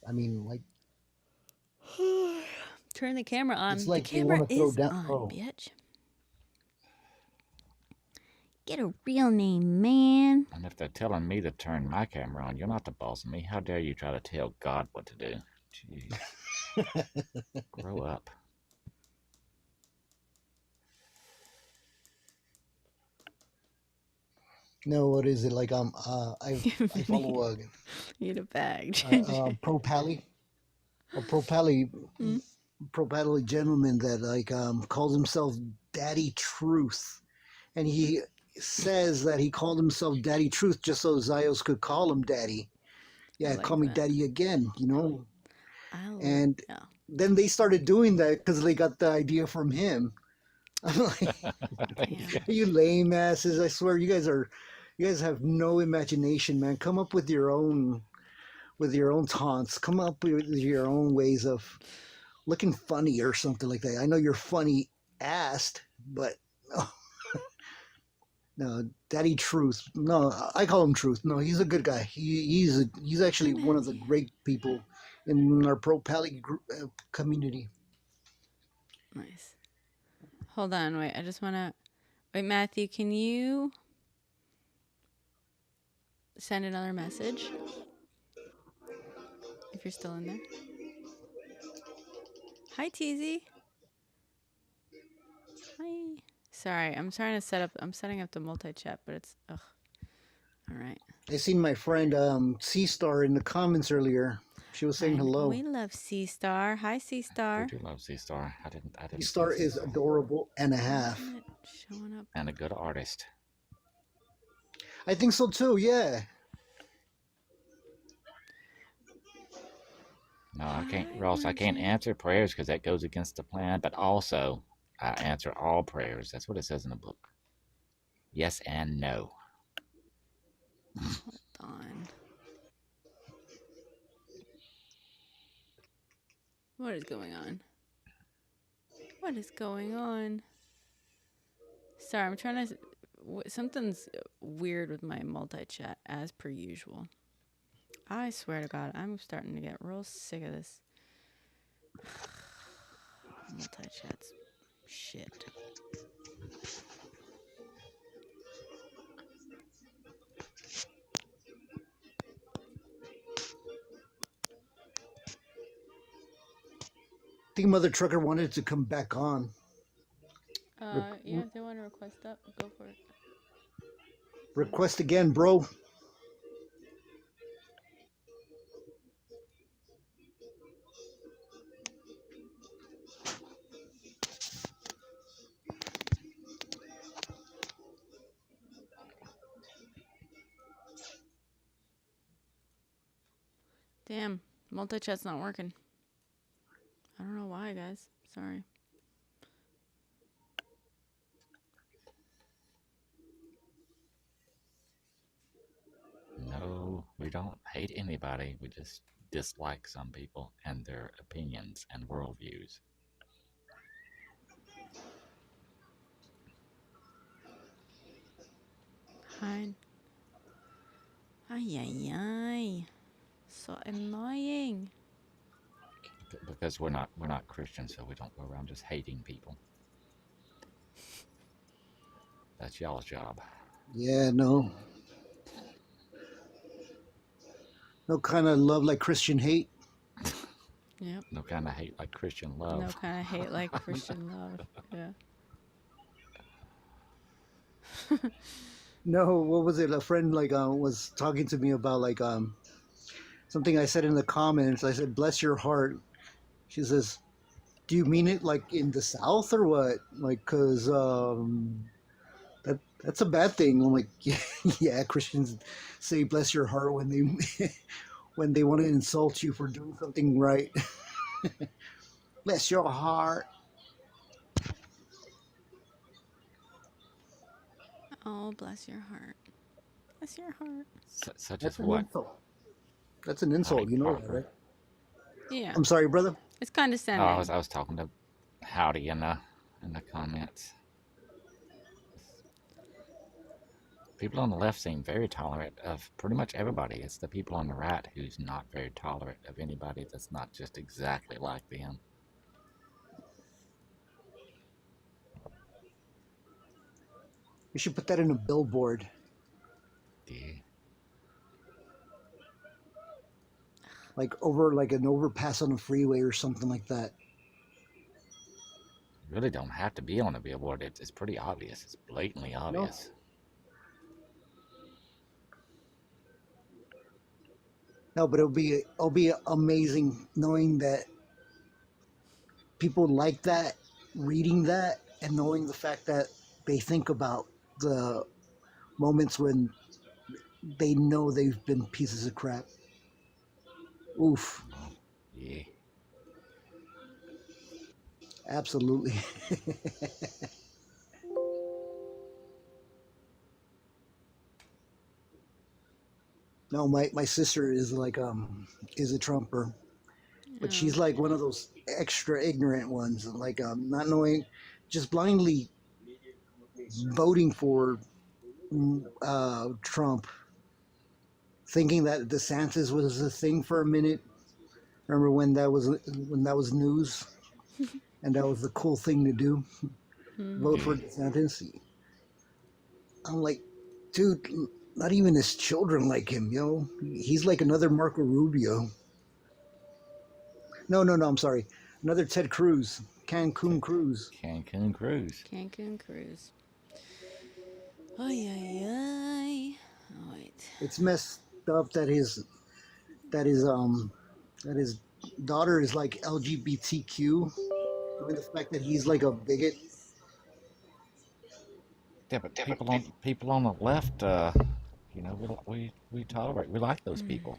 I mean, like, Turn the camera on. it's The like they camera want to throw is down. on, Oh, bitch. Get a real name, man. And if they're telling me to turn my camera on, you're not the boss of me. How dare you try to tell God what to do? Jeez. Grow up. no, what is it like? I follow Need a bag. pro pally, a pro pally, Mm. pro pally gentleman that like calls himself Daddy Truth, and he says that he called himself Daddy Truth just so Zios could call him Daddy. Yeah, like call me that. Daddy again, you know. And Yeah. then they started doing that because they got the idea from him. I'm like, Damn. you lame asses! I swear, you guys have no imagination, man. Come up with your own taunts. Come up with your own ways of looking funny or something like that. I know you're funny assed, but oh, no, Daddy Truth. No, I call him Truth. No, he's a good guy. He's actually one of the great people in our pro pally community. Nice. Hold on, wait. I just want to. Wait, Matthew, can you send another message? If you're still in there. Hi, TZ. Hi. Sorry, I'm trying to set up. I'm setting up the multi-chat, but it's. Ugh. All right. I seen my friend C Star in the comments earlier. She was saying hello. We love C Star. Hi, C Star. We do love C Star. I didn't. C Star is adorable and a half. Showing up. And a good artist. I think so too. Yeah. No, I can't, Ross. I can't answer prayers because that goes against the plan. But also, I answer all prayers. That's what it says in the book. Yes and no. Hold on. What is going on? What is going on? Sorry, I'm trying to. Something's weird with my multi-chat, as per usual. I swear to God, I'm starting to get real sick of this. Multi-chat's shit. I think Mother Trucker wanted to come back on. Yeah, if they want to request up, go for it. Request again, bro. Damn, multi-chat's not working. I don't know why, guys. Sorry. No, we don't hate anybody. We just dislike some people and their opinions and worldviews. Hi. Ay, ay, ay. So annoying. Because we're not Christians, so we don't go around just hating people. That's y'all's job. Yeah, no. No kind of love like Christian hate. Yep. No kind of hate like Christian love. No kind of hate like Christian love. Yeah. No, what was it? A friend like was talking to me about like something I said in the comments. I said, "Bless your heart." She says, "Do you mean it like in the South or what? Like, cause that's a bad thing." I'm like, "Yeah, yeah, Christians say bless your heart when they when they want to insult you for doing something right." Bless your heart. Oh, bless your heart. Bless your heart. Such That's as an what? insult. That's an insult. You know that, right? Yeah. I'm sorry, brother. It's condescending. Oh, I was talking to Howdy in the comments. People on the left seem very tolerant of pretty much everybody. It's the people on the right who's not very tolerant of anybody that's not just exactly like them. We should put that in a billboard, Yeah. like over like an overpass on a freeway or something like that. You really don't have to be on a billboard. It's pretty obvious. It's blatantly No, obvious. no, but it'll be amazing knowing that people like that, reading that, and knowing the fact that they think about the moments when they know they've been pieces of crap. Oof, Yeah. absolutely. No, my sister is like is a Trumper, but Oh, she's like one of those extra ignorant ones, like not knowing, just blindly voting for Trump, thinking that DeSantis was a thing for a minute. Remember when that was news and that was the cool thing to do, vote for Yeah. DeSantis. I'm like, dude, not even his children like him, yo. He's like another Marco Rubio. No, no, no. I'm sorry, another Ted Cruz, Cancun Cruz. Cancun cruise. Cancun cruise. Ay, ay, ay. Oh, wait. It's messed up that his that his daughter is like LGBTQ. I mean, the fact that he's like a bigot. Yeah, but people on the left, you know, we tolerate. We like those people.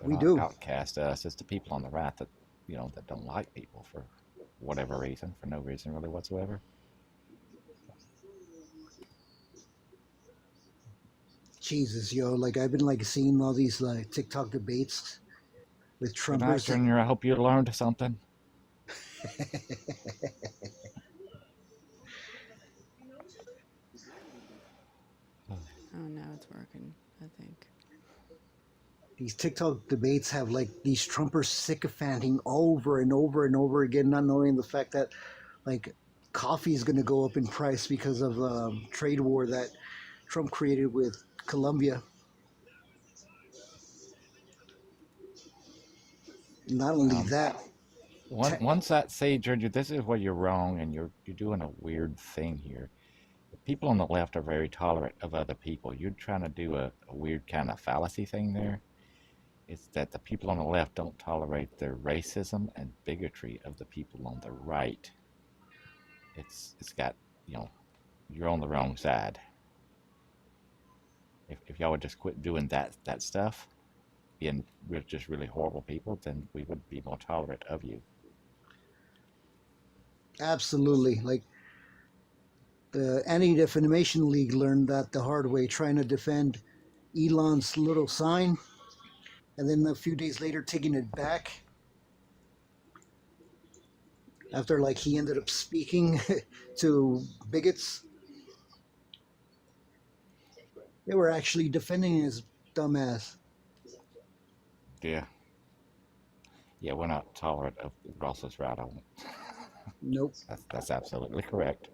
They're We not do. outcast us. It's the people on the right that that don't like people for whatever reason, for no reason really whatsoever. Jesus, yo, like I've been like seeing all these like TikTok debates with Good night, Trumpers. Junior. I hope you learned something. Oh, now it's working, I think. These TikTok debates have like these Trumpers sycophanting over and over and over again, not knowing the fact that like coffee is going to go up in price because of the trade war that Trump created with Colombia. Not only Um, that, te- once that say, Junior, this is where you're wrong, and you're doing a weird thing here. People on the left are very tolerant of other people. You're trying to do a weird kind of fallacy thing there. It's that the people on the left don't tolerate the racism and bigotry of the people on the right. It's got you know you're on the wrong side. If y'all would just quit doing that stuff, and we're just really horrible people, then we would be more tolerant of you. absolutely. Like the Anti Defamation League learned that the hard way, trying to defend Elon's little sign, and then a few days later taking it back after like he ended up speaking to bigots. They were actually defending his dumbass. Yeah, yeah, we're not tolerant of Ross's right on it. Nope. That's absolutely correct.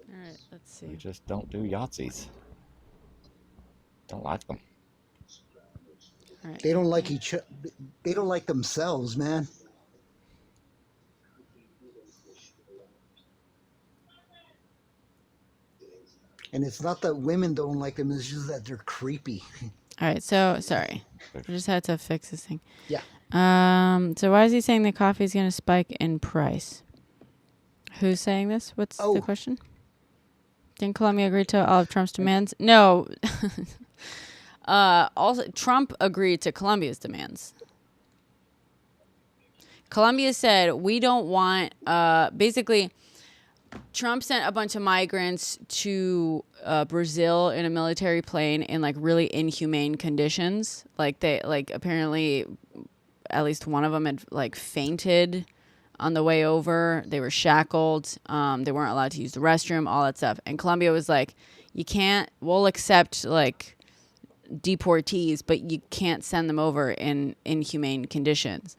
All right, let's We see. just don't do Yahtzees. Don't like them. All right, They don't like okay. they don't like themselves, man. And it's not that women don't like them, it's just that they're creepy. All right, so sorry. I just had to fix this thing. Yeah. So why is he saying the coffee is going to spike in price? Who's saying this? What's the Oh, question? Didn't Colombia agree to all of Trump's demands? No. Also, Trump agreed to Colombia's demands. Colombia said, we don't want, basically, Trump sent a bunch of migrants to Brazil in a military plane in like really inhumane conditions. Like apparently at least one of them had like fainted on the way over. They were shackled. They weren't allowed to use the restroom, all that stuff. And Colombia was like, you can't, we'll accept like deportees, but you can't send them over in inhumane conditions.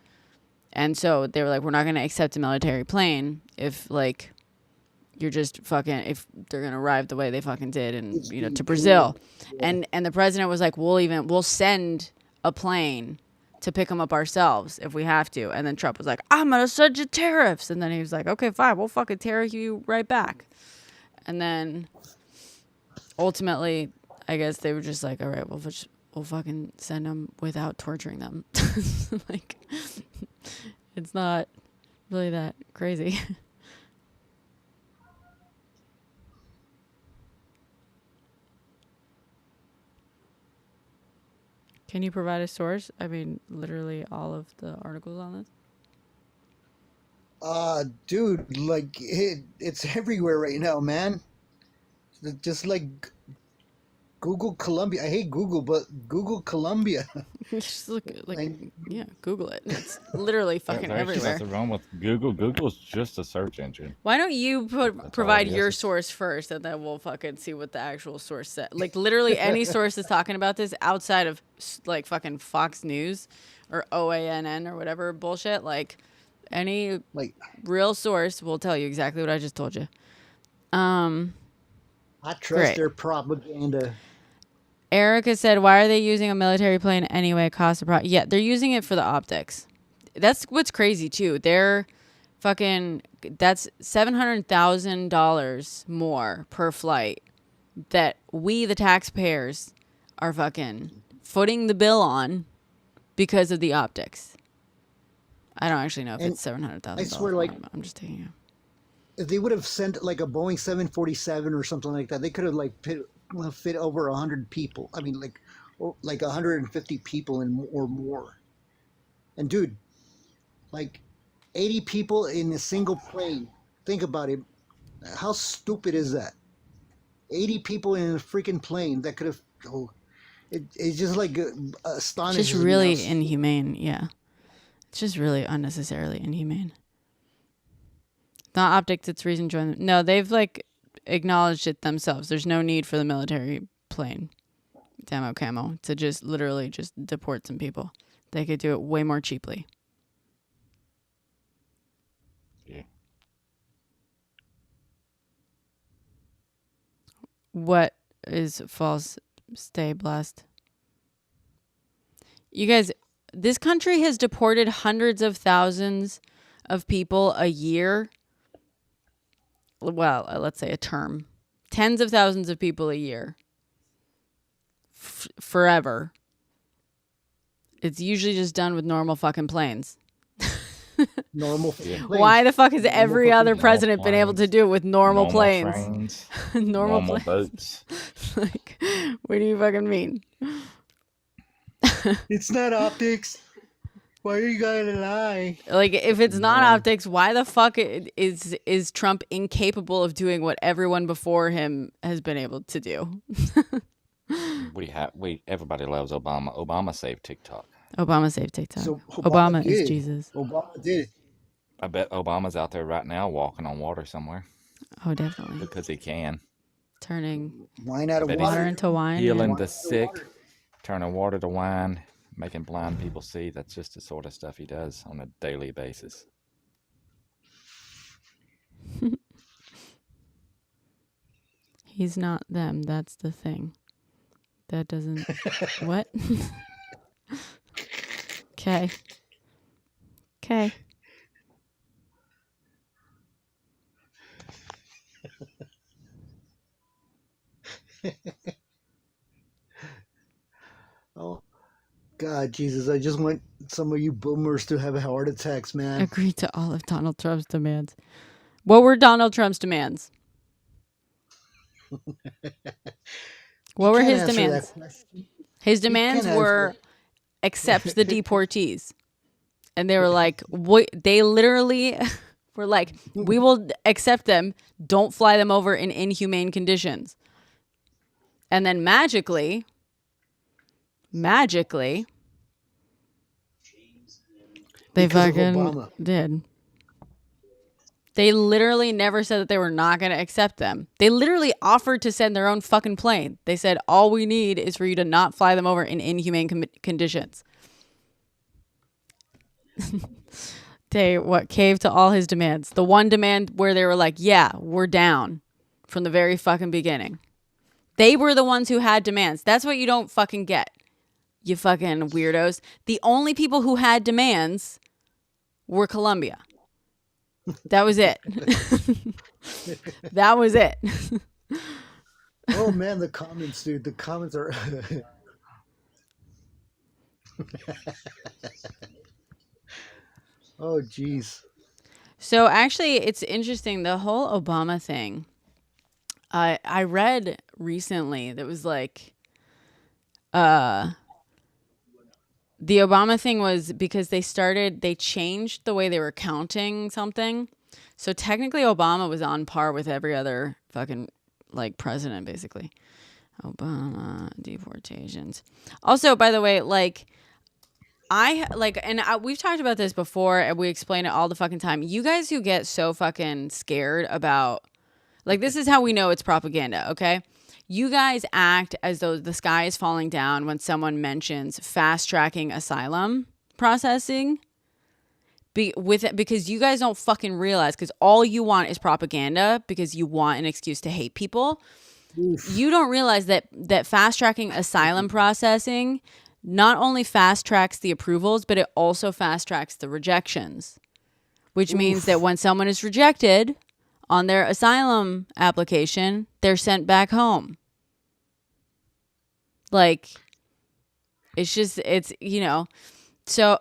And so they were like, we're not going to accept a military plane if like you're just fucking, if they're going to arrive the way they fucking did and, you know, to Brazil. And the president was like, we'll send a plane to pick them up ourselves if we have to. And then Trump was like, I'm going to send you tariffs. And then he was like, okay, fine, we'll fucking tariff you right back. And then ultimately, I guess they were just like, all right, we'll fucking send them without torturing them. Like, it's not really that crazy. Can you provide a source? I mean, literally all of the articles on this. Dude, like it's everywhere right now, man. Just like Google Colombia. I hate Google, but Google Colombia. Just look, like, And yeah, Google it. It's literally fucking There's everywhere. nothing wrong with Google. Google's just a search engine. Why don't you all provide it your is. source first, and then we'll fucking see what the actual source said. Like, literally any source is talking about this outside of like fucking Fox News or OANN or whatever bullshit. Like, any like real source will tell you exactly what I just told you. I trust Great. their propaganda. Erica said, "Why are they using a military plane anyway? Yeah, they're using it for the optics. That's what's crazy too. They're fucking. That's $700,000 more per flight that we, the taxpayers, are fucking footing the bill on because of the optics. I don't actually know if And it's $700,000. I swear, like, I'm just taking it. if they would have sent like a Boeing 747 or something like that, they could have like fit over 100 people. I mean, like 150 people or more. And dude, like 80 people in a single plane. Think about it. How stupid is that? 80 people in a freaking plane that could have. Oh, it's just like It's astonishing. just really inhumane. Yeah, it's just really unnecessarily inhumane. Not optics, it's reason join them. No, they've like acknowledged it themselves. There's no need for the military plane, demo camo, to just literally just deport some people. They could do it way more cheaply. Yeah. What is false? Stay blessed. You guys, this country has deported hundreds of thousands of people a year. Well, let's say a term. Tens of thousands of people a year. Forever. It's usually just done with normal fucking planes. Normal. Yeah. Planes. Why the fuck has every fucking- other Normal president been able to planes. do it with normal planes? Trains, normal normal planes. boats. Like, what do you fucking mean? It's not optics. Why are you gonna lie? Like, if it's not optics, why the fuck is Trump incapable of doing what everyone before him has been able to do? Everybody loves Obama. Obama saved TikTok. Obama saved TikTok. So Obama is did. Jesus. Obama did it. I bet Obama's out there right now walking on water somewhere Oh, definitely. because he can. Turning Wine out of Bet he's water water. into wine. Healing yeah. the sick, turning water to wine, making blind people see. That's just the sort of stuff he does on a daily basis. He's not them. That's the thing. That doesn't. What? Okay. Okay. Oh, God, Jesus! I just want some of you boomers to have heart attacks, man. Agreed to all of Donald Trump's demands. What were Donald Trump's demands? What were Can't his answer that demands? question. His demands can't were answer accept the deportees. And they were like, they literally were like, we will accept them. Don't fly them over in inhumane conditions. And then magically, they Because of fucking Obama. did. They literally never said that they were not going to accept them. They literally offered to send their own fucking plane. They said, all we need is for you to not fly them over in inhumane conditions. They caved to all his demands. The one demand where they were like, yeah, we're down from the very fucking beginning. They were the ones who had demands. That's what you don't fucking get, you fucking weirdos. The only people who had demands were Colombia. That was it. That was it. Oh man, the comments, dude. The comments are. Oh jeez. So actually, it's interesting. The whole Obama thing. I read recently that was like, the Obama thing was because they changed the way they were counting something. So technically Obama was on par with every other fucking like president, basically. Obama, deportations. Also, by the way, like we've talked about this before and we explain it all the fucking time. You guys who get so fucking scared about, like, this is how we know it's propaganda, okay? You guys act as though the sky is falling down when someone mentions fast-tracking asylum processing because you guys don't fucking realize, because all you want is propaganda because you want an excuse to hate people. Oof. You don't realize that fast-tracking asylum processing not only fast-tracks the approvals, but it also fast-tracks the rejections, which means that when someone is rejected on their asylum application, they're sent back home. Like, it's so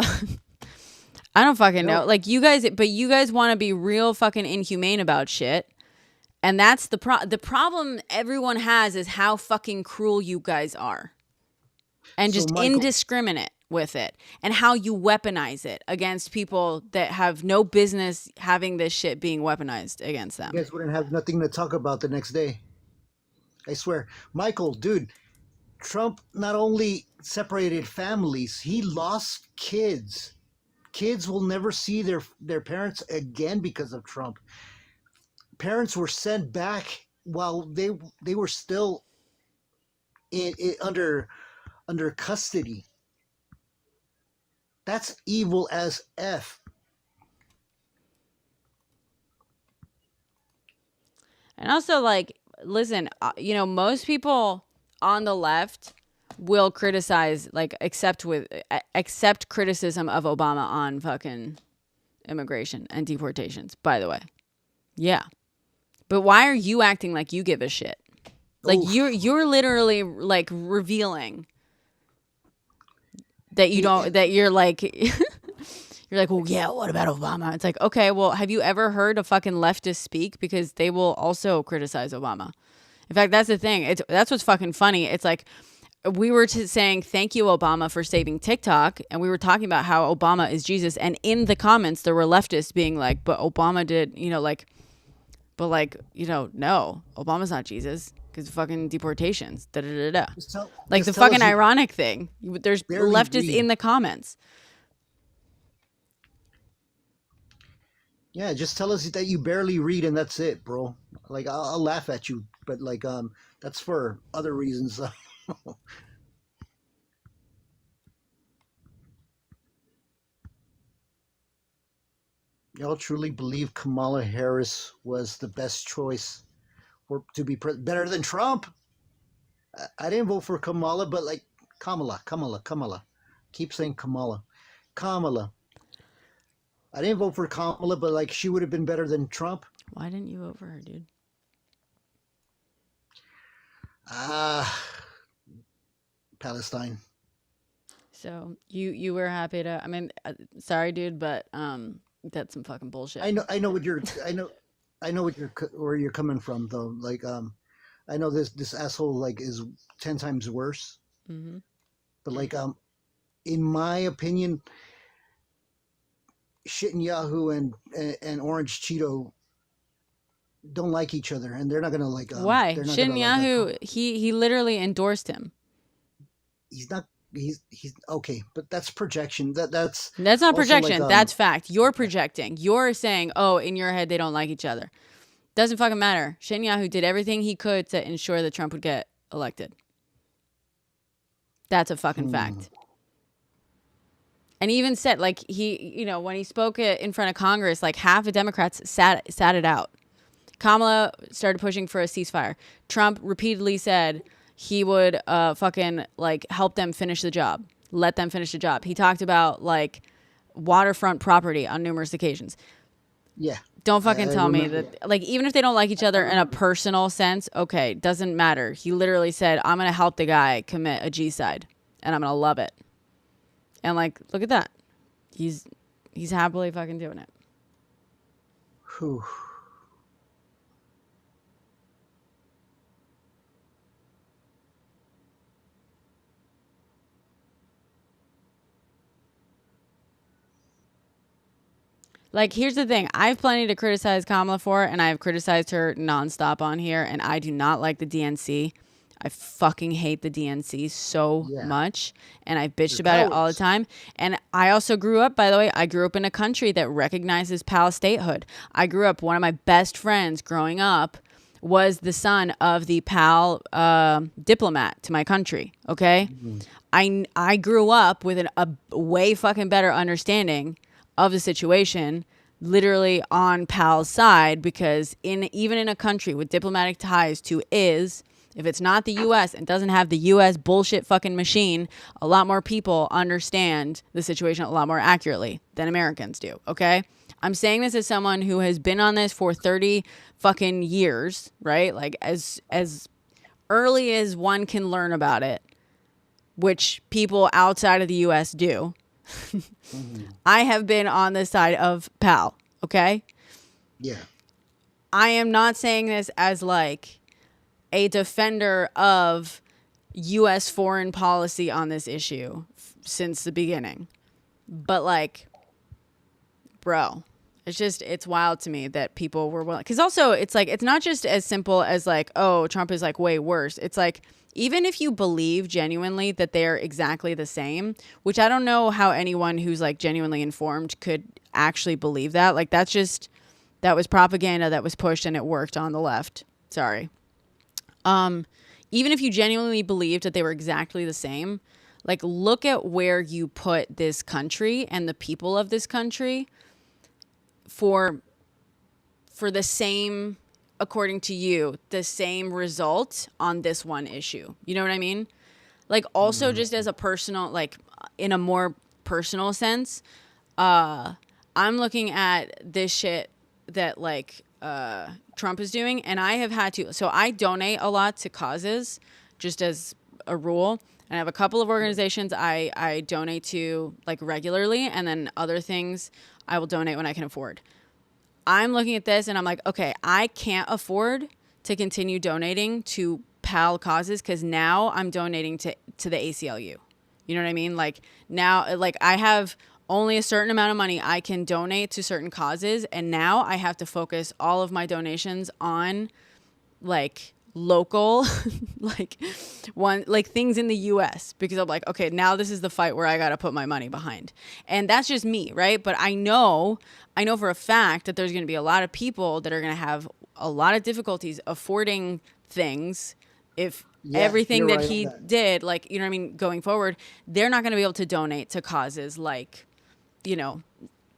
I don't fucking know. Like, you guys want to be real fucking inhumane about shit. And that's the problem everyone has, is how fucking cruel you guys are. And just indiscriminate with it. And how you weaponize it against people that have no business having this shit being weaponized against them. You guys wouldn't have nothing to talk about the next day. I swear. Michael, dude, Trump not only separated families, he lost kids. Kids will never see their parents again because of Trump. Parents were sent back while they were still under custody. That's evil as F. And also, like, listen, most people on the left will criticize, like, accept criticism of Obama on fucking immigration and deportations, by the way. Yeah. But why are you acting like you give a shit? Like, you're literally, like, revealing that you don't, that you're like, you're like, well, yeah, what about Obama? It's like, okay, well, have you ever heard a fucking leftist speak? Because they will also criticize Obama. In fact, that's the thing. That's what's fucking funny. It's like, we were saying thank you, Obama, for saving TikTok, and we were talking about how Obama is Jesus, and in the comments there were leftists being like, but Obama did, no, Obama's not Jesus because fucking deportations, da da da da. Like, the fucking ironic thing, there's leftists in the comments. Yeah, just tell us that you barely read and that's it, bro. Like, I'll laugh at you, but like, that's for other reasons. Y'all truly believe Kamala Harris was the best choice to be better than Trump? I didn't vote for Kamala, but like Kamala. Keep saying Kamala. I didn't vote for Kamala, but like, she would have been better than Trump. Why didn't you vote for her, dude? Palestine. So you were happy to, I mean, sorry, dude, but that's some fucking bullshit. I know where you're coming from, though. Like, I know this asshole like is 10 times worse. Mm-hmm. But like, in my opinion, Shit and Yahoo and Orange Cheeto don't like each other, and they're not gonna like. Why? Shit and Yahoo, he literally endorsed him. He's not. he's okay, but that's projection. That's That's not also like projection. That's fact. You're projecting. You're saying, oh, in your head, they don't like each other. Doesn't fucking matter. Netanyahu did everything he could to ensure that Trump would get elected. That's a fucking fact. And he even said, like, when he spoke in front of Congress, like half the Democrats sat it out. Kamala started pushing for a ceasefire. Trump repeatedly said he would fucking like help them finish the job, let them finish the job. He talked about like waterfront property on numerous occasions. Yeah. Don't fucking tell me remember that, like, even if they don't like each other in a personal sense, okay, doesn't matter. He literally said, I'm going to help the guy commit a G-side, and I'm going to love it. And, like, look at that. He's happily fucking doing it. Whew. Like, here's the thing. I have plenty to criticize Kamala for, and I've criticized her nonstop on here, and I do not like the DNC. I fucking hate the DNC so much, and I've bitched about it all the time. And I also grew up, by the way, I grew up in a country that recognizes PAL statehood. I grew up, one of my best friends growing up was the son of the PAL diplomat to my country, okay? I grew up with a way fucking better understanding of the situation, literally on PAL's side, because even in a country with diplomatic ties to if it's not the U.S. and doesn't have the U.S. bullshit fucking machine, a lot more people understand the situation a lot more accurately than Americans do, okay? I'm saying this as someone who has been on this for 30 fucking years, right? Like, as early as one can learn about it, which people outside of the U.S. do. I have been on the side of PAL, okay? Yeah. I am not saying this as like a defender of U.S. foreign policy on this issue since the beginning. But like, bro, it's wild to me that people were willing. Because also, it's like, it's not just as simple as like, oh, Trump is like way worse. It's like, even if you believe genuinely that they're exactly the same, which I don't know how anyone who's like genuinely informed could actually believe that. Like, that was propaganda that was pushed and it worked on the left. Sorry. Even if you genuinely believed that they were exactly the same, like, look at where you put this country and the people of this country for the same, according to you, the same result on this one issue. You know what I mean? Like, also just as a personal, like, in a more personal sense, I'm looking at this shit that, like, Trump is doing, and I have had to, so I donate a lot to causes, just as a rule, and I have a couple of organizations I donate to, like, regularly, and then other things I will donate when I can afford. I'm looking at this and I'm like, okay, I can't afford to continue donating to PAL causes because now I'm donating to the ACLU. You know what I mean? Like, now, like, I have only a certain amount of money I can donate to certain causes, and now I have to focus all of my donations on, like, local like things in the US, because I'm like, okay, now this is the fight where I got to put my money behind. And that's just me, right? But I know for a fact that there's going to be a lot of people that are going to have a lot of difficulties affording things if everything that he did, like, you know what I mean, going forward, they're not going to be able to donate to causes like, you know,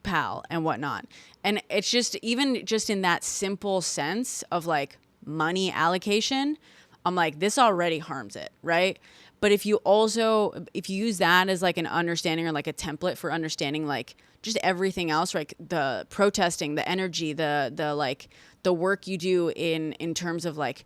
PAL and whatnot. And it's just, even just in that simple sense of like money allocation, I'm like, this already harms it, right? But if you use that as like an understanding or like a template for understanding like just everything else, like the protesting, the energy, the like the work you do in terms of like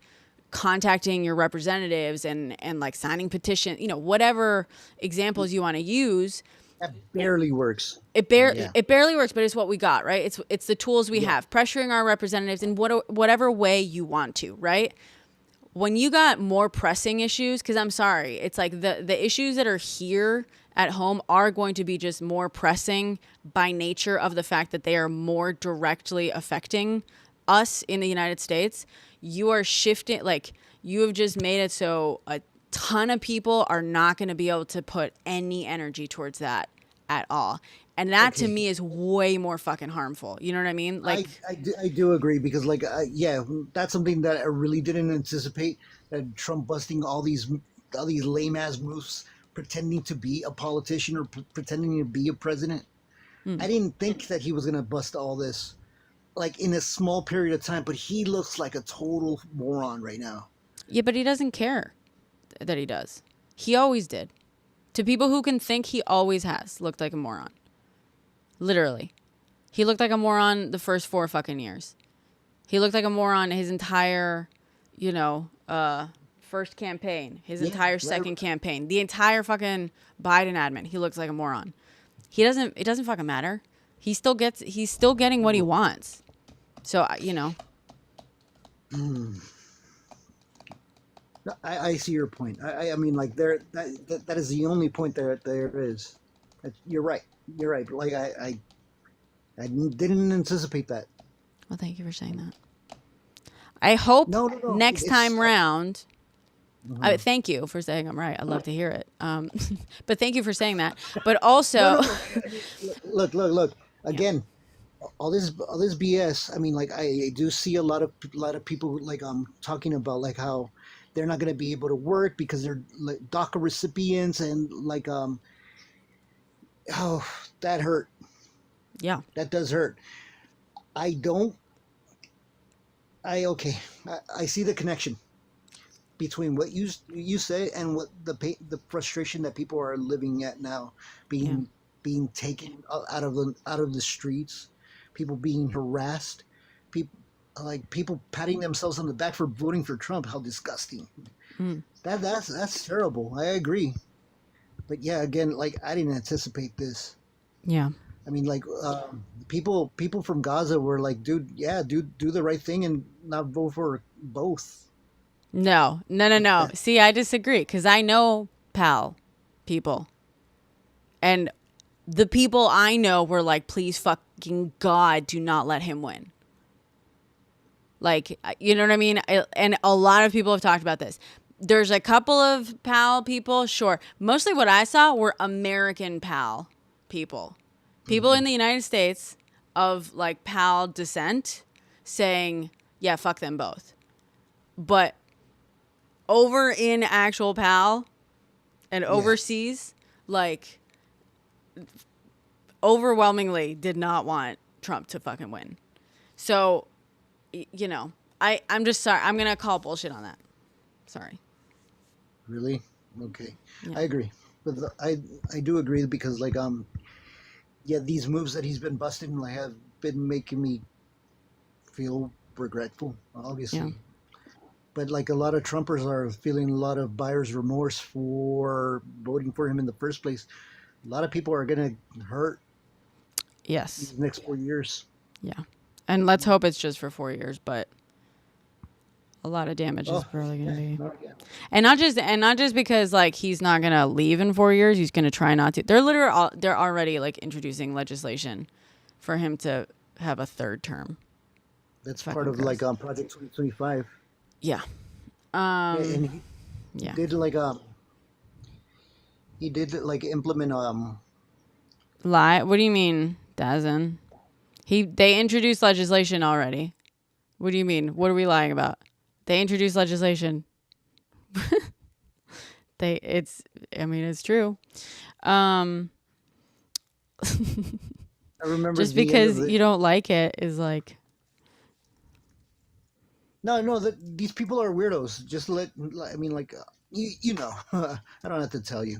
contacting your representatives and like signing petitions, you know, whatever examples you want to use. That barely works. It barely works, but it's what we got, right? It's the tools we have, pressuring our representatives in whatever way you want to, right? When you got more pressing issues, because I'm sorry, it's like the issues that are here at home are going to be just more pressing by nature of the fact that they are more directly affecting us in the United States. You are shifting, like, you have just made it so ton of people are not going to be able to put any energy towards that at all. And that to Okay. me is way more fucking harmful. You know what I mean? Like, I do agree because like yeah, that's something that I really didn't anticipate, that Trump busting all these lame ass moves, pretending to be a politician or pretending to be a president. I didn't think that he was gonna bust all this like in a small period of time, but he looks like a total moron right now. yeah, but he doesn't care that he does. He always did. To people who can think, he always has looked like a moron. Literally. He looked like a moron the first 4 fucking years. He looked like a moron his entire, first campaign, his entire second campaign, the entire fucking Biden admin. He looks like a moron. It doesn't fucking matter. He's still getting what he wants. So, I see your point. I mean, like that is the only point there is. You're right. You're right. Like I didn't anticipate that. well, thank you for saying that. I hope No. next It's time round. Thank you for saying I'm right. I'd love to hear it. But thank you for saying that. But also, look. Again, all this BS. I mean, like I do see a lot of people like talking about like how they're not going to be able to work because they're like DACA recipients and like oh, that hurt. yeah, That does hurt. I don't. Okay. I see the connection between what you say and what the frustration that people are living at now, being taken out of the streets, people being harassed, people patting themselves on the back for voting for Trump. How disgusting! That's terrible. I agree, but yeah, again, like I didn't anticipate this. yeah. I mean, like people from Gaza were like, dude, do the right thing and not vote for both. No. See, I disagree because I know PAL people. And the people I know were like, please fucking God, do not let him win. Like, you know what I mean? And a lot of people have talked about this. There's a couple of PAL people, sure. Mostly what I saw were American PAL people. People in the United States of like PAL descent saying, yeah, fuck them both. But over in actual PAL and overseas, like overwhelmingly did not want Trump to fucking win. So, I'm just sorry. I'm going to call bullshit on that. Sorry. Really? Okay. Yeah. I agree. But I do agree because like yeah, these moves that he's been busting like have been making me feel regretful, obviously. Yeah. But like a lot of Trumpers are feeling a lot of buyer's remorse for voting for him in the first place. A lot of people are gonna hurt Yes. these next 4 years. Yeah. And let's hope it's just for 4 years, but a lot of damage is probably going to be. And not just because like he's not going to leave in 4 years, he's going to try not to. They're already like introducing legislation for him to have a third term. That's Fucking part of gross. like Project 2025. Yeah. And he Yeah. did like implement Lie? What do you mean, Dazen? They introduced legislation already. What do you mean? What are we lying about? They introduced legislation. It's true. I remember Just the end because of you don't like it is like, No, these people are weirdos. Just I mean, like, you know, I don't have to tell you.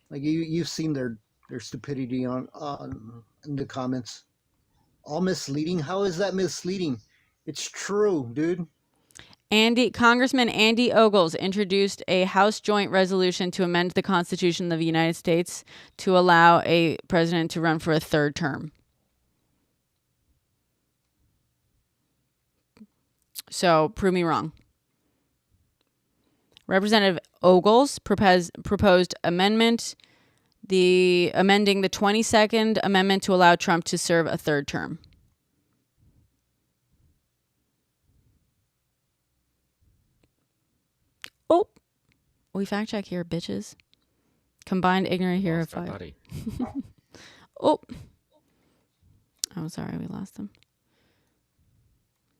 Like, you've seen their stupidity on in the comments. All misleading. How is that misleading? It's true, dude. Congressman Andy Ogles introduced a House joint resolution to amend the Constitution of the United States to allow a president to run for a third term. So, prove me wrong. Representative Ogles proposed amending the 22nd Amendment to allow Trump to serve a third term. We fact check here, bitches. Combined ignorant here of Lost our 5. buddy. Oh. Oh, sorry, we lost him.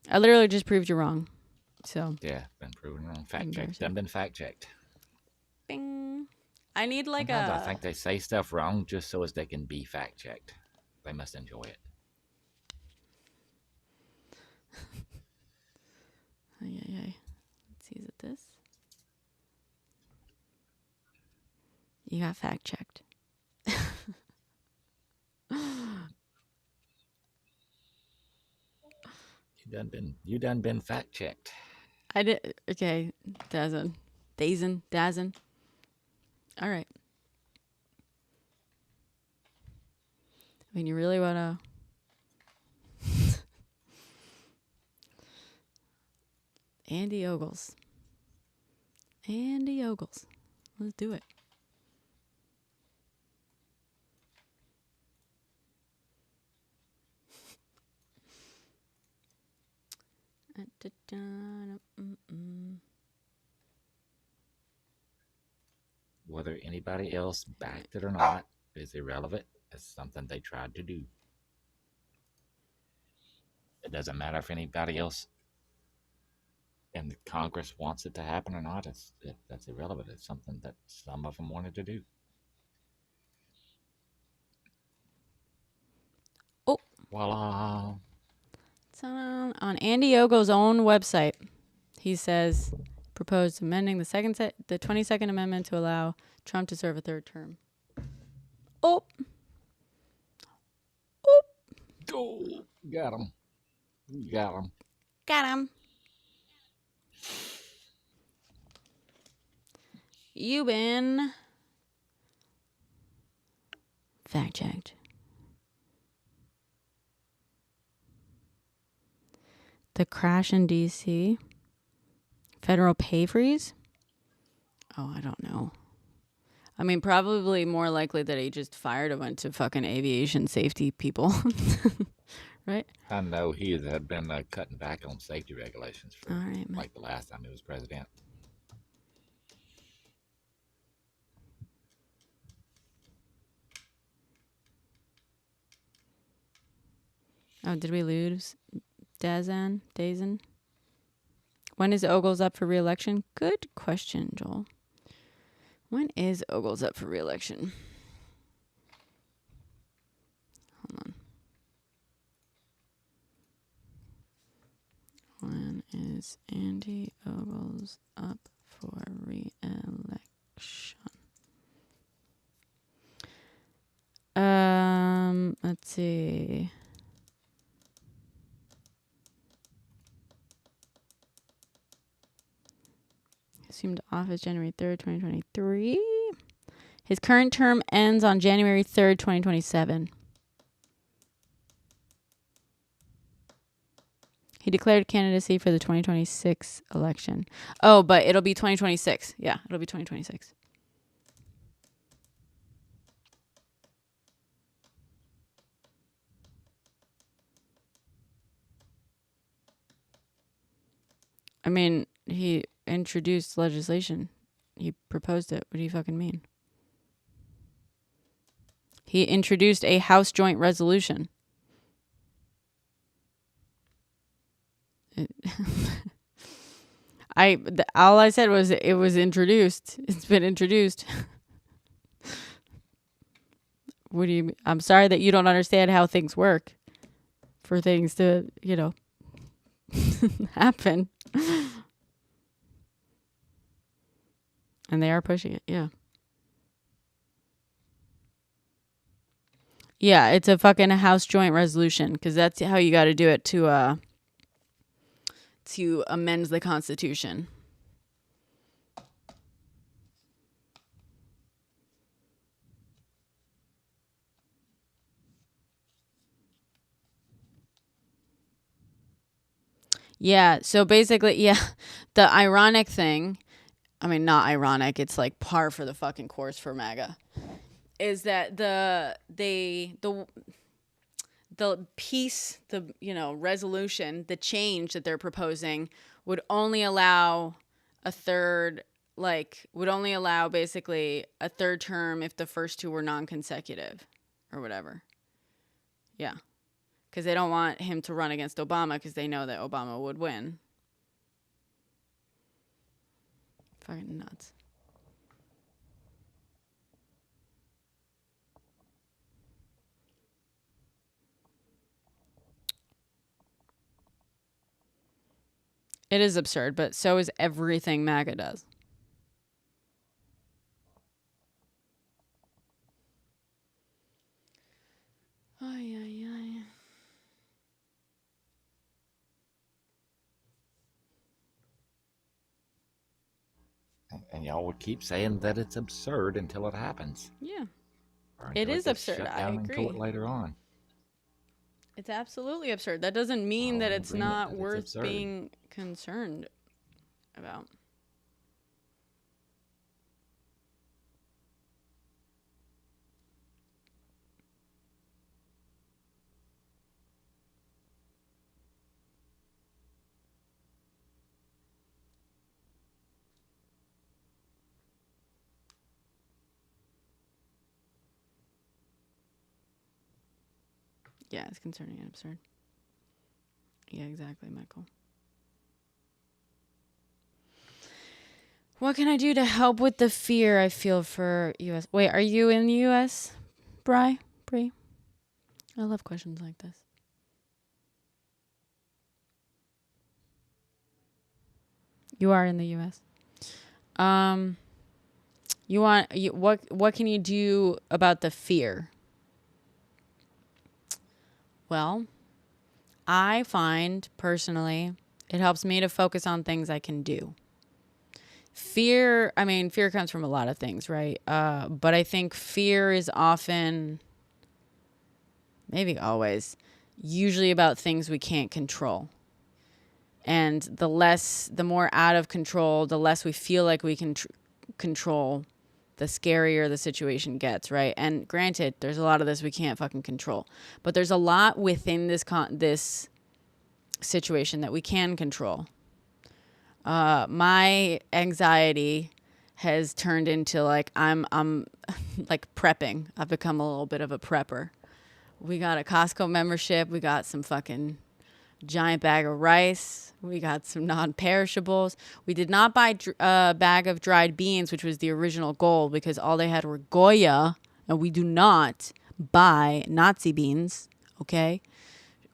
I literally just proved you wrong. So. Yeah, been proven wrong. Fact checked. Embarrassing. Done been fact checked. Bing. I need like Sometimes I a. think they say stuff wrong just so as they can be fact checked. They must enjoy it. Ay, ay, ay. Let's see, is it this? You got fact checked. You done been fact checked. I did. Okay. Dazen. All right. I mean, you really want to. Andy Ogles. Let's do it. Whether anybody else backed it or not is irrelevant. It's something they tried to do. It doesn't matter if anybody else in the Congress wants it to happen or not. That's irrelevant. It's something that some of them wanted to do. Oh. Voila. It's on Andy Ogle's own website. He says, proposed amending the 22nd Amendment to allow Trump to serve a third term. Oh. Oh, got him. Got him. You been fact checked. The crash in DC. Federal pay freeze? Oh, I don't know. I mean, probably more likely that he just fired a bunch of fucking aviation safety people. Right? I know he had been cutting back on safety regulations for All right, man. like the last time he was president. Oh, did we lose Dazen? When is Ogles up for re-election? Good question, Joel. When is Ogles up for re-election? Hold on. When is Andy Ogles up for re-election? Let's see. Assumed office January 3rd, 2023. His current term ends on January 3rd, 2027. He declared candidacy for the 2026 election. Oh, but it'll be 2026. Yeah, it'll be 2026. I mean, he introduced legislation. He proposed it. What do you fucking mean? He introduced a House joint resolution. All I said was it was introduced. It's been introduced. What do you mean? I'm sorry that you don't understand how things work for things to, happen. And they are pushing it, yeah. Yeah, it's a fucking House joint resolution because that's how you got to do it to amend the Constitution. Yeah, so basically, yeah, the ironic thing, I mean, not ironic, it's like par for the fucking course for MAGA, is that the piece, resolution, the change that they're proposing would only allow a third like would only allow basically a third term if the first two were non-consecutive or whatever. Yeah. Because they don't want him to run against Obama because they know that Obama would win. Fucking nuts. It is absurd, but so is everything MAGA does. Ay, ay, ay. And y'all would keep saying that it's absurd until it happens. Yeah. Or It until is gets absurd. Shut I down in agree. court later on. It's absolutely absurd. That doesn't mean We're all that in it's agreement not that it's worth absurd. being concerned about. Yeah, it's concerning and absurd. Yeah, exactly, Michael. What can I do to help with the fear I feel for U.S.? Wait, are you in the U.S., Bri? I love questions like this. You are in the U.S. What can you do about the fear? Well, I find personally it helps me to focus on things I can do. Fear comes from a lot of things, right? But I think fear is often, maybe always, usually about things we can't control. And the more out of control, the less we feel like we can control, the scarier the situation gets, right? And granted, there's a lot of this we can't fucking control. But there's a lot within this situation that we can control. My anxiety has turned into like I'm like prepping. I've become a little bit of a prepper. We got a Costco membership. We got some fucking giant bag of rice. We got some non-perishables. We did not buy a bag of dried beans, which was the original goal, because all they had were Goya, and we do not buy Nazi beans. Okay.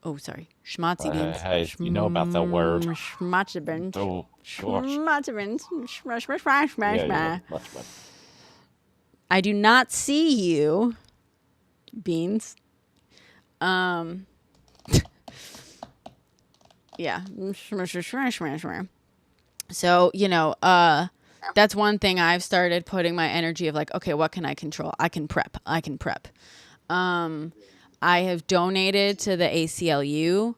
Oh, sorry. Schmatzi beans. Hey, you know about the word. Schmatzi beans. Oh, gosh. Schmatzi beans. Yeah. I do not see you, beans. Yeah. So, that's one thing I've started putting my energy of like, okay, what can I control? I can prep. I have donated to the ACLU.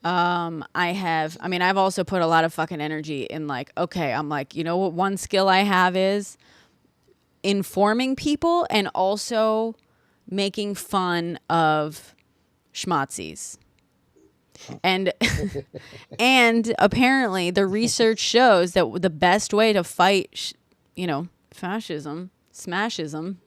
I've also put a lot of fucking energy in like, okay, I'm like, you know what one skill I have is informing people and also making fun of schmatzis. And and apparently the research shows that the best way to fight, fascism, smashism,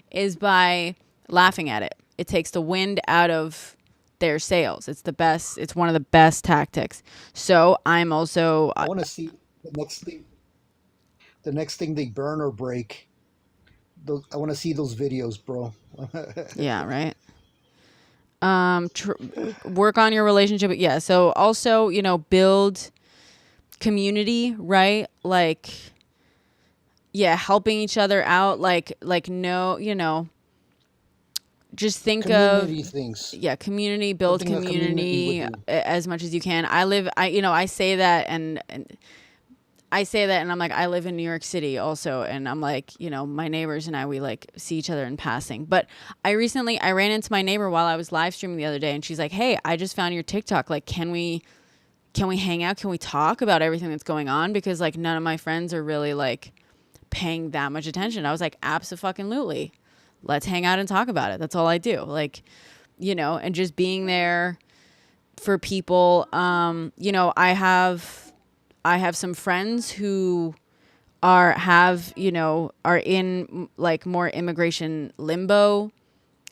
is by laughing at it. It takes the wind out of their sails. It's the best. It's one of the best tactics. So I'm also. I want to see the next thing. The next thing they burn or break. I want to see those videos, bro. Yeah. Right. Work on your relationship. Yeah. So also, build community, right? Like, yeah, helping each other out. Just think Community of things. Yeah, community, build Something a community community would do. as much as you can. I say that and I'm like, I live in New York City also, and I'm like, my neighbors and we like see each other in passing. But I ran into my neighbor while I was live streaming the other day, and she's like, "Hey, I just found your TikTok. Like, can we hang out? Can we talk about everything that's going on? Because like none of my friends are really like paying that much attention." I was like, "Abso-fucking-lutely. Let's hang out and talk about it." That's all I do. Like, and just being there for people. I have some friends who are in like more immigration limbo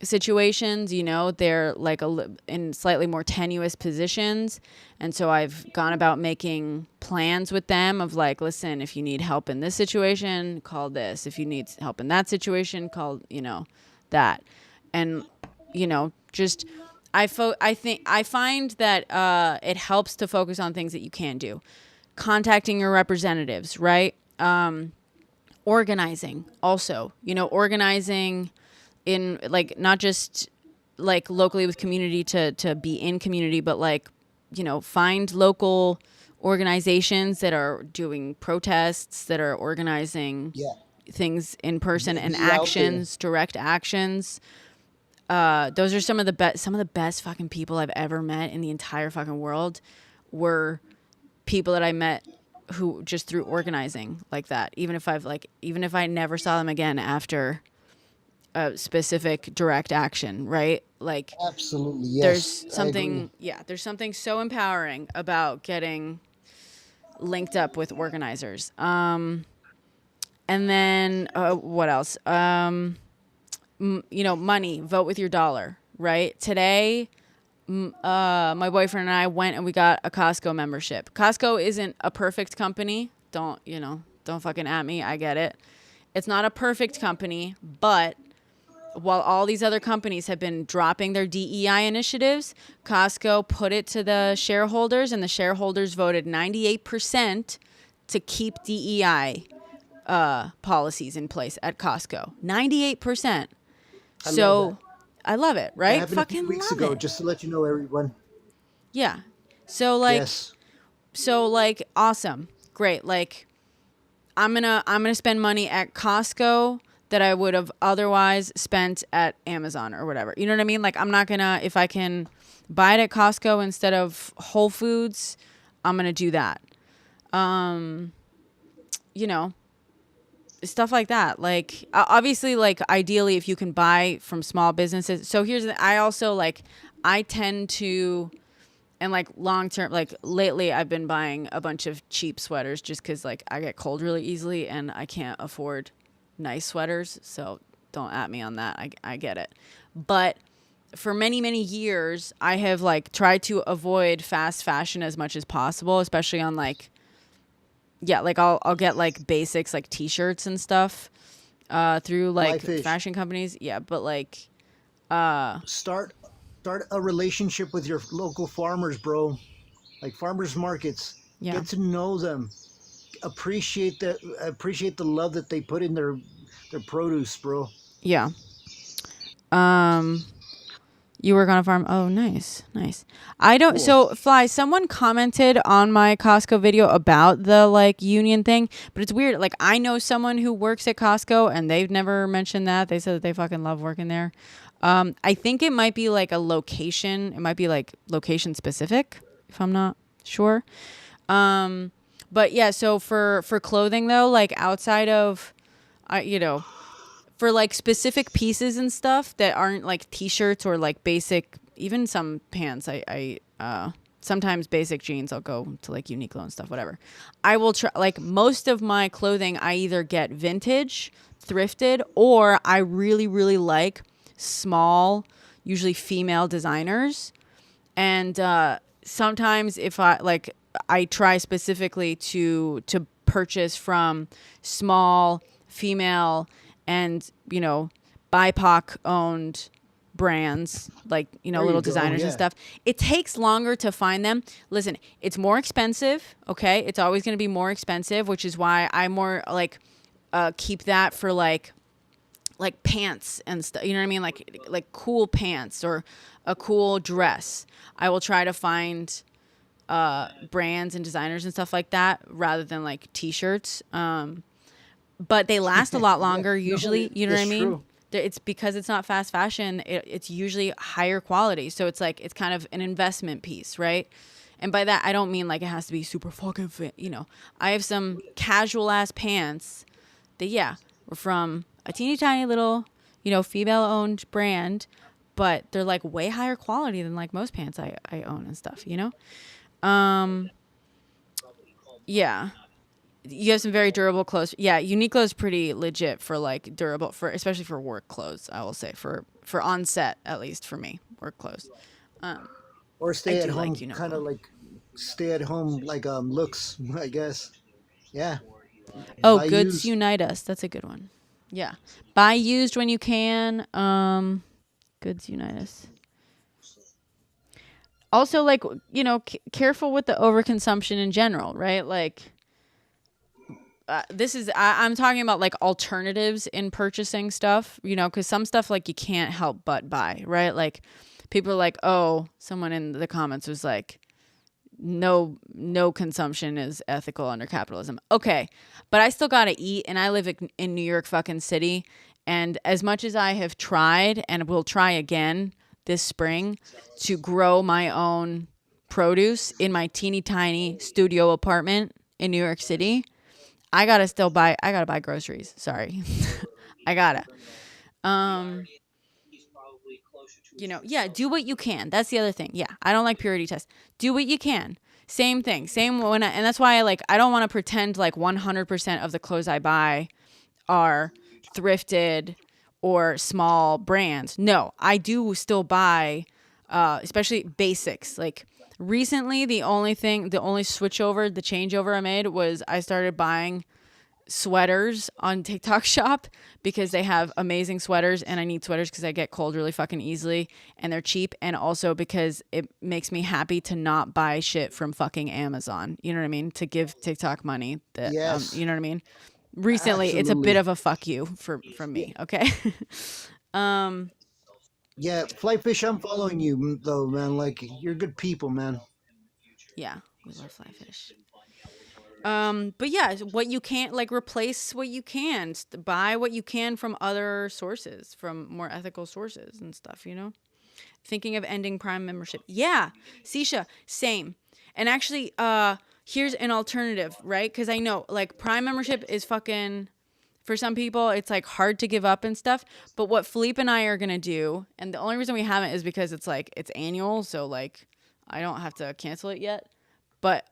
situations, they're like in slightly more tenuous positions. And so I've gone about making plans with them of like, listen, if you need help in this situation, call this. If you need help in that situation, call, that. And, just I find that it helps to focus on things that you can do. Contacting your representatives, right? Organizing also, organizing in like not just like locally with community to be in community, but like, find local organizations that are doing protests, that are organizing Yeah. things in person, and Be out there. actions, direct actions. Those are some of the best fucking people I've ever met in the entire fucking world were people that I met who just through organizing like that. Even if I never saw them again after a specific direct action, right? Like Absolutely. there's Yes. I agree. something, there's something so empowering about getting linked up with organizers. And then what else? Money, vote with your dollar, right? Today, my boyfriend and I went and we got a Costco membership. Costco isn't a perfect company. Don't fucking at me. I get it. It's not a perfect company, but while all these other companies have been dropping their DEI initiatives, Costco put it to the shareholders, and the shareholders voted 98% to keep DEI policies in place at Costco. 98%. I love that. So I love it, That right? happened a few Fucking weeks love ago, it. just to let you know, everyone. Yeah. So like, Yes. awesome. Great. Like I'm gonna spend money at Costco that I would have otherwise spent at Amazon or whatever. You know what I mean? Like I'm not gonna, if I can buy it at Costco instead of Whole Foods, I'm gonna do that. You know, stuff like that. Like obviously, like ideally, if you can buy from small businesses. So I also like, I tend to, and like long term, like lately I've been buying a bunch of cheap sweaters just because like I get cold really easily and I can't afford nice sweaters. So don't at me on that. I get it. But for many, many years, I have like tried to avoid fast fashion as much as possible, especially on like, yeah, like I'll get like basics like t-shirts and stuff through Fly like fish. fashion companies. Yeah, but like Start a relationship with your local farmers, bro. Like farmers markets. yeah. Get to know them. Appreciate the love that they put in their produce, bro. Yeah. Um You work on a farm. Oh, nice. Nice. I don't. Cool. So, Fly, someone commented on my Costco video about the like union thing, but it's weird. Like, I know someone who works at Costco and they've never mentioned that. They said that they fucking love working there. I think it might be like a location. It might be like location specific, if I'm not sure. But yeah, so for clothing though, like outside of, for like specific pieces and stuff that aren't like t-shirts or like basic, even some pants, I sometimes basic jeans, I'll go to like Uniqlo and stuff, whatever. I will try, like most of my clothing I either get vintage, thrifted, or I really really like small, usually female designers. And sometimes if I try specifically to purchase from small female and BIPOC owned brands, like There you little go. designers and Yeah. stuff. It takes longer to find them. Listen, it's more expensive. Okay, it's always going to be more expensive, which is why I more like keep that for like pants and stuff. You know what I mean? Like cool pants or a cool dress. I will try to find brands and designers and stuff like that rather than like t-shirts. But they last a lot Yeah. longer No, usually. You know what I it's mean? true. It's because it's not fast fashion. It's usually higher quality. So it's like, it's kind of an investment piece, right? And by that, I don't mean like it has to be super fucking fit. I have some casual ass pants that, yeah, were from a teeny tiny little, female owned brand, but they're like way higher quality than like most pants I own and stuff, Yeah. You have some very durable clothes. Yeah, Uniqlo is pretty legit for like durable, for especially for work clothes. I will say for on set, at least for me, work clothes. Or I stay at do like home, kind Uniqlo. of like stay at home like looks, I guess. Yeah, Oh, buy Goods used. Unite Us. That's a good one. Yeah, buy used when you can. Goods Unite Us. Also, like, careful with the overconsumption in general, right? Like, I'm talking about like alternatives in purchasing stuff, because some stuff like you can't help but buy, right? Like, people are like, oh, someone in the comments was like, no consumption is ethical under capitalism. Okay, but I still gotta eat, and I live in New York fucking city, and as much as I have tried and will try again this spring to grow my own produce in my teeny tiny studio apartment in New York City, I gotta buy groceries. Sorry. I gotta. Yeah, do what you can. That's the other thing. Yeah, I don't like purity tests. Do what you can. Same thing. And that's why I don't want to pretend like 100% of the clothes I buy are thrifted or small brands. No, I do still buy, especially basics. Like recently, the only changeover I made was I started buying sweaters on TikTok shop because they have amazing sweaters, and I need sweaters because I get cold really fucking easily and they're cheap, and also because it makes me happy to not buy shit from fucking Amazon. You know what I mean? To give TikTok money that Yes, you know what I mean? Recently, it's a bit absolutely. of a fuck you from Yeah, me, okay? yeah. Fly fish, I'm following you though, man. Like you're good people, man. Yeah, we love fly fish. But yeah, what you can't, like, replace what you can, buy what you can from other sources, from more ethical sources and stuff. Thinking of ending Prime membership. Yeah, Sisha, same. And actually, here's an alternative, right? Because I know, like, Prime membership is fucking, for some people, it's like hard to give up and stuff. But what Philippe and I are gonna do, and the only reason we haven't is because it's like it's annual, so like I don't have to cancel it yet. But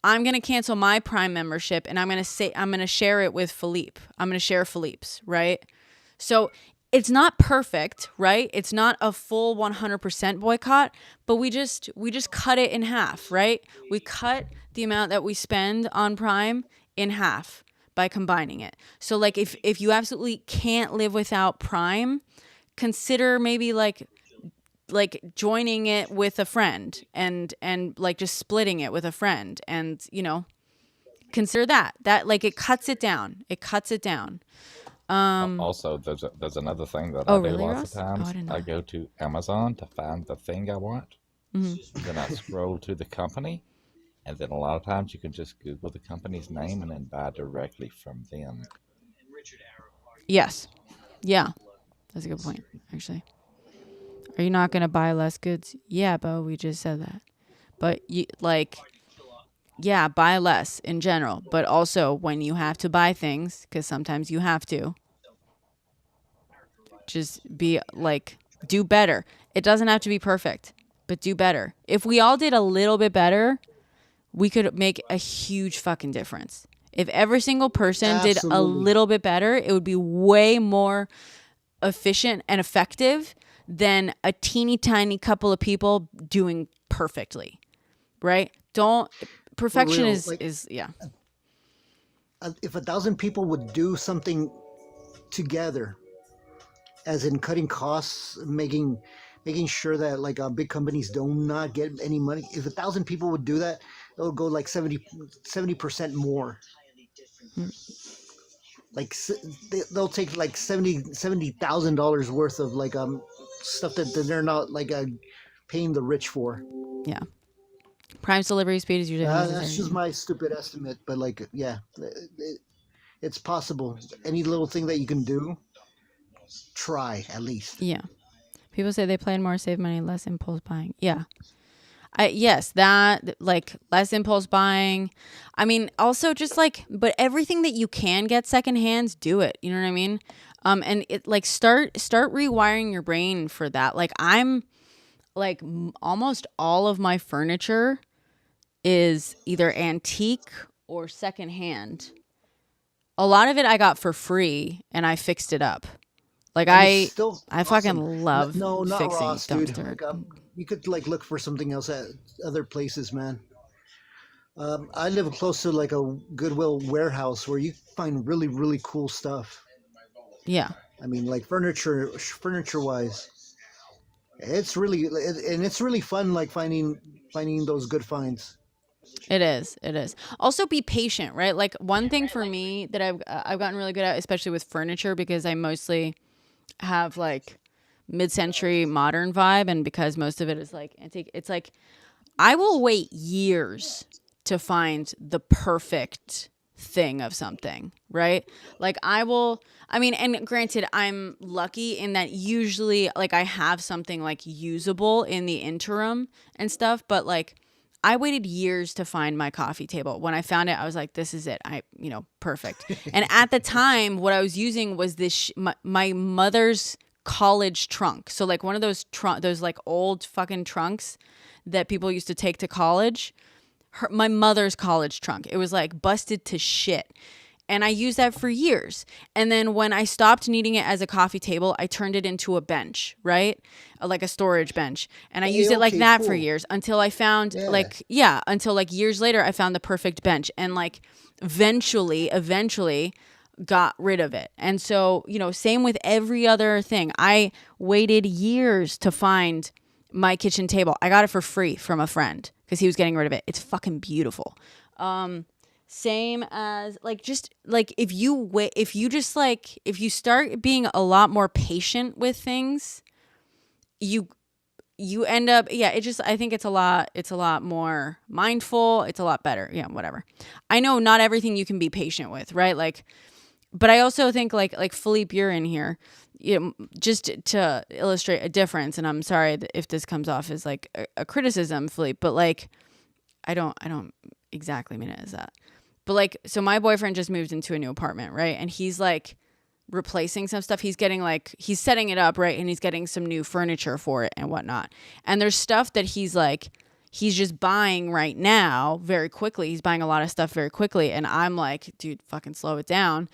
I'm going to cancel my Prime membership, and I'm going to share it with Philippe. I'm going to share Philippe's, right? So it's not perfect, right? It's not a full 100% boycott, but we just cut it in half, right? We cut the amount that we spend on Prime in half by combining it. So like if you absolutely can't live without Prime, consider maybe like joining it with a friend and like just splitting it with a friend, and consider that like it cuts it down. Also, there's another thing that Oh, I do really, lots of Ross? Oh, I times. didn't know I that. go to Amazon to find the thing I want. Then I scroll to the company, and then a lot of times you can just Google the company's name and then buy directly from them. Yes. Yeah, that's a good point, actually. Are you not going to buy less goods? Yeah, Bo, we just said that. But yeah, buy less in general, but also when you have to buy things, because sometimes you have to, just be like, do better. It doesn't have to be perfect, but do better. If we all did a little bit better, we could make a huge fucking difference. If every single person did a Absolutely. little bit better, it would be way more efficient and effective than a teeny tiny couple of people doing perfectly, right? Don't For perfection real. is yeah. If 1,000 people would do something together, as in cutting costs, making sure that like big companies do not get any money. If 1,000 people would do that, it'll go like 70% more. Like they'll take like $70,000 worth of like stuff that they're not like paying the rich for. Yeah. Prime's delivery speed is usually That's just necessary. my stupid estimate, but like yeah, it's possible. Any little thing that you can do, try at least. Yeah. People say they plan more, save money, less impulse buying. Yeah. Yes, that, like, less impulse buying. I mean, also just like, but everything that you can get secondhand, do it. You know what I mean? And it like start rewiring your brain for that. Like I'm like almost all of my furniture is either antique or secondhand, a lot of it I got for free and I fixed it up. Like And it's still I awesome. fucking love No, not fixing Ross, dude. dumpster. Like, you could like look for something else at other places, man. I live close to like a Goodwill warehouse where you find really, really cool stuff. Yeah. I mean, like furniture wise, it's really and it's really fun. Like finding those good finds. It is. It is. Also, be patient, right? Like one thing for me that I've gotten really good at, especially with furniture, because I mostly have like mid-century modern vibe, and because most of it is like antique, it's like I will wait years to find the perfect thing of something, right? Like I mean, and granted, I'm lucky in that usually like I have something like usable in the interim and stuff, but like I waited years to find my coffee table. When I found it, I was like, this is it. Perfect. And at the time, what I was using was this, my mother's college trunk. So like one of those those like old fucking trunks that people used to take to college. My mother's college trunk. It was like busted to shit. And I used that for years. And then when I stopped needing it as a coffee table, I turned it into a bench, right? Like a storage bench. And I used it like that for years until I found until like years later, I found the perfect bench and like eventually got rid of it. And so, same with every other thing. I waited years to find my kitchen table. I got it for free from a friend because he was getting rid of it. It's fucking beautiful. Same as like just like if you start being a lot more patient with things, you end up I think it's a lot more mindful, it's a lot better. Yeah, whatever. I know not everything you can be patient with, right? Like, but I also think like Philippe, you're in here, just to illustrate a difference, and I'm sorry if this comes off as like a criticism, Philippe, but like I don't exactly mean it as that. But like, so my boyfriend just moved into a new apartment, right? And he's like replacing some stuff. He's setting it up, right? And he's getting some new furniture for it and whatnot. And there's stuff that he's just buying right now very quickly. He's buying a lot of stuff very quickly. And I'm like, dude, fucking slow it down.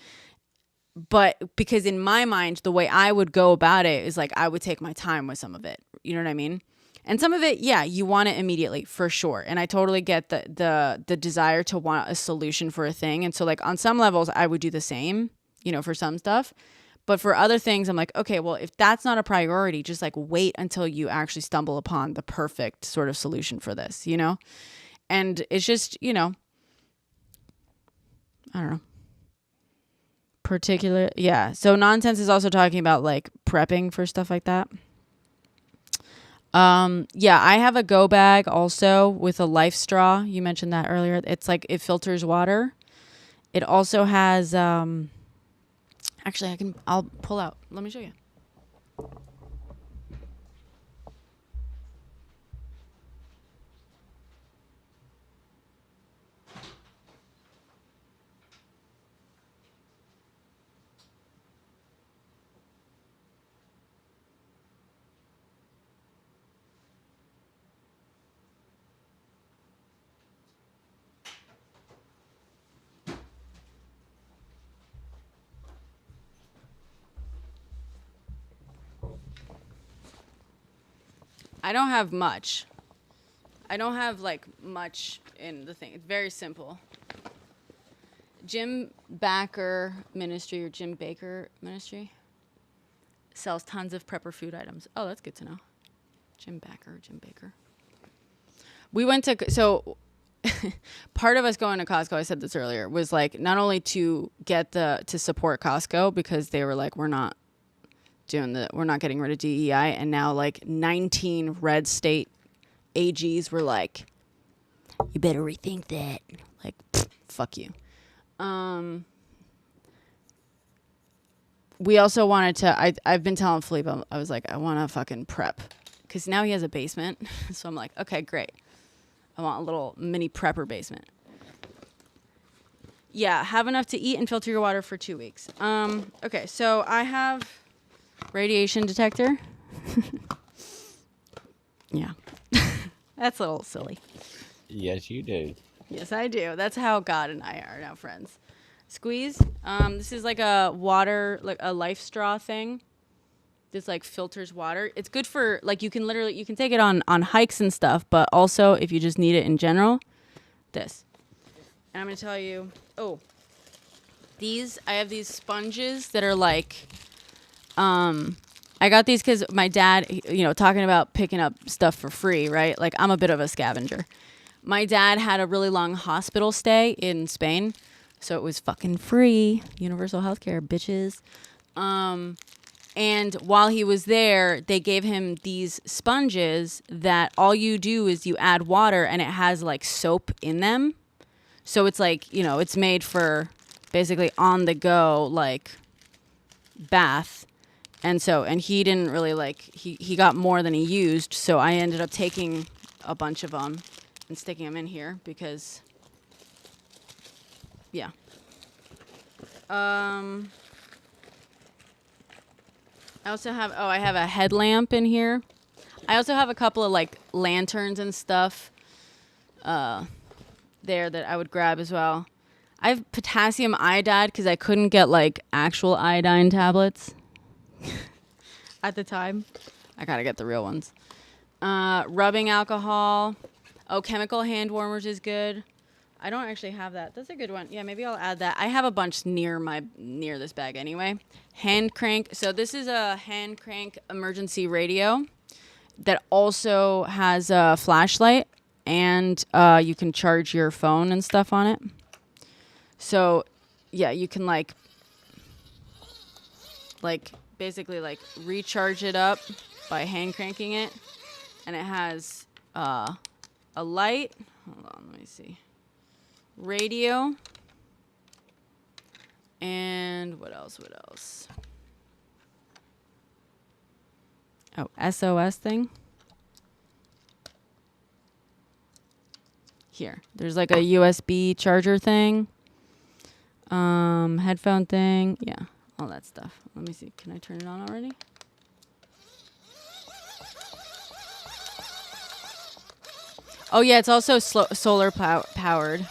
But because in my mind, the way I would go about it is like, I would take my time with some of it. You know what I mean? And some of it, yeah, you want it immediately for sure. And I totally get the desire to want a solution for a thing. And so like on some levels, I would do the same, for some stuff. But for other things, I'm like, okay, well, if that's not a priority, just like wait until you actually stumble upon the perfect sort of solution for this, And it's just, I don't know. Yeah. So Nonsense is also talking about like prepping for stuff like that. Yeah, I have a go bag also with a life straw. You mentioned that earlier. It's like it filters water. It also has actually I'll pull out. Let me show you. I don't have much. I don't have like much in the thing. It's very simple. Jim Baker Ministry or Jim Baker Ministry sells tons of prepper food items. Oh, that's good to know. Jim Baker. We went to, so part of us going to Costco, I said this earlier, was like not only to to support Costco because they were like, we're not getting rid of DEI, and now like 19 red state AGs were like, you better rethink that. Like, fuck you. We also wanted to, I've been telling Philippe, I was like, I want to fucking prep. Because now he has a basement. So I'm like, okay, great. I want a little mini prepper basement. Yeah, have enough to eat and filter your water for 2 weeks. Okay, so I have radiation detector. Yeah. That's a little silly. Yes, you do. Yes, I do. That's how God and I are now friends. Squeeze. This is like a water, like a life straw thing. This like filters water. It's good for like you can take it on hikes and stuff, but also if you just need it in general, this. And I'm gonna tell you. Oh, I have these sponges that are like. I got these because my dad, talking about picking up stuff for free, right? Like I'm a bit of a scavenger. My dad had a really long hospital stay in Spain, so it was fucking free. Universal healthcare, bitches. And while he was there, they gave him these sponges that all you do is you add water and it has like soap in them. So it's like, it's made for basically on the go, like bath. And he didn't really he got more than he used. So I ended up taking a bunch of them and sticking them in here because, yeah. I also have, I have a headlamp in here. I also have a couple of like lanterns and stuff there that I would grab as well. I have potassium iodide because I couldn't get like actual iodine tablets at the time. I gotta get the real ones. Rubbing alcohol. Oh, chemical hand warmers is good. I don't actually have that. That's a good one. Yeah, maybe I'll add that. I have a bunch near this bag anyway. Hand crank. So this is a hand crank emergency radio that also has a flashlight and you can charge your phone and stuff on it. So yeah, you can like basically like recharge it up by hand cranking it, and it has a light. Hold on, let me see. Radio. And what else? Oh, SOS thing. Here. There's like a USB charger thing. Headphone thing. Yeah, all that stuff. Let me see. Can I turn it on already? Oh yeah, it's also solar powered.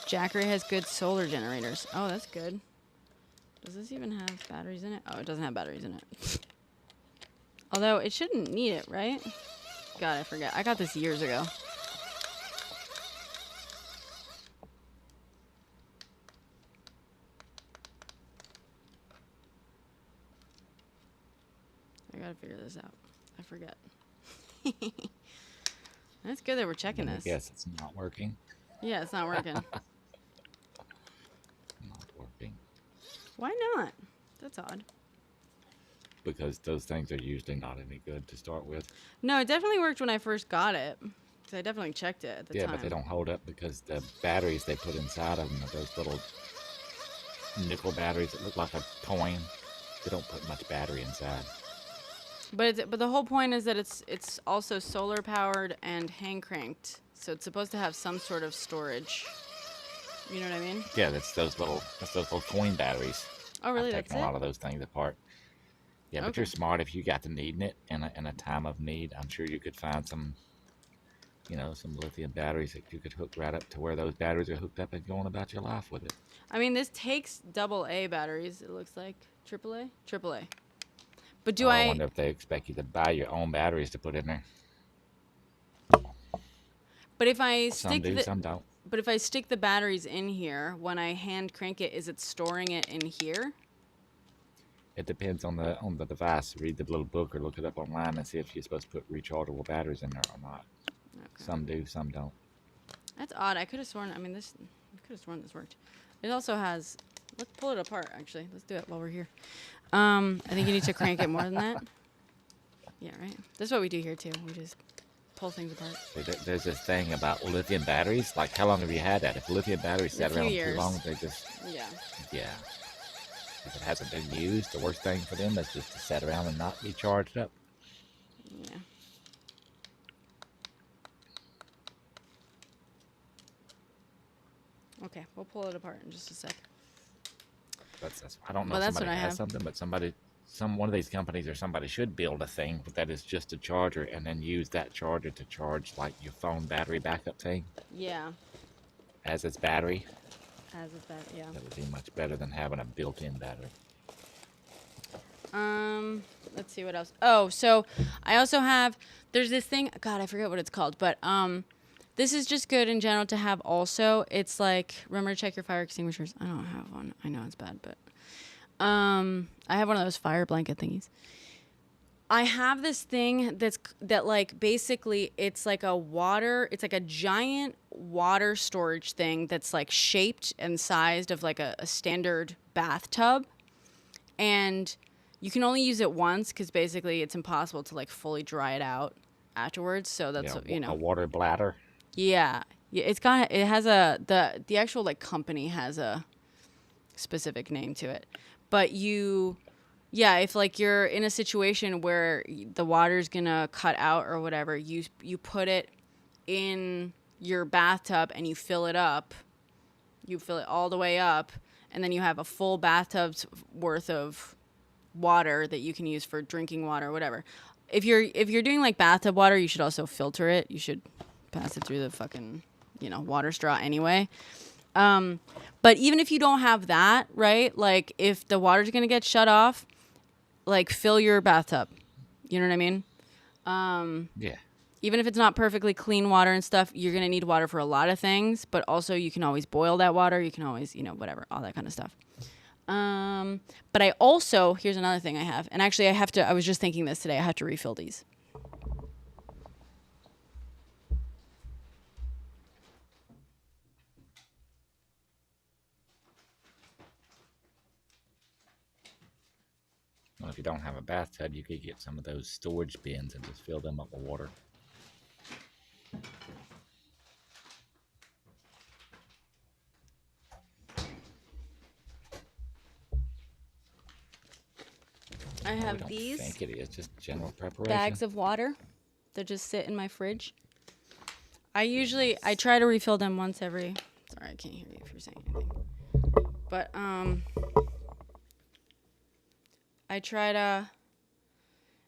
Jackery has good solar generators. Oh, that's good. Does this even have batteries in it? Oh, it doesn't have batteries in it. Although it shouldn't need it, right? God, I forget. I got this years ago. I gotta figure this out. I forget. That's good that we're checking this. Yes, it's not working. Yeah, it's not working. Not working. Why not? That's odd. Because those things are usually not any good to start with. No, it definitely worked when I first got it. Because I definitely checked it at the time. Yeah, but they don't hold up because the batteries they put inside of them are those little nickel batteries that look like a coin. They don't put much battery inside. But the whole point is that it's also solar powered and hand cranked, so it's supposed to have some sort of storage. You know what I mean? Yeah, that's those little coin batteries. Oh, really? I've That's taken it? a lot of those things apart. Yeah, but Okay. you're smart if you got to needing it in a time of need. I'm sure you could find some lithium batteries that you could hook right up to where those batteries are hooked up and go on about your life with it. I mean, this takes AA batteries. It looks like AAA. AAA. But do I wonder if they expect you to buy your own batteries to put in there. But if I Some stick do, some don't. But if I stick the batteries in here, when I hand crank it, is it storing it in here? It depends on the device. Read the little book or look it up online and see if you're supposed to put rechargeable batteries in there or not. Okay. Some do, some don't. That's odd. I could have sworn. I could have sworn this worked. It also has. Let's pull it apart. Actually, let's do it while we're here. I think you need to crank it more than that. Yeah, right. That's what we do here too. We just pull things apart. There's this thing about lithium batteries. Like, how long have you had that? If lithium batteries sat around too long, they just Yeah. If it hasn't been used, the worst thing for them is just to sit around and not be charged up. Yeah. Okay, we'll pull it apart in just a sec. That's I don't know Well, if that's somebody what I has have. something, but one of these companies or somebody should build a thing that is just a charger and then use that charger to charge like your phone battery backup thing. Yeah. As its battery, As is that, yeah. that would be much better than having a built-in battery. Let's see what else. Oh, so I also have, there's this thing, God, I forget what it's called, but this is just good in general to have also. It's like, remember to check your fire extinguishers. I don't have one. I know it's bad, but I have one of those fire blanket thingies. I have this thing that like basically it's like a giant water storage thing that's like shaped and sized of like a standard bathtub. And you can only use it once because basically it's impossible to like fully dry it out afterwards. So that's, A water bladder. Yeah. Yeah, it has the actual like company has a specific name to it. But if like you're in a situation where the water's gonna cut out or whatever, you put it in your bathtub and you fill it up. You fill it all the way up, and then you have a full bathtub's worth of water that you can use for drinking water or whatever. If you're doing like bathtub water, you should also filter it. You should pass it through the fucking, water straw anyway. But even if you don't have that, right? Like if the water's going to get shut off, like fill your bathtub. You know what I mean? Yeah. Even if it's not perfectly clean water and stuff, you're going to need water for a lot of things, but also you can always boil that water. You can always, whatever, all that kind of stuff. But I also, here's another thing I have. And actually I was just thinking this today. I have to refill these. Well, if you don't have a bathtub, you could get some of those storage bins and just fill them up with water. I I have don't these think it is just general preparation. bags of water that just sit in my fridge. I try to refill them once every, sorry, I can't hear you if you're saying anything. But, I try to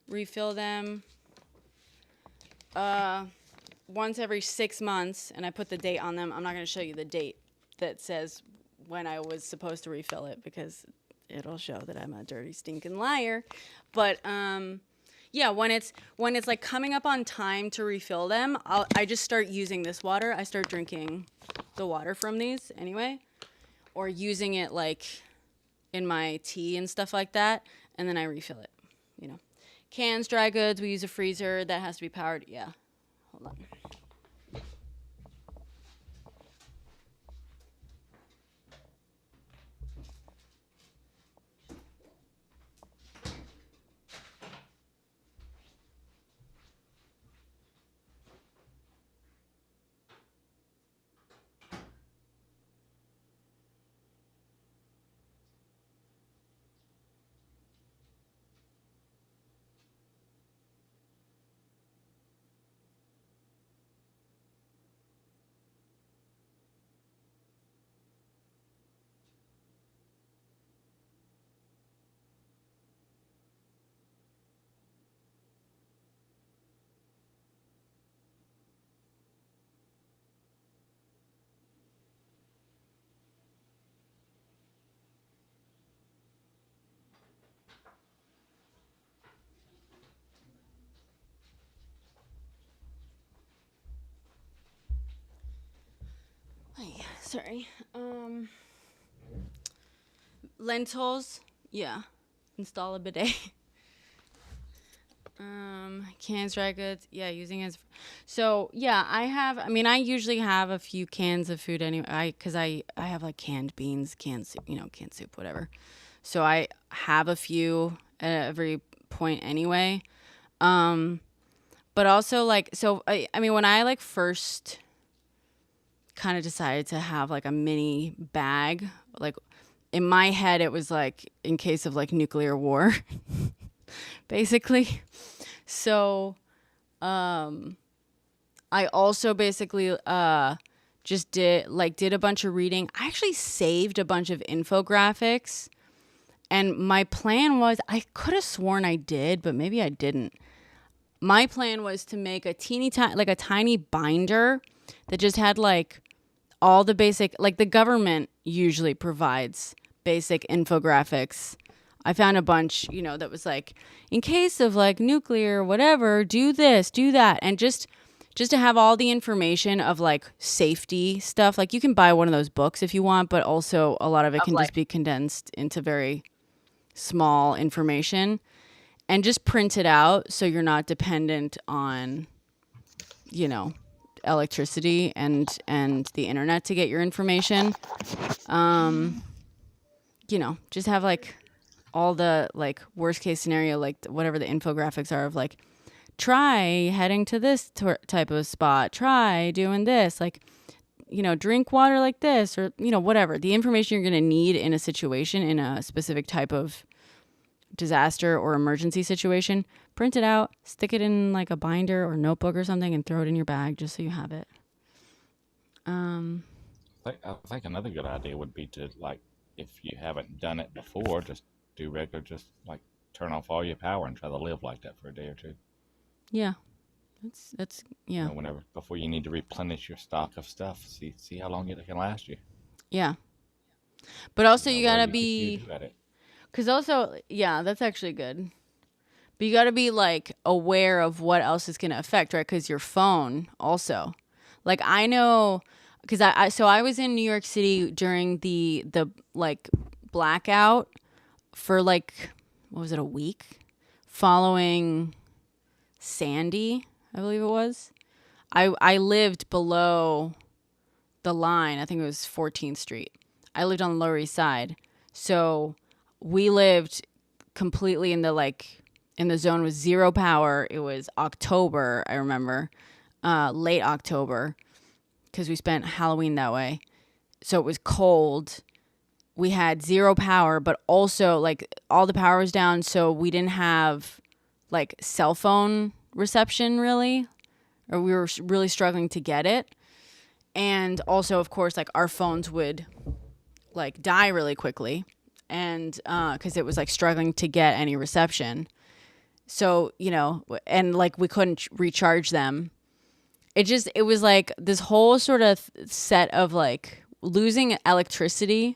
refill them once every 6 months, and I put the date on them. I'm not going to show you the date that says when I was supposed to refill it because it'll show that I'm a dirty stinking liar. But yeah, when it's like coming up on time to refill them, I just start using this water. I start drinking the water from these anyway, or using it like in my tea and stuff like that, and then I refill it. Cans, dry goods, we use a freezer that has to be powered. Yeah, hold on. Sorry. Lentils. Yeah. Install a bidet. Cans, dry goods. Yeah, using as. So yeah, I usually have a few cans of food anyway. Because I have like canned beans, canned soup, canned soup, whatever. So I have a few at every point anyway. But also like, so when I like first kind of decided to have like a mini bag, like in my head it was like in case of like nuclear war basically. So I also basically just did a bunch of reading. I actually saved a bunch of infographics, and my plan was, I could have sworn I did, but maybe I didn't. My plan was to make a tiny binder that just had like all the basic, like the government usually provides basic infographics. I found a bunch, that was like, in case of like nuclear, whatever, do this, do that. And just to have all the information of like safety stuff. Like you can buy one of those books if you want, but also a lot of it can just be condensed into very small information, and just print it out so you're not dependent on, electricity and the internet to get your information. Just have like all the like worst case scenario, like whatever the infographics are of like, try heading to this type of spot, try doing this, like, drink water like this, or, whatever. The information you're going to need in a situation, in a specific type of disaster or emergency situation, print it out, stick it in like a binder or notebook or something, and throw it in your bag just so you have it. I think another good idea would be to, like, if you haven't done it before, just do regular, just like turn off all your power and try to live like that for a day or two. Yeah. That's yeah. Whenever, before you need to replenish your stock of stuff, see how long it can last you. Yeah. But also you gotta You be, do at it. because also, yeah, that's actually good. But you gotta be like aware of what else is gonna affect, right? Because your phone also, like I know, because I was in New York City during the like blackout for like, what was it, a week following Sandy, I believe it was. I lived below the line. I think it was 14th Street. I lived on the Lower East Side. So we lived completely in the zone with zero power. It was October, I remember, late October, because we spent Halloween that way. So it was cold. We had zero power, but also like all the power was down. So we didn't have like cell phone reception really, or we were really struggling to get it. And also, of course, like our phones would like die really quickly, and because it was like struggling to get any reception. So, and like we couldn't recharge them. It was like this whole sort of set of like losing electricity.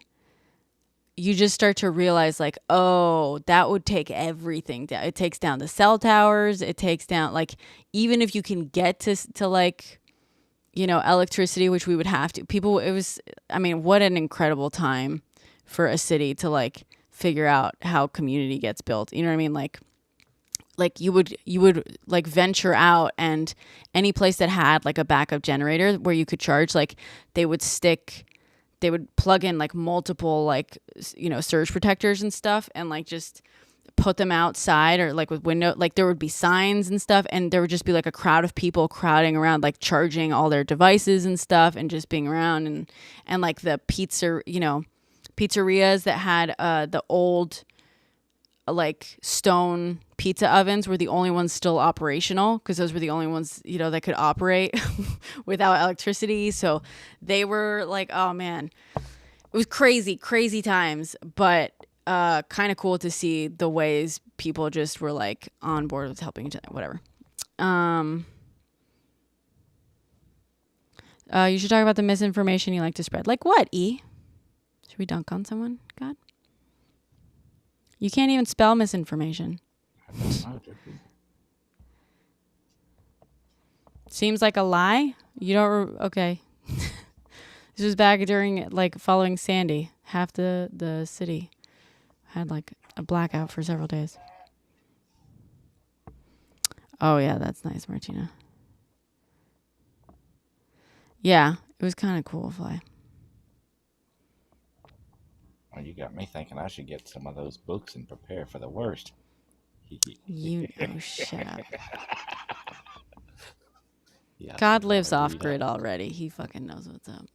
You just start to realize like, oh, that would take everything down. It takes down the cell towers. It takes down, like, even if you can get to like, electricity, which we would have to. What an incredible time for a city to like figure out how community gets built. You know what I mean? Like you would like venture out, and any place that had like a backup generator where you could charge, like they would plug in like multiple like, surge protectors and stuff, and like just put them outside, or like with window, like there would be signs and stuff, and there would just be like a crowd of people crowding around, like charging all their devices and stuff, and just being around, and like the pizzerias that had the old like stone pizza ovens were the only ones still operational, because those were the only ones that could operate without electricity. So they were like, oh man, it was crazy times, but kind of cool to see the ways people just were like on board with helping each other, whatever. You should talk about the misinformation you like to spread. Like what, E? Should we dunk on someone? God. You can't even spell misinformation. Seems like a lie? You don't... Okay. This was back during, like, following Sandy. Half the city had, like, a blackout for several days. Oh, yeah, that's nice, Martina. Yeah, it was kind of cool, Fly. Well, you got me thinking I should get some of those books and prepare for the worst. Shut up. Yeah, God lives off grid already. He fucking knows what's up.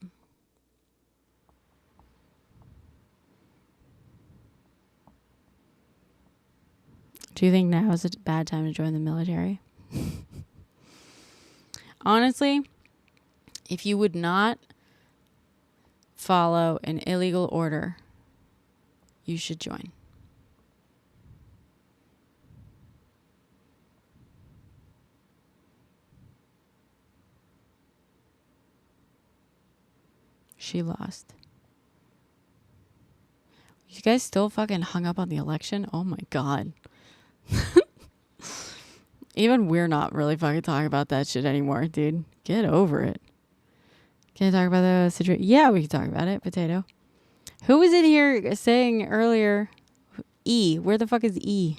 Do you think now is a bad time to join the military? Honestly, if you would not follow an illegal order, you should join. She lost. You guys still fucking hung up on the election? Oh my god. Even we're not really fucking talking about that shit anymore, dude. Get over it. Can I talk about the situation? Yeah, we can talk about it. Potato. Who was in here saying earlier? E. Where the fuck is E?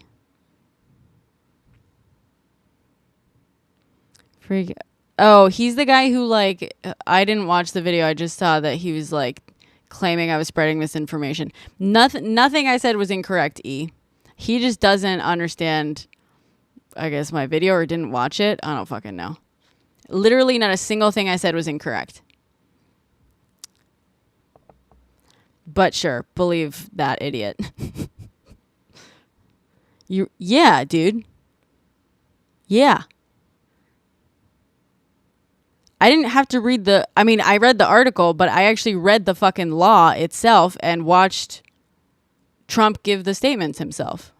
Freak. Oh, he's the guy who, like, I didn't watch the video. I just saw that he was, like, claiming I was spreading misinformation. Nothing I said was incorrect, E. He just doesn't understand, I guess, my video or didn't watch it. I don't fucking know. Literally not a single thing I said was incorrect. But sure, believe that idiot. Yeah, dude. Yeah. I didn't have to read I read the article, but I actually read the fucking law itself and watched Trump give the statements himself.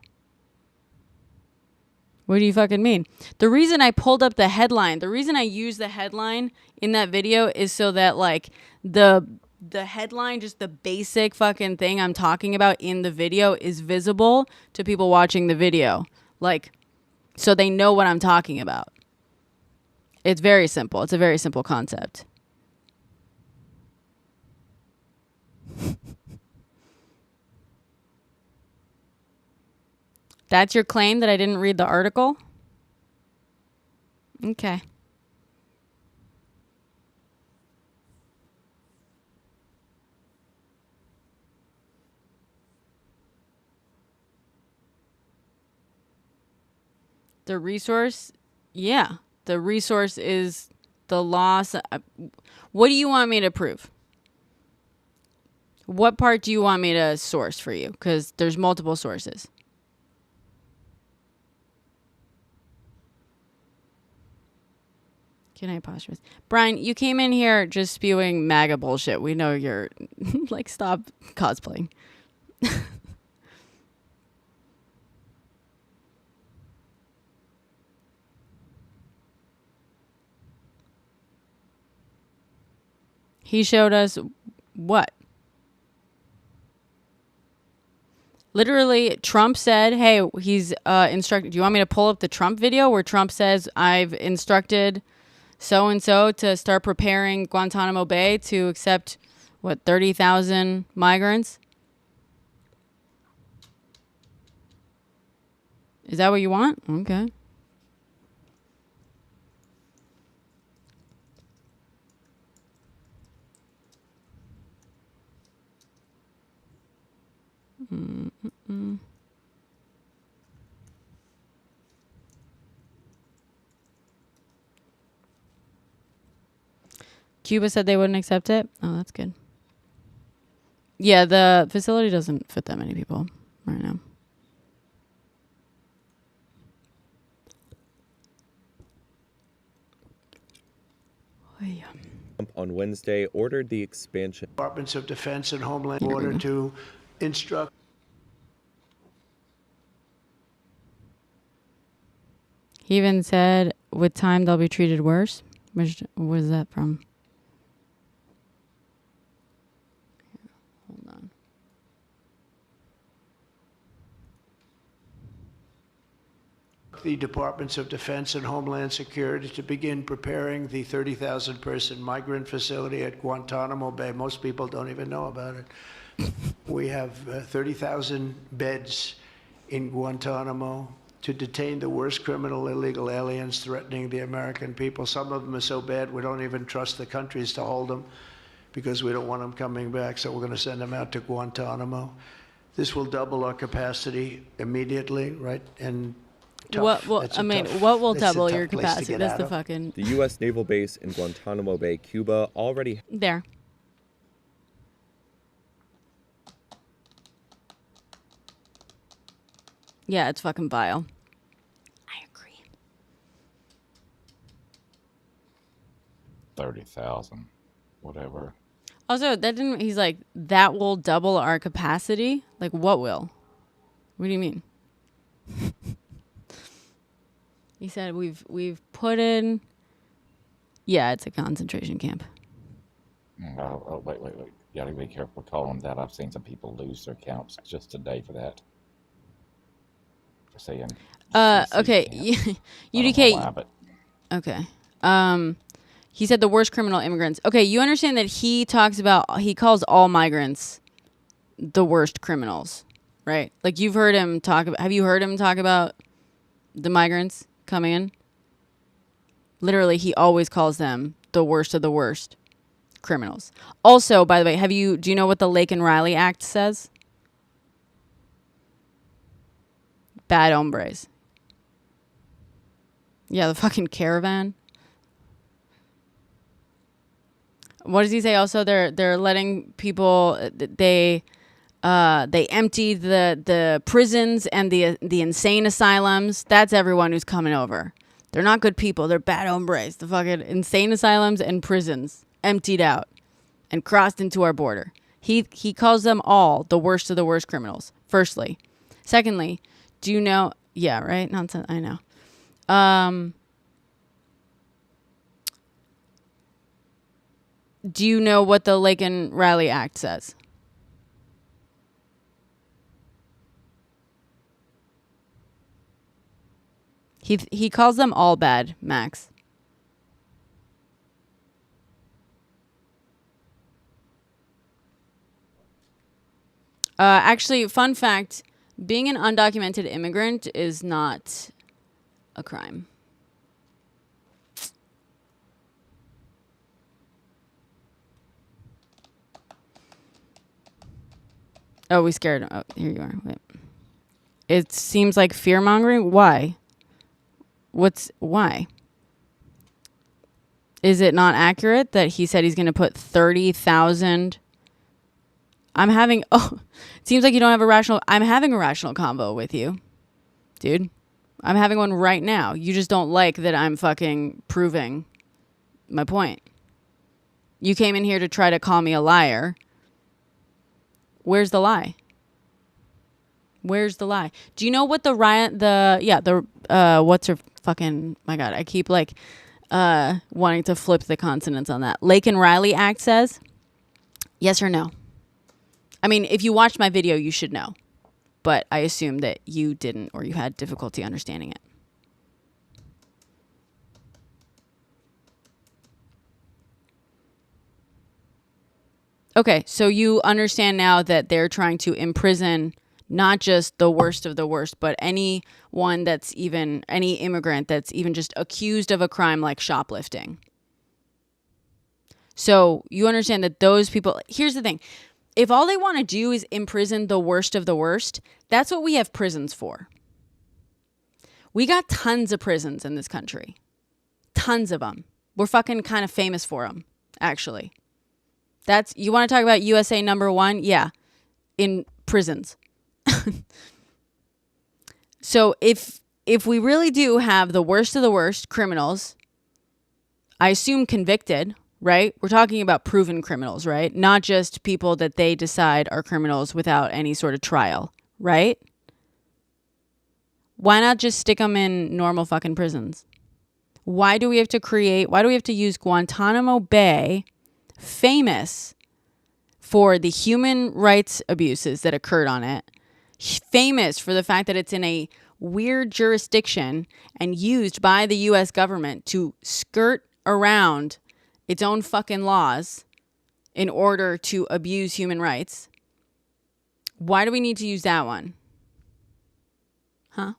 What do you fucking mean? The reason I pulled up the headline, the reason I used the headline in that video is so that, like, the headline, just the basic fucking thing I'm talking about in the video is visible to people watching the video. Like, so they know what I'm talking about. It's very simple. It's a very simple concept. That's your claim that I didn't read the article? Okay. The resource? Yeah. The resource is the loss. What do you want me to prove? What part do you want me to source for you? Because there's multiple sources. Can I pause? Brian, you came in here just spewing MAGA bullshit. We know you're like, stop cosplaying. He showed us what? Literally, Trump said, hey, he's instructed. Do you want me to pull up the Trump video where Trump says, I've instructed so-and-so to start preparing Guantanamo Bay to accept, 30,000 migrants? Is that what you want? Okay. Mm-mm. Cuba said they wouldn't accept it. Oh, that's good. Yeah, the facility doesn't fit that many people right now. On Wednesday ordered the expansion. Departments of Defense and Homeland Order to instruct. He even said, with time, they'll be treated worse. What is that from? Hold on. The Departments of Defense and Homeland Security to begin preparing the 30,000 person migrant facility at Guantanamo Bay. Most people don't even know about it. We have 30,000 beds in Guantanamo to detain the worst criminal illegal aliens threatening the American people. Some of them are so bad we don't even trust the countries to hold them because we don't want them coming back, so we're going to send them out to Guantanamo. This will double our capacity immediately, right? And what will double your capacity? That's the fucking... The U.S. Naval Base in Guantanamo Bay, Cuba, already... There. Yeah, it's fucking vile. I agree. 30,000, whatever. Also, he's like, that will double our capacity? Like, what will? What do you mean? He said we've put in... Yeah, it's a concentration camp. Wait. You gotta be careful calling them that. I've seen some people lose their accounts just today for that. For saying Okay. CC camp. I don't know why, UDK. but Okay. He said the worst criminal immigrants. Okay, you understand that he calls all migrants the worst criminals, right? Like you've heard him talk about. Have you heard him talk about the migrants coming in? Literally, he always calls them the worst of the worst criminals. Also, by the way, do you know what the Lake and Riley Act says? Bad hombres. Yeah, the fucking caravan. What does he say? Also, they're letting people. They emptied the prisons and the insane asylums. That's everyone who's coming over. They're not good people. They're bad hombres. The fucking insane asylums and prisons emptied out and crossed into our border. He calls them all the worst of the worst criminals. Firstly, secondly, do you know? Yeah, right. Nonsense. I know. Do you know what the Lake and Riley Act says? He calls them all bad, Max. Actually, fun fact, being an undocumented immigrant is not a crime. Oh, we scared him. Oh, here you are. Wait. It seems like fear-mongering. Why? Why? Is it not accurate that he said he's going to put 30,000? It seems like you don't have I'm having a rational convo with you, dude. I'm having one right now. You just don't like that I'm fucking proving my point. You came in here to try to call me a liar. Where's the lie? Where's the lie? Do you know what what's her fucking, my God, I keep wanting to flip the consonants on that. Lake and Riley Act says? Yes or no? I mean, if you watched my video, you should know. But I assume that you didn't or you had difficulty understanding it. Okay, so you understand now that they're trying to imprison not just the worst of the worst, but any immigrant that's even just accused of a crime like shoplifting. So you understand that those people, here's the thing. If all they want to do is imprison the worst of the worst, that's what we have prisons for. We got tons of prisons in this country. Tons of them. We're fucking kind of famous for them, actually. You want to talk about USA #1? Yeah. In prisons. So if we really do have the worst of the worst criminals, I assume convicted, right? We're talking about proven criminals, right? Not just people that they decide are criminals without any sort of trial, right? Why not just stick them in normal fucking prisons? Why do we have to use Guantanamo Bay, famous for the human rights abuses that occurred on it, famous for the fact that it's in a weird jurisdiction and used by the U.S. government to skirt around its own fucking laws in order to abuse human rights? Why do we need to use that one? Huh?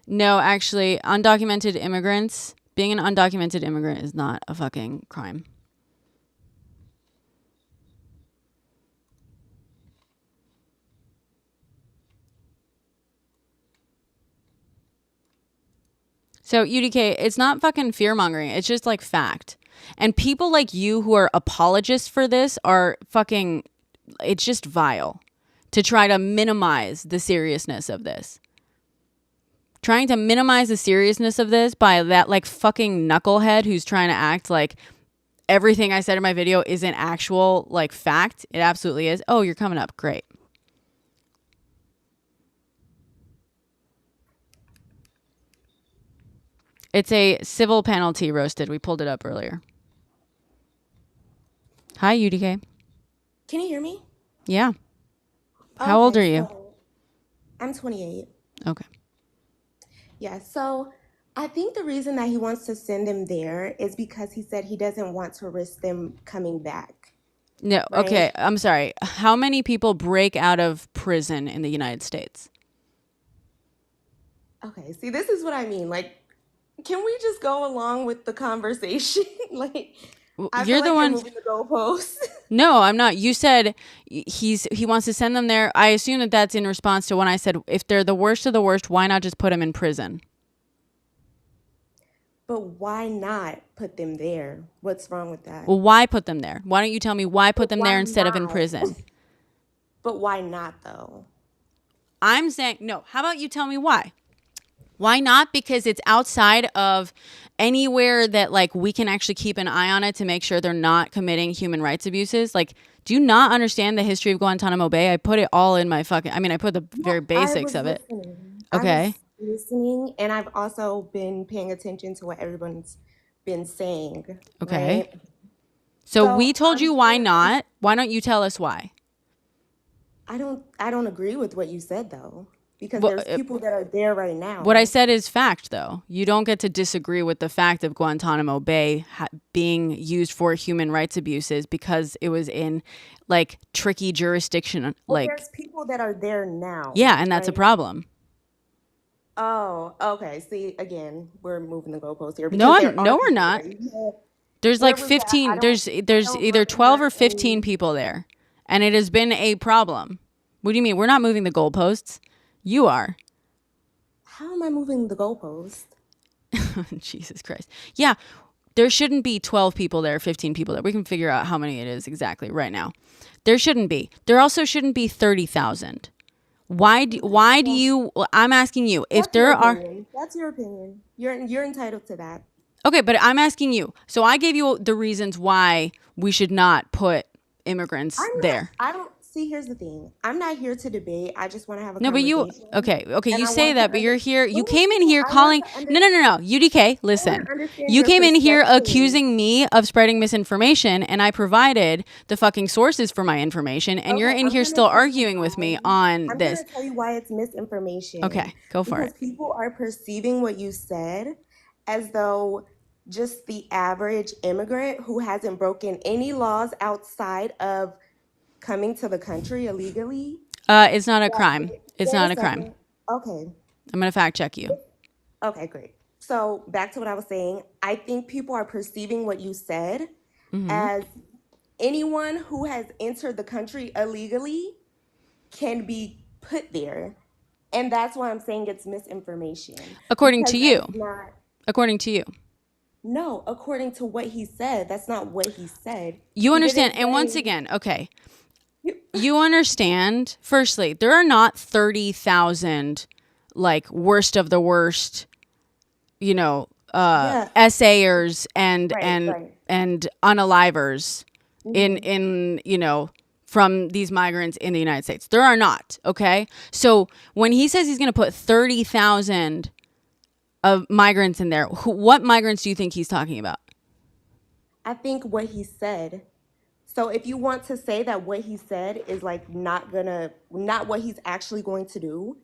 No, actually, being an undocumented immigrant is not a fucking crime. So UDK, it's not fucking fear mongering. It's just like fact. And people like you who are apologists for this are fucking, it's just vile to try to minimize the seriousness of this. Trying to minimize the seriousness of this by that like fucking knucklehead who's trying to act like everything I said in my video isn't actual like fact. It absolutely is. Oh, you're coming up. Great. It's a civil penalty roasted. We pulled it up earlier. Hi, UDK. Can you hear me? Yeah. How old are you? So I'm 28. Okay. Yeah, so I think the reason that he wants to send them there is because he said he doesn't want to risk them coming back. No, Right. okay. I'm sorry. How many people break out of prison in the United States? Okay, see, this is what I mean. Like, can we just go along with the conversation? Like, I You're feel the like one. you're moving the goalposts. No, I'm not. You said he wants to send them there. I assume that that's in response to when I said if they're the worst of the worst, why not just put them in prison? But why not put them there? What's wrong with that? Well, why put them there? Why don't you tell me why put them there why instead of in not? prison? But why not, though? I'm saying no. How about you tell me why? Why not? Because it's outside of anywhere that like we can actually keep an eye on it to make sure they're not committing human rights abuses. Like, do you not understand the history of Guantanamo Bay? I put it all in my fucking. I mean, I put the very basics of it. Okay. I was listening, and I've also been paying attention to what everyone's been saying. Okay. Right? So we So told you why I'm not. Why don't you tell us why? I don't agree with what you said though, because Well, there's people that are there right now. What I said is fact, though. You don't get to disagree with the fact of Guantanamo Bay being used for human rights abuses because it was in like tricky jurisdiction. Well, Like, there's people that are there now. yeah, and that's a right? problem. Oh, okay. See, again, we're moving the goalposts here. No, Because there are no, we're people not. there. You can't- There's Where like was that? 15. There's I don't either 12 or remember 15 any- people there, and it has been a problem. What do you mean? We're not moving the goalposts. You are. How am I moving the goalpost? Jesus Christ. Yeah, there shouldn't be 12 people there, 15 people there. We can figure out how many it is exactly right now. There shouldn't be. There also shouldn't be 30,000. Why do you, well, I'm asking you, if That's your there are, opinion. That's your opinion. You're entitled to that. okay, but I'm asking you. So I gave you the reasons why we should not put immigrants there. I don't see. Here's the thing. I'm not here to debate. I just want to have a No, but conversation. okay, And you I say want that, to but you're here, you Wait, came in here I want calling, to no, UDK, listen. understand You your came in here perspective. accusing me of spreading misinformation, and I provided the fucking sources for my information, and you're Okay, in I'm here gonna still tell you arguing with me why. on I'm this. going to tell you why it's misinformation. Okay, go for Because it. people are perceiving what you said as though just the average immigrant who hasn't broken any laws outside of coming to the country illegally. It's not a crime. It's Wait not a a crime. second. Okay. I'm going to fact check you. Okay, great. So back to what I was saying. I think people are perceiving what you said as anyone who has entered the country illegally can be put there. And that's why I'm saying it's misinformation. According to Because you. that's not, According to you. no, according to what he said. That's not what he said. You He understand. didn't And once say- again, okay. You understand. Firstly, there are not 30,000 like worst of the worst, you know, Yeah. essayers and Right. and unalivers in you know, from these migrants in the United States. There are not, okay? So when he says he's going to put 30,000 of migrants in there, what migrants do you think he's talking about? I think what he said. So if you want to say that what he said is like not what he's actually going to do,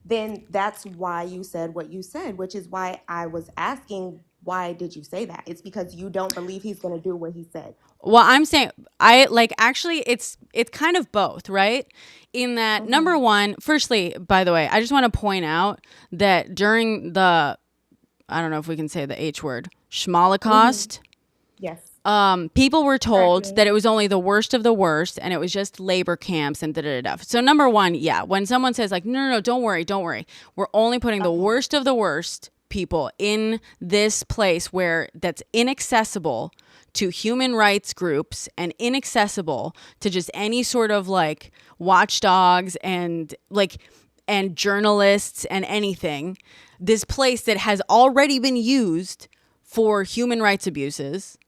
then that's why you said what you said, which is why I was asking, why did you say that? It's because you don't believe he's going to do what he said. Well, I'm saying actually it's kind of both, right? In that number one, firstly, by the way, I just want to point out that during the, I don't know if we can say the H word, Schmolocaust, Yes. people were told that it was only the worst of the worst and it was just labor camps and da-da-da-da. So number one, yeah, when someone says like, no, don't worry. We're only putting the worst of the worst people in this place where that's inaccessible to human rights groups and inaccessible to just any sort of like watchdogs and journalists and anything. This place that has already been used for human rights abuses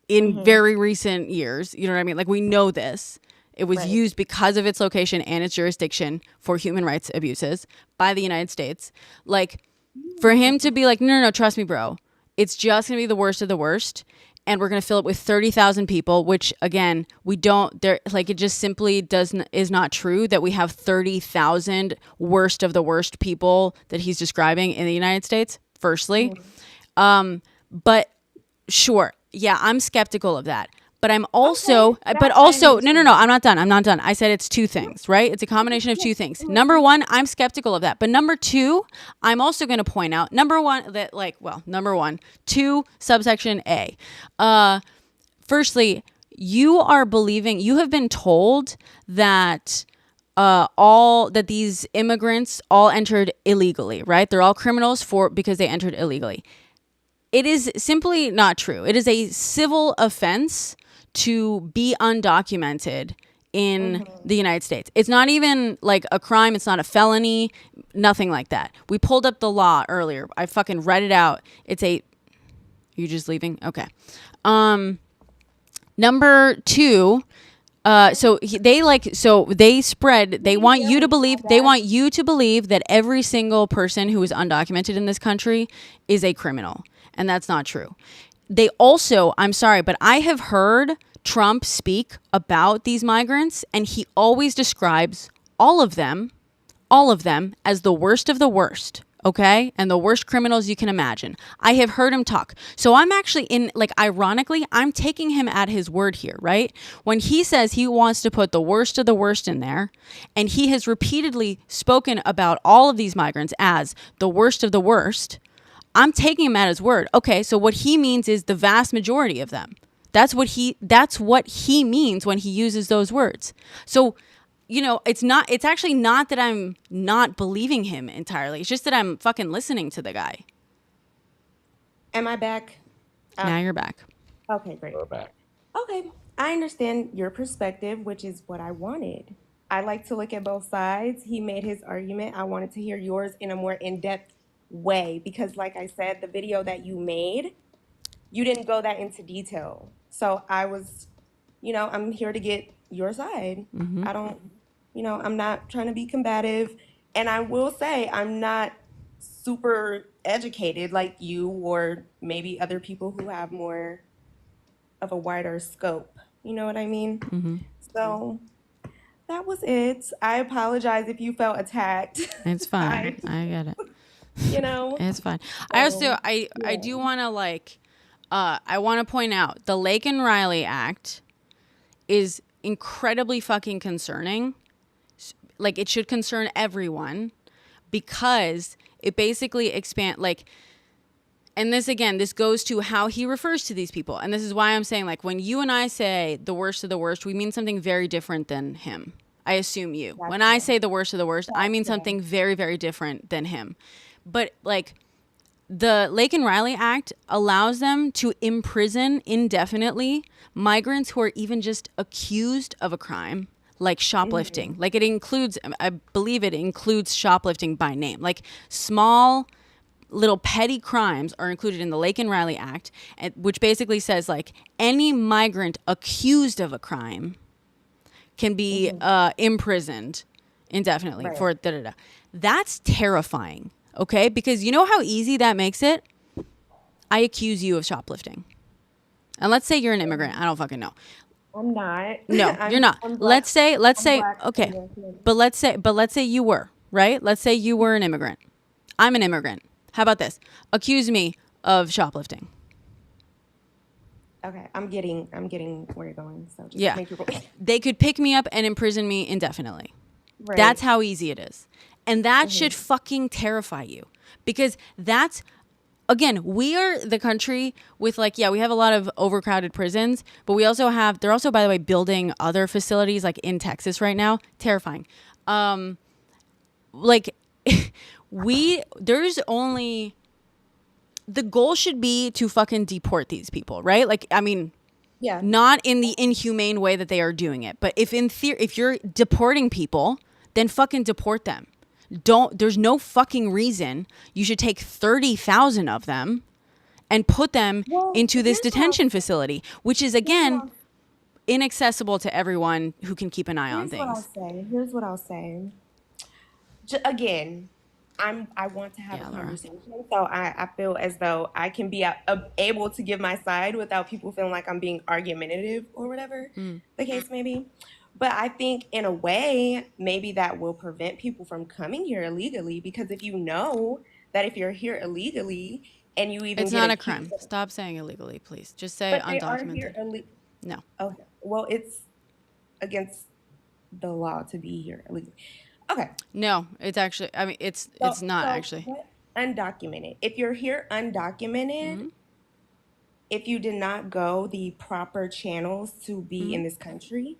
in very recent years. You know what I mean? Like, we know this. It was used because of its location and its jurisdiction for human rights abuses by the United States. Like, for him to be like, no, trust me, bro. it's just going to be the worst of the worst. And we're going to fill it with 30,000 people, which again, we don't, there, like, it just simply is not true that we have 30,000 worst of the worst people that he's describing in the United States, firstly. But sure, yeah, I'm skeptical of that. But I'm also, no, I'm not done. I said it's two things, right? It's a combination of two things. Number one, I'm skeptical of that. But number two, I'm also going to point out, number one, two, subsection A. Firstly, you have been told that that these immigrants all entered illegally, right? They're all criminals because they entered illegally. It is simply not true. It is a civil offense to be undocumented in the United States. It's not even like a crime. It's not a felony. Nothing like that. We pulled up the law earlier. I fucking read it out. You just leaving? Okay. Number two, they want you to believe that every single person who is undocumented in this country is a criminal. And that's not true. They also, I'm sorry, but I have heard Trump speak about these migrants, and he always describes all of them as the worst of the worst, okay? And the worst criminals you can imagine. I have heard him talk. So I'm actually ironically, I'm taking him at his word here, right? When he says he wants to put the worst of the worst in there, and he has repeatedly spoken about all of these migrants as the worst of the worst, I'm taking him at his word. Okay, so what he means is the vast majority of them. That's what he means when he uses those words. So, it's actually not that I'm not believing him entirely. It's just that I'm fucking listening to the guy. Am I back? Now you're back. Okay, great. We're back. Okay, I understand your perspective, which is what I wanted. I like to look at both sides. He made his argument. I wanted to hear yours in a more in-depth way because, like I said, the video that you made, you didn't go that into detail. So I was, I'm here to get your side. I don't, I'm not trying to be combative. And I will say I'm not super educated like you or maybe other people who have more of a wider scope. You know what I mean? So that was it. I apologize if you felt attacked. It's fine. I get it. It's fine. I do want to I want to point out the Lake and Riley Act is incredibly fucking concerning. Like, it should concern everyone because it basically and this goes to how he refers to these people. And this is why I'm saying, when you and I say the worst of the worst, we mean something very different than him. I assume you. That's when I say the worst of the worst, I mean something very, very different than him. But the Lake and Riley Act allows them to imprison indefinitely migrants who are even just accused of a crime, like shoplifting. I believe it includes shoplifting by name. Small little petty crimes are included in the Lake and Riley Act, which basically says any migrant accused of a crime can be imprisoned indefinitely for da-da-da. That's terrifying. Okay, because you know how easy that makes it? I accuse you of shoplifting. And let's say you're an immigrant. I don't fucking know. I'm not. No, you're not. Let's say okay. But let's say you were, right? Let's say you were an immigrant. I'm an immigrant. How about this? Accuse me of shoplifting. Okay, I'm getting where you're going. So just yeah. They could pick me up and imprison me indefinitely. Right. That's how easy it is. And that should fucking terrify you because that's, again, we are the country with we have a lot of overcrowded prisons, but they're also, by the way, building other facilities in Texas right now. Terrifying. There's only, the goal should be to fucking deport these people, right? Yeah. Not in the inhumane way that they are doing it. But if you're deporting people, then fucking deport them. There's no fucking reason you should take 30,000 of them and put them into this detention facility, which is, again, inaccessible to everyone who can keep an eye on things. Here's what I'll say. Again, I want to have Yeah, a Laura. conversation, so I feel as though I can be able to give my side without people feeling like I'm being argumentative or whatever the case may be. But I think in a way, maybe that will prevent people from coming here illegally, because if you know that if you're here illegally and you even It's get not a accused crime. of, Stop saying illegally, please. Just say but they are here undocumented. No. okay, well, it's against the law to be here illegally. Okay. No, it's actually, I mean, it's not actually. What undocumented? If you're here undocumented, if you did not go the proper channels to be in this country,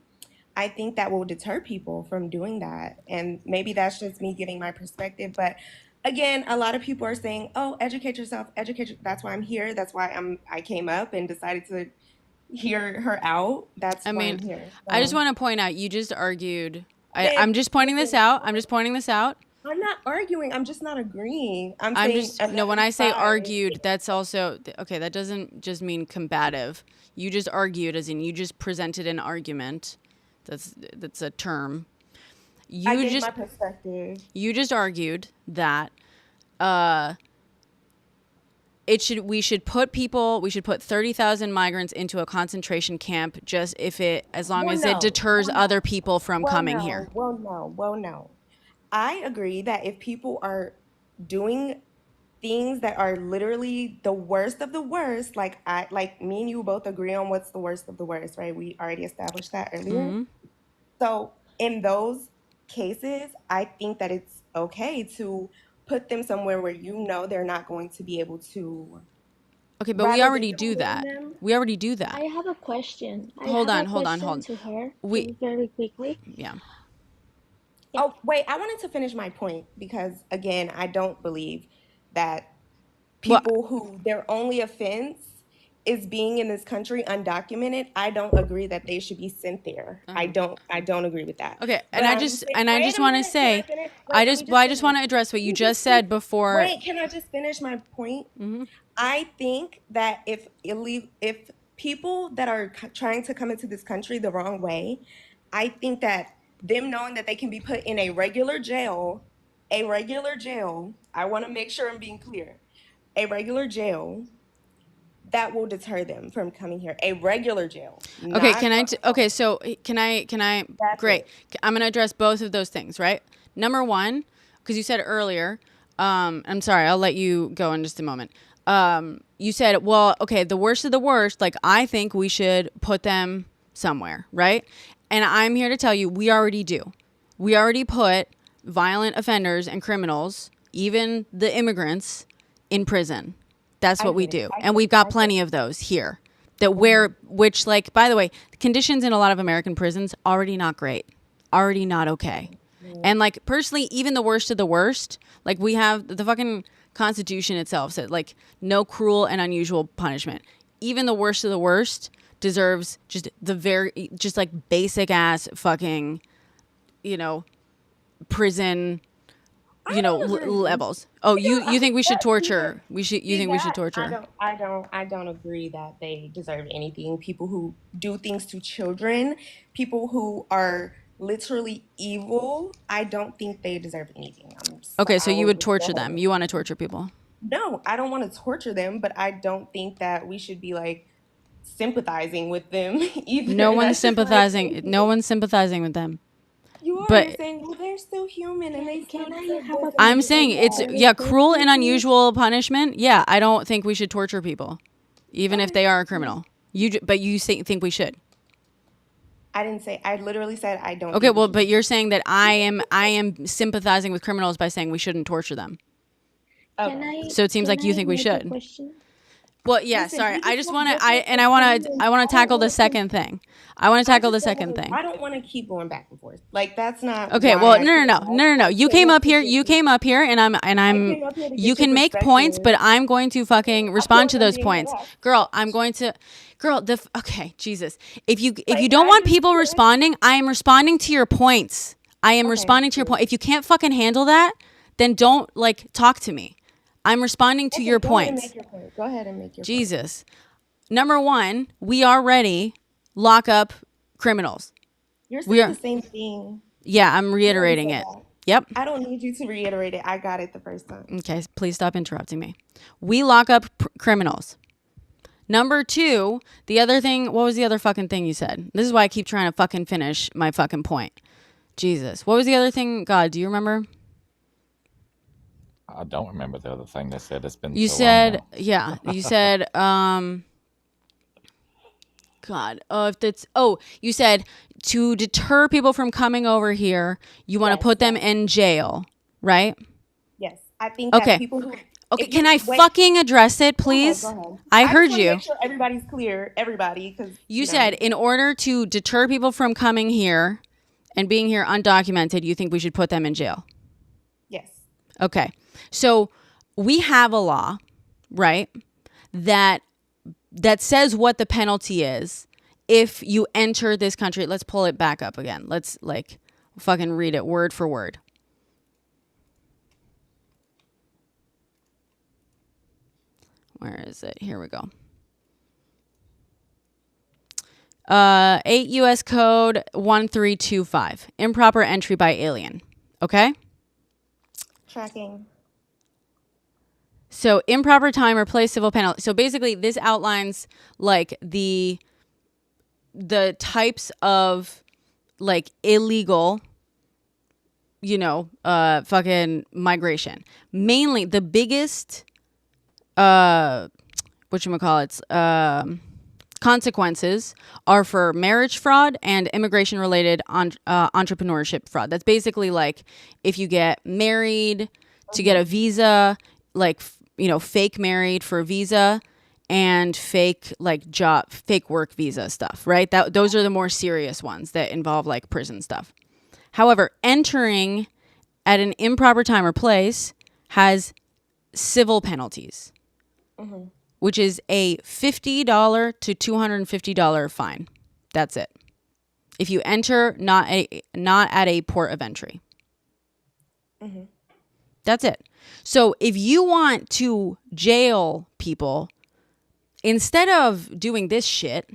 I think that will deter people from doing that. And maybe that's just me giving my perspective. But again, a lot of people are saying, "Oh, educate yourself, educate." That's why I'm here. That's why I came up and decided to hear her out. That's I why mean, I'm here. I just So want to point out, you just argued. then, I'm just pointing this out. I'm just pointing this out. I'm not arguing. I'm just not agreeing. I'm I'm saying just, no, when another I say side. argued, that's also, okay, that doesn't just mean combative. You just argued, as in you just presented an argument. That's a term. I You gave just my perspective. you just argued that we should put 30,000 migrants into a concentration camp just as long as it deters other people from coming here. Well, no. I agree that if people are doing things that are literally the worst of the worst, like me and you both agree on what's the worst of the worst, right? We already established that earlier. So in those cases, I think that it's okay to put them somewhere where you know they're not going to be able to. Okay, but we Rather than already do killing that. them. We already do that. I have a question. Hold on. To her, We- just very quickly. Yeah. Oh, wait, I wanted to finish my point because, again, I don't believe that Well- people who their only offense is being in this country undocumented, I don't agree that they should be sent there. I don't agree with that. Okay, But and I I'm just saying- and I wait just a want to minute, say, can I finish? I Let just me well, I just finish. want to address what you Let me just said before. Wait, can I just finish my point? I think that if people that are trying to come into this country the wrong way, I think that them knowing that they can be put in a regular jail, I want to make sure I'm being clear, a regular jail, that will deter them from coming here. A regular jail. Okay, not- okay, so can I That's great. it. I'm going to address both of those things, right? Number 1, cuz you said earlier, I'm sorry, I'll let you go in just a moment. You said, well, okay, the worst of the worst, like I think we should put them somewhere, right? And I'm here to tell you, we already do. We already put violent offenders and criminals, even the immigrants, in prison. That's what we do. And we've got plenty of those here. Which, like, by the way, conditions in a lot of American prisons, already not great. Already not okay. And, like, personally, even the worst of the worst, like, we have the fucking Constitution itself said, like, no cruel and unusual punishment. Even the worst of the worst deserves just like basic ass fucking, prison, levels. Oh, you think we should torture? You think we should torture? I don't agree that they deserve anything. People who do things to children, people who are literally evil, I don't think they deserve anything. Okay, so you would torture them. You want to torture people? No, I don't want to torture them, but I don't think that we should be like sympathizing with them either. No one's sympathizing. No one's sympathizing with them. You are But- saying, well, they're still human and they Can I still have a I'm saying it's cruel and unusual punishment. Yeah, I don't think we should torture people, even if they are a criminal. But you think we should. I didn't say. I literally said I don't. Okay, well, but you're saying that I am sympathizing with criminals by saying we shouldn't torture them. So it seems like you think we should. Well, yeah, Listen, sorry. you I just just want want to different I want opinions. to tackle the second thing. I want to tackle the I just don't second wanna- thing. I don't want to keep going back and forth. Like that's not. Okay, why well, I came no. up. You I came came up here. to You get came up here, and I'm. came up here to You get your can make points, perspective. but I'm going to fucking respond to like I'm those being points, harassed. girl. I'm going to, girl. Okay, Jesus. If you Like, don't I want just people feel like- responding, I am responding to your points. I am Okay, responding to your point. If you can't fucking handle that, then don't talk to me. I'm responding to Okay, your go ahead and points. make your point. Go ahead and make your point. Jesus. Number 1, we already lock up criminals. You're we saying are- the same thing. Yeah, I'm reiterating it. Yep. I don't need you to reiterate it. I got it the first time. Okay, please stop interrupting me. We lock up criminals. Number 2, the other thing, what was the other fucking thing you said? This is why I keep trying to fucking finish my fucking point. Jesus. What was the other thing? God, do you remember? I don't remember the other thing they said. It's been You so said, long now. yeah, you said, God, you said to deter people from coming over here, you want to Yes, put them in jail, right? Yes. I think Okay. that people who Okay, if can you- I wait, fucking address it, go please? ahead. I just heard wanna you. Make sure everybody's clear, everybody, because You said in order to deter people from coming here and being here undocumented, you think we should put them in jail. yes. Okay. So we have a law, right, that says what the penalty is if you enter this country. Let's pull it back up again. Let's fucking read it word for word. Where is it? Here we go. 8 U.S. Code 1325. Improper entry by alien. Okay? Tracking. So improper time or place civil penalty. So basically this outlines like the types of like illegal, fucking migration. Mainly the biggest consequences are for marriage fraud and immigration related entrepreneurship fraud. That's basically like if you get married to get a visa, like fake married for a visa, and fake work visa stuff, right? Those are the more serious ones that involve like prison stuff. However, entering at an improper time or place has civil penalties, which is a $50 to $250 fine. That's it. If you enter not at a port of entry. That's it. So if you want to jail people, instead of doing this shit,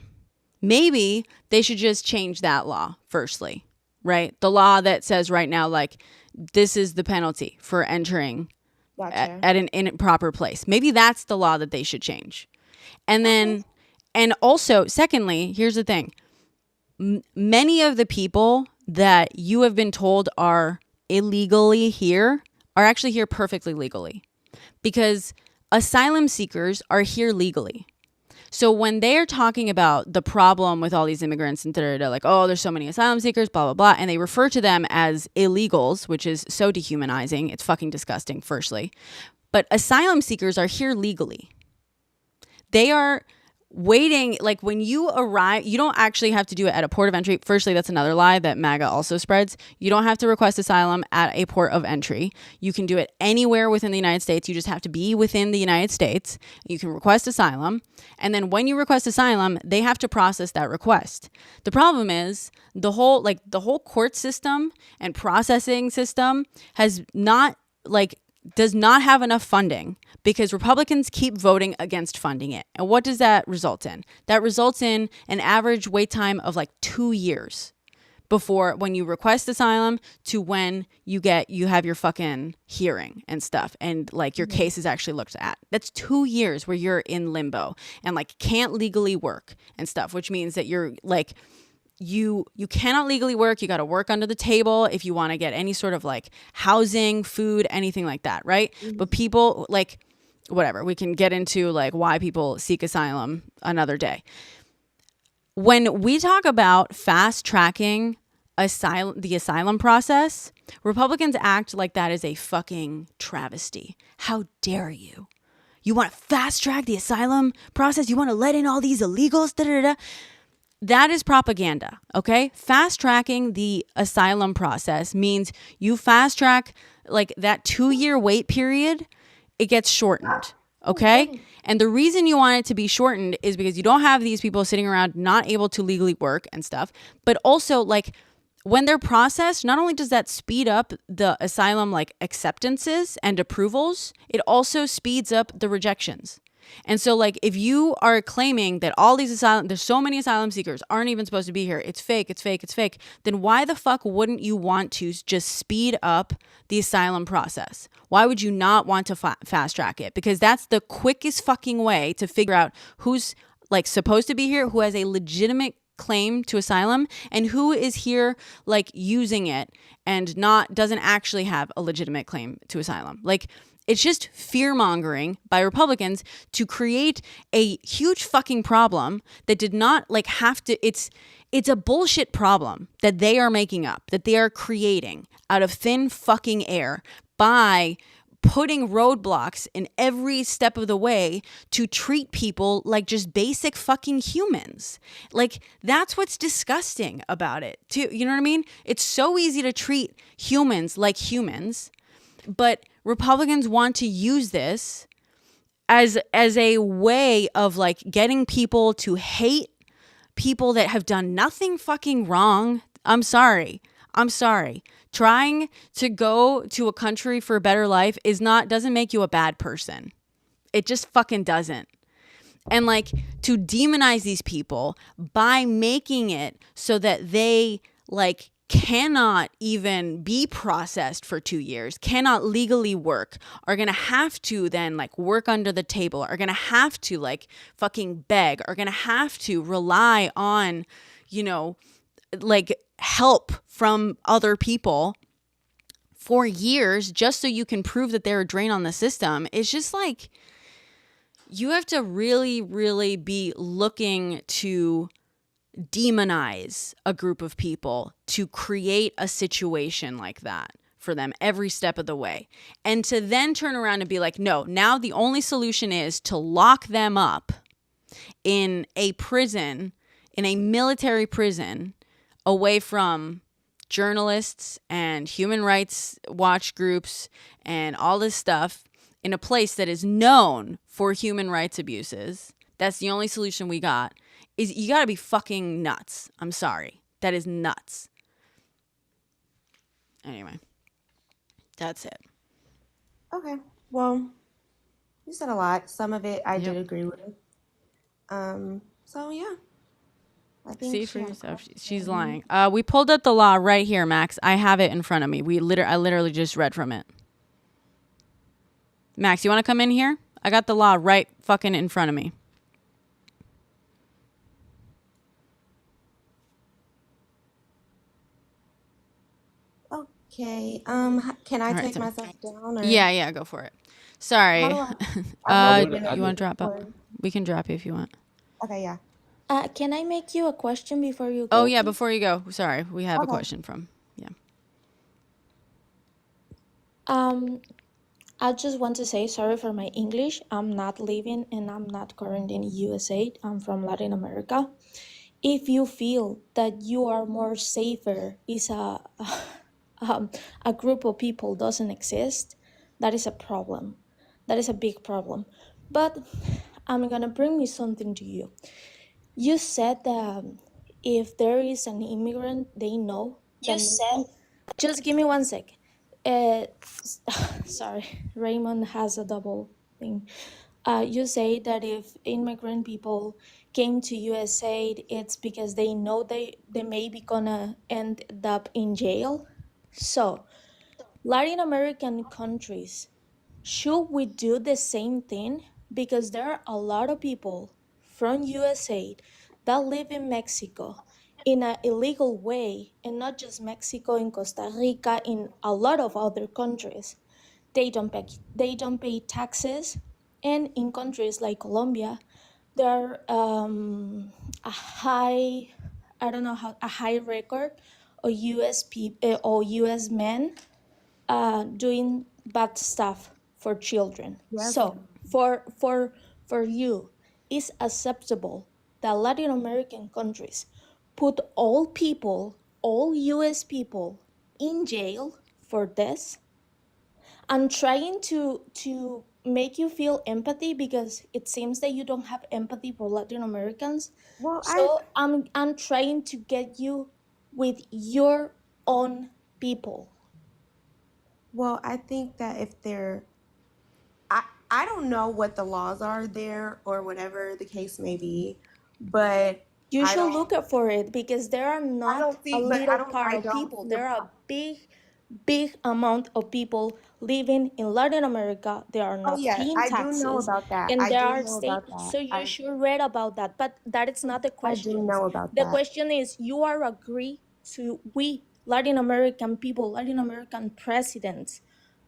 maybe they should just change that law firstly, right? The law that says right now, like, this is the penalty for entering at an improper place. Maybe that's the law that they should change. And then, and also, secondly, here's the thing. Many of the people that you have been told are illegally here are actually here perfectly legally, because asylum seekers are here legally. So when they're talking about the problem with all these immigrants and they're like, oh, there's so many asylum seekers, blah, blah, blah, and they refer to them as illegals, which is so dehumanizing. It's fucking disgusting, firstly. But asylum seekers are here legally. They are waiting, like when you arrive, you don't actually have to do it at a port of entry. Firstly, that's another lie that MAGA also spreads. You don't have to request asylum at a port of entry. You can do it anywhere within the United States. You just have to be within the United States. You can request asylum. And then when you request asylum, they have to process that request. The problem is the whole court system and processing system has not does not have enough funding, because Republicans keep voting against funding it. And what does that result in? That results in an average wait time of like 2 years before when you request asylum to when you have your fucking hearing and stuff, and like your case is actually looked at. That's 2 years where you're in limbo and like can't legally work and stuff, which means that you're like, you cannot legally work. You got to work under the table if you want to get any sort of like housing, food, anything like that, right? But people, like, whatever, we can get into like why people seek asylum another day. When we talk about fast tracking the asylum process, Republicans act like that is a fucking travesty. How dare you? You want to fast track the asylum process? You want to let in all these illegals? Da, da, da. That is propaganda, okay? Fast tracking the asylum process means you fast track like that 2-year wait period, it gets shortened, okay? And the reason you want it to be shortened is because you don't have these people sitting around not able to legally work and stuff, but also like when they're processed, not only does that speed up the asylum like acceptances and approvals, it also speeds up the rejections. And so, like, if you are claiming that all these there's so many asylum seekers aren't even supposed to be here, it's fake, it's fake, it's fake, then why the fuck wouldn't you want to just speed up the asylum process? Why would you not want to fast track it? Because that's the quickest fucking way to figure out who's like supposed to be here, who has a legitimate claim to asylum, and who is here like using it and doesn't actually have a legitimate claim to asylum. Like, it's just fear mongering by Republicans to create a huge fucking problem that did not like have to. It's a bullshit problem that they are making up, that they are creating out of thin fucking air by putting roadblocks in every step of the way to treat people like just basic fucking humans. Like, that's what's disgusting about it too. You know what I mean? It's so easy to treat humans like humans, but Republicans want to use this as a way of like getting people to hate people that have done nothing fucking wrong. I'm sorry. Trying to go to a country for a better life doesn't make you a bad person. It just fucking doesn't. And like, to demonize these people by making it so that they like cannot even be processed for 2 years, cannot legally work, are going to have to then like work under the table, are going to have to like fucking beg, are going to have to rely on, you know, like help from other people for years just so you can prove that they're a drain on the system. It's just like, you have to really, really be looking to demonize a group of people to create a situation like that for them every step of the way. And to then turn around and be like, no, now the only solution is to lock them up in a prison, in a military prison, away from journalists and human rights watch groups and all this stuff, in a place that is known for human rights abuses. That's the only solution we got. Is you gotta be fucking nuts. I'm sorry. That is nuts. Anyway, that's it. Okay. Well, you said a lot. Some of it I did Yep. agree with. So yeah. I think See she for had a yourself. question. She's lying. We pulled up the law right here, Max. I have it in front of me. I literally just read from it. Max, you want to come in here? I got the law right fucking in front of me. Okay. Can I All right, take so- myself down or Yeah, go for it. Sorry. how do I Uh, move it in you want to drop up? or- We can drop you if you want. Okay, yeah. Can I make you a question before you Oh go, yeah, please? before you go. Sorry, we have a Okay. question from. Yeah. I just want to say sorry for my English. I'm not living and I'm not current in USA. I'm from Latin America. If you feel that you are more safer is a group of people doesn't exist, that is a problem. That is a big problem. But I'm gonna bring me something to you. You said that if there is an immigrant, they know that just give me one sec. Sorry, Raymond has a double thing. You say that if immigrant people came to USA, it's because they know they may be gonna end up in jail. So, Latin American countries, should we do the same thing? Because there are a lot of people from USA that live in Mexico in an illegal way, and not just Mexico, in Costa Rica, in a lot of other countries. They don't pay taxes, and in countries like Colombia, there are a high, I don't know how, a high record of US men doing bad stuff for children. Yes. So for you, it's acceptable that Latin American countries put all US people in jail for this? I'm trying to make you feel empathy because it seems that you don't have empathy for Latin Americans. Well, So I'm trying to get you with your own people. I think that if they're I don't know what the laws are there or whatever the case may be, but You I should don't look up for it because there are I not don't a see but little I part of don't people. see a There are a big amount of people living in Latin America. They are Oh not yeah, paying I do know taxes, about that. and I there do are know about states. that. So you should read about that. But that is not the I do question. know about The that. question is, you are agree to we Latin American people, Latin American presidents,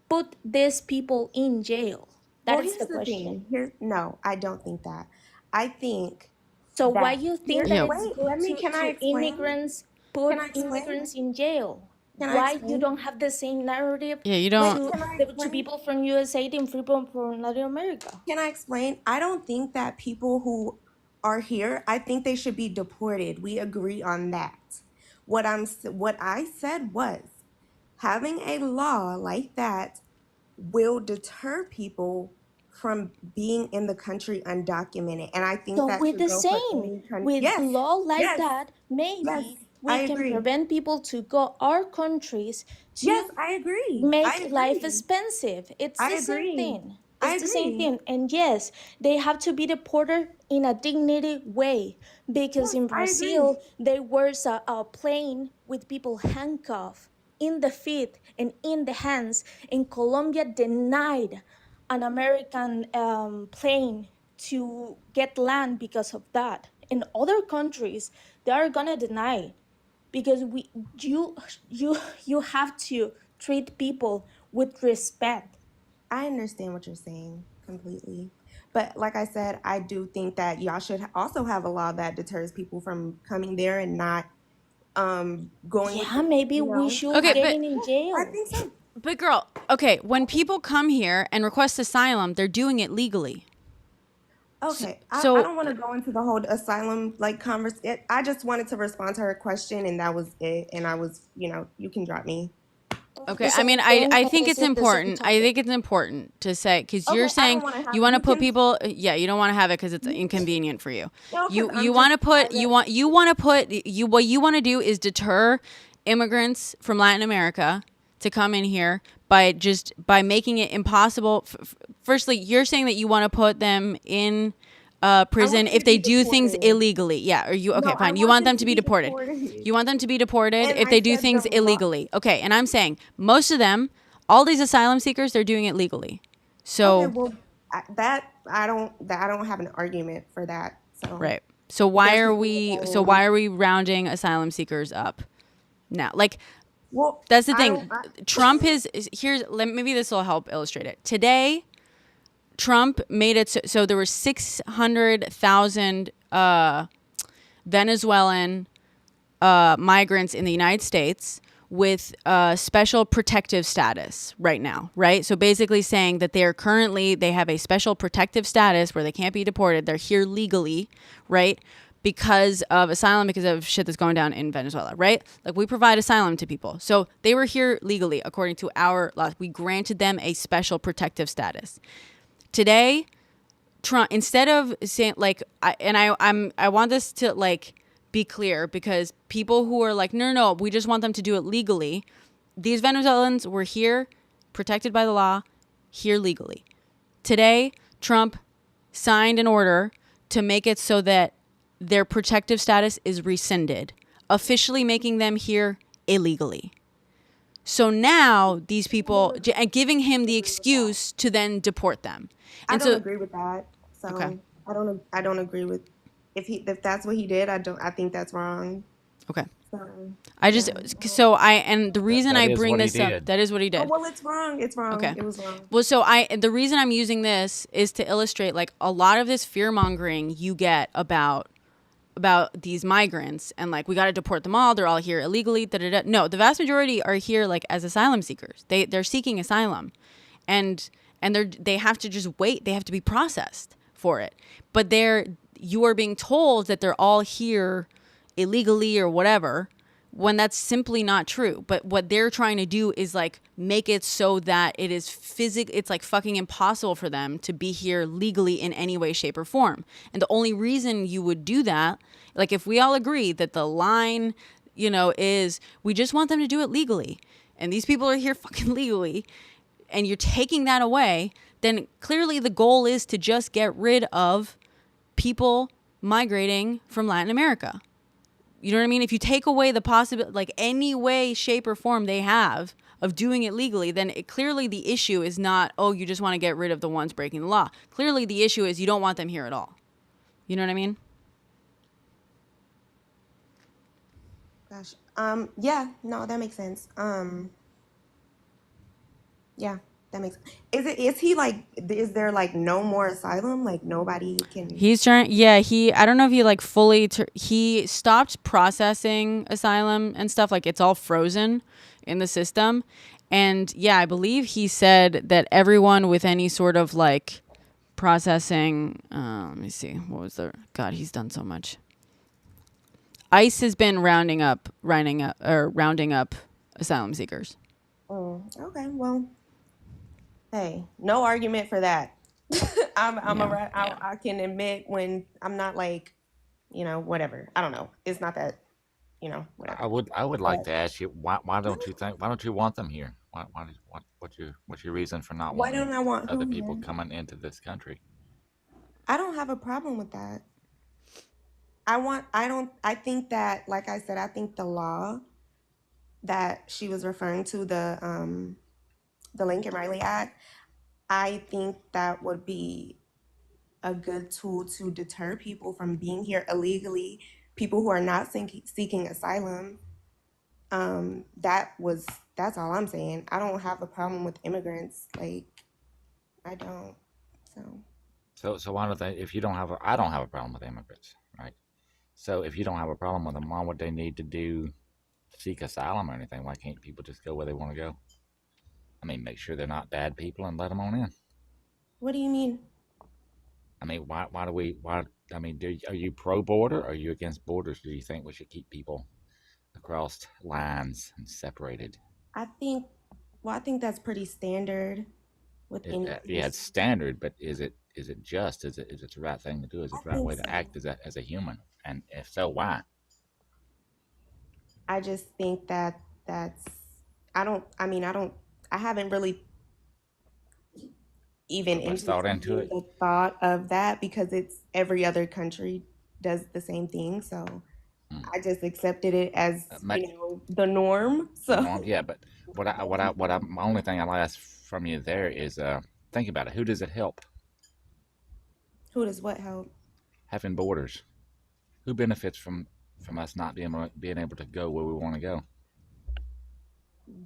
put these people in jail. That Well, is here's the the question. thing. No, I don't think that. I think So why that you think here's that Yeah. it's wait, good can I to explain? immigrants Can I put explain? immigrants in jail? Can I Why you explain? don't have the same narrative Yeah, you Wait, don't. to can I to explain? people from USA than people from Latin America? Can I explain? I don't think that people who are here, I think they should be deported. We agree on that. What I said was having a law like that will deter people from being in the country undocumented. And I think So that with should the go for same, any country. with Yes, law like yes, that, yes, maybe I we can agree. prevent people to go our countries Yes, to I agree. I make life agree. expensive. It's I the same agree. thing. I It's the same agree. thing. And yes, they have to be deported in a dignity way because Yes, in I agree. Brazil, there was a plane with people handcuffed in the feet and in the hands. In Colombia, denied an American plane to get land because of that. In other countries, they are gonna deny because you you you have to treat people with respect. I understand what you're saying completely. But like I said, I do think that y'all should also have a law that deters people from coming there and not going with Yeah, maybe we should Okay, I, get but in I jail. think so. girl, okay, when people come here and request asylum, they're doing it legally. Okay, I So don't want to go into the whole asylum like I just wanted to respond to her question, and that was it. And I was, you can drop me. okay, The I mean, same thing, I and think this it's is the same important. I topic. think it's important to say because you're Okay, I saying don't want to have you want to you put can people. Yeah, you don't want to have it because it's inconvenient for you. no, because You I'm want just to put I, you want to put you what you want to do is deter immigrants from Latin America to come in here by making it impossible. Firstly, you're saying that you want to put them in I prison want them if to they be do things deported. illegally. Yeah, or you No, okay, I fine. You want want them them to to be be deported. deported. You want them to be deported And if I they do said the things law. illegally. Okay, and I'm saying most of them, all these asylum seekers, they're doing it legally. Okay, So, well, I don't have an argument for that. So right. So there should be no why are we rounding asylum seekers up now? Like well, that's the I don't. thing. Trump is here's maybe this will help illustrate it. Today, Trump made it so there were 600,000 Venezuelan migrants in the United States with special protective status right now, right? So basically saying that they have a special protective status where they can't be deported. They're here legally, right? Because of asylum, because of shit that's going down in Venezuela, right? Like we provide asylum to people. So they were here legally according to our laws. We granted them a special protective status. Today, Trump, instead of saying like, I want this to like be clear because people who are like, no, we just want them to do it legally. These Venezuelans were here, protected by the law, here legally. Today, Trump signed an order to make it so that their protective status is rescinded, officially making them here illegally. So now these people, and giving him the excuse to then deport them. I And don't so, agree with that. So okay. I don't agree with if that's what he did. I think that's wrong. Okay. So I just and the reason That I is bring what he this up, did. that is what he oh did. well, it's wrong. It's wrong. Okay. It was wrong. Well, the reason I'm using this is to illustrate like a lot of this fear mongering you get about these migrants and like we got to deport them all. They're all here illegally. No, the vast majority are here like as asylum seekers. They're seeking asylum, and they have to just wait. They have to be processed for it. But you are being told that they're all here illegally or whatever, when that's simply not true. But what they're trying to do is like make it so that it is it's like fucking impossible for them to be here legally in any way, shape, or form. And the only reason you would do that, like if we all agree that the line, is we just want them to do it legally, and these people are here fucking legally, and you're taking that away, then clearly the goal is to just get rid of people migrating from Latin America. You know what I mean? If you take away the possibility, like any way, shape, or form they have of doing it legally, then clearly the issue is not, oh, you just want to get rid of the ones breaking the law. Clearly the issue is you don't want them here at all. You know what I mean? Gosh. Yeah, no, that makes sense. Yeah, that makes. Is he like? Is there like no more asylum? Like nobody can. He's trying. Yeah, I don't know if he like fully. He stopped processing asylum and stuff. Like it's all frozen in the system. And yeah, I believe he said that everyone with any sort of like processing. Let me see. What was the? God, he's done so much. ICE has been rounding up asylum seekers. Okay, well, hey, no argument for that. I can admit when I'm not like, whatever. I don't know. It's not that, whatever. I would like to ask you why don't you want them here? What's your reason for not Why wanting don't I want other who people here? coming into this country? I don't have a problem with that. I think that, like I said, I think the law that she was referring to, the Lincoln Riley Act, I think that would be a good tool to deter people from being here illegally, people who are not seeking asylum. That's all I'm saying. I don't have a problem with immigrants. Like, I don't. So why don't they? If you don't have I don't have a problem with immigrants, right? So if you don't have a problem with them, why would they need to seek asylum or anything? Why can't people just go where they want to go? I mean, make sure they're not bad people and let them on in. What do you mean? I mean, why do we? Why? I mean, are you pro border? Or are you against borders? Do you think we should keep people across lines and separated? I think that's pretty standard with any. Yeah, it's standard, but is it just? Is it the right thing to do? Is it the right way to act as a human? And if so, why? I just think that that's. I haven't really even Put much thought into it. the thought of that because it's every other country does the same thing. So I just accepted it as the norm. So Yeah, but my only thing I'll ask from you there is think about it. Who does it help? Who does what help? Having borders. Who benefits from us not being able to go where we want to go?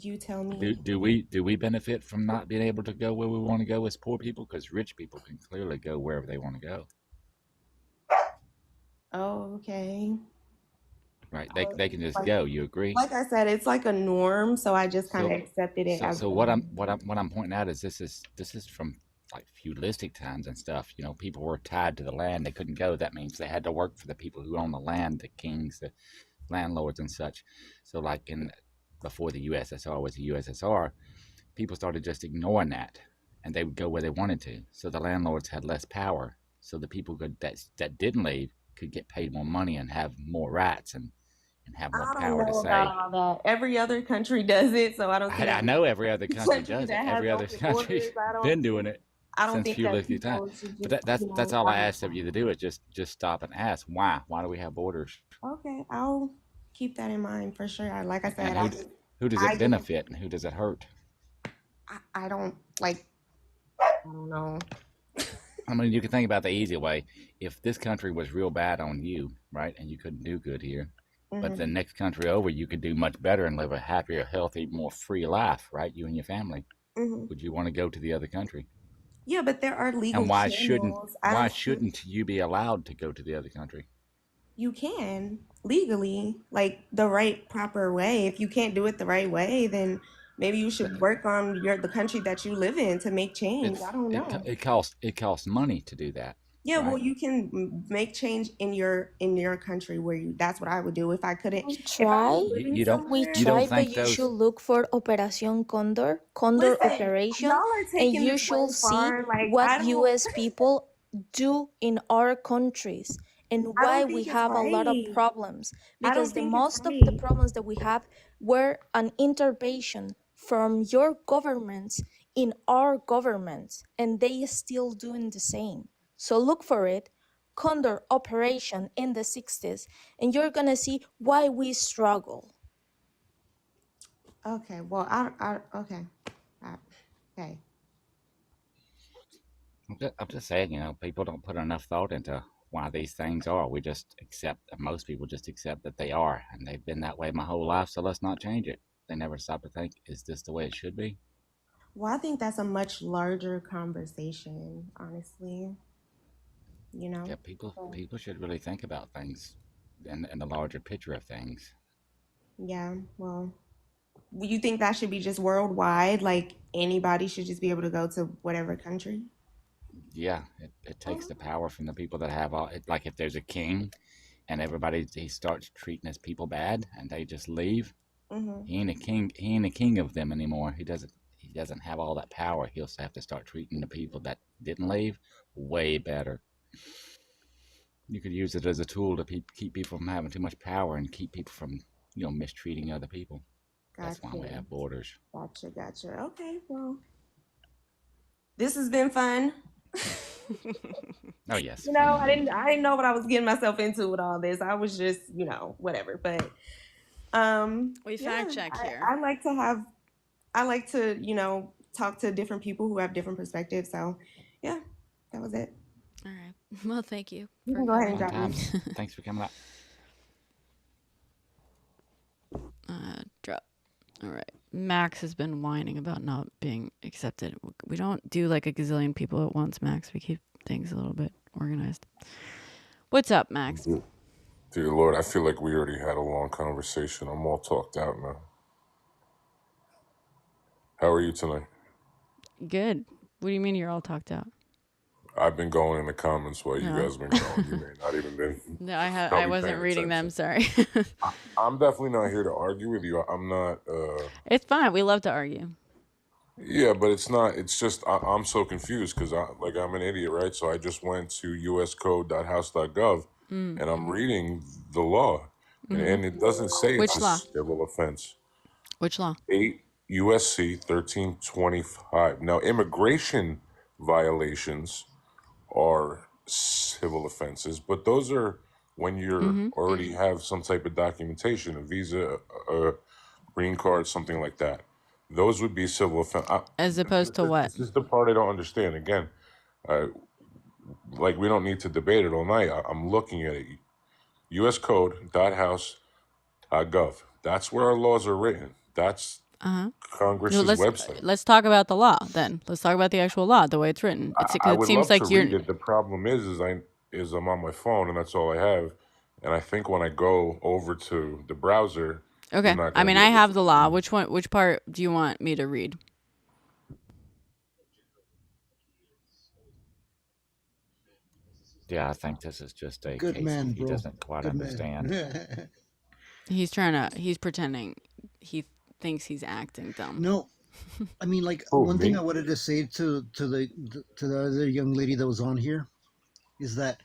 You tell me. Do we benefit from not being able to go where we want to go as poor people? Because rich people can clearly go wherever they want to go. Oh, okay. Right, they can just go. You agree? Like I said, it's like a norm, so I just kind of accepted it as. So what I'm pointing out is this is from like feudalistic times and stuff. You know, people were tied to the land; they couldn't go. That means they had to work for the people who own the land, the kings, the landlords, and such. So, like before the USSR was the USSR, people started just ignoring that, and they would go where they wanted to. So the landlords had less power. So the people that didn't leave could get paid more money and have more rights and have more power to say. About all that. Every other country does it, so I don't think. I know every other country does it. Every other country's been doing it since feudalistic times. But that's all I asked of you to do is just stop and ask why. Why do we have borders? Okay, I'll keep that in mind for sure. Like I said, who does it benefit and who does it hurt? I don't know. I mean, you can think about the easy way. If this country was real bad on you, right, and you couldn't do good here, but the next country over, you could do much better and live a happier, healthy, more free life, right? You and your family. Would you want to go to the other country? Yeah, but there are legal. And why shouldn't you be allowed to go to the other country? You can legally, like the right, proper way. If you can't do it the right way, then maybe you should work on the country that you live in to make change. I don't know. It costs money to do that. Yeah, right? Well, you can make change in your country where that's what I would do if I couldn't. We try. You don't but think you should look for Operación Condor operation, and you should see what U.S. people do in our countries and why we have a lot of problems. Because most of the problems that we have were an intervention from your governments in our governments, and they still doing the same. So look for it, Condor Operation in the 60s, and you're gonna see why we struggle. Okay, well, okay. Okay. I'm just saying, people don't put enough thought into why these things are. We just accept, most people just accept that they are, and they've been that way my whole life, so let's not change it. They never stop to think, is this the way it should be? Well, I think that's a much larger conversation, honestly. Yeah, So, people should really think about things in the larger picture of things. yeah, well, you think that should be just worldwide? Like anybody should just be able to go to whatever country? Yeah, it takes the power from the people that have all it. Like if there's a king and he starts treating his people bad and they just leave, Mm-hmm. he ain't a king of them anymore. He doesn't have all that power. He'll have to start treating the people that didn't leave way better. You could use it as a tool to keep people from having too much power and keep people from mistreating other people. That's why we Gotcha. have borders. Gotcha. Okay, well, this has been fun. Oh yes. I didn't know what I was getting myself into with all this. I was just, whatever. But We yeah, fact check here. I like to talk to different people who have different perspectives. So yeah, that was it. All right. Well, thank you. You for can go ahead and coming. drop me. Thanks for coming up. Drop. All right. Max has been whining about not being accepted. We don't do like a gazillion people at once, Max. We keep things a little bit organized. What's up, Max? Dear Lord, I feel like we already had a long conversation. I'm all talked out now. How are you tonight? Good. What do you mean you're all talked out? I've been going in the comments while you No. guys been going. You may not even been. No, I probably wasn't paying reading them. attention. Sorry. I'm definitely not here to argue with you. I'm not. It's fine. We love to argue. Yeah, but it's not. It's just I'm so confused because I'm an idiot, right? So I just went to uscode.house.gov and I'm reading the law, and it doesn't say Which it's a law? civil offense. Which law? 8 USC 1325. Now, immigration violations are civil offenses, but those are when you already have some type of documentation, a visa, a green card, something like that. Those would be civil offense. As opposed to what? This is the part I don't understand. Again, we don't need to debate it all night. I'm looking at it. uscode.house.gov. That's where our laws are written. That's Congress's website. Let's talk about the law then. Let's talk about the actual law, the way it's written. I It would seems love like to read it. The problem is I'm on my phone and that's all I have. And I think when I go over to the browser, okay. I'm not I gonna mean, be I able have to the law. read. Which part do you want me to read? Yeah, I think this is just a Good case man, he bro. doesn't quite Good understand. man. He's pretending. He thinks he's acting dumb. No, I mean, like Oh, one thing me? I wanted to say to the other young lady that was on here is that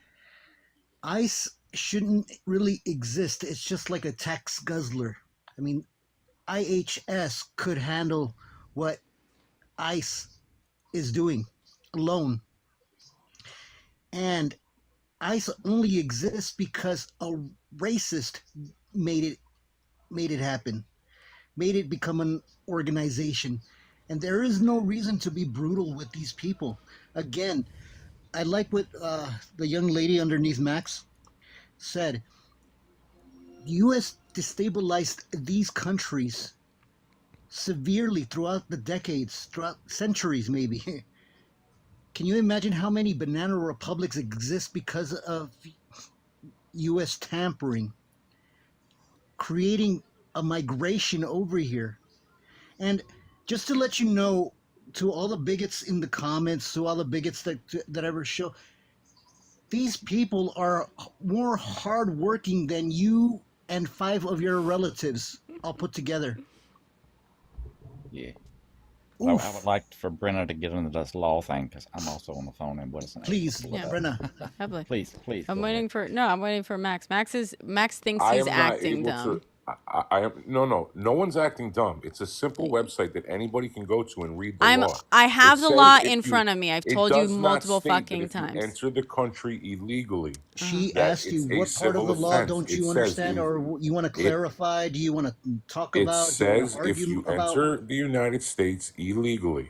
ICE shouldn't really exist. It's just like a tax guzzler. I mean, IHS could handle what ICE is doing alone, and ICE only exists because a racist made it happen, made it become an organization. And there is no reason to be brutal with these people. Again, I like what the young lady underneath Max said. The U.S. destabilized these countries severely throughout the decades, throughout centuries, maybe. Can you imagine how many banana republics exist because of U.S. tampering, creating a migration over here? And just to let you know, to all the bigots in the comments, to all the bigots that ever show, these people are more hardworking than you and 5 of your relatives all put together. Yeah. I would like for Brenna to get into this law thing because I'm also on the phone and wasn't Please, able to look Brenna. Happily. Please. I'm go waiting ahead. for Max. Max thinks I he's am not acting able dumb. No one's acting dumb. It's a simple website that anybody can go to and read the I law. have It the says law if in you, front of me. I've it told you does not multiple state that fucking if you times. enter the country illegally, Uh-huh. She that asked you it's a what part of civil the law offense. don't It you says understand, or you want to it clarify? Do you want to talk it about? Do you want to says if argue you about? enter the United States illegally,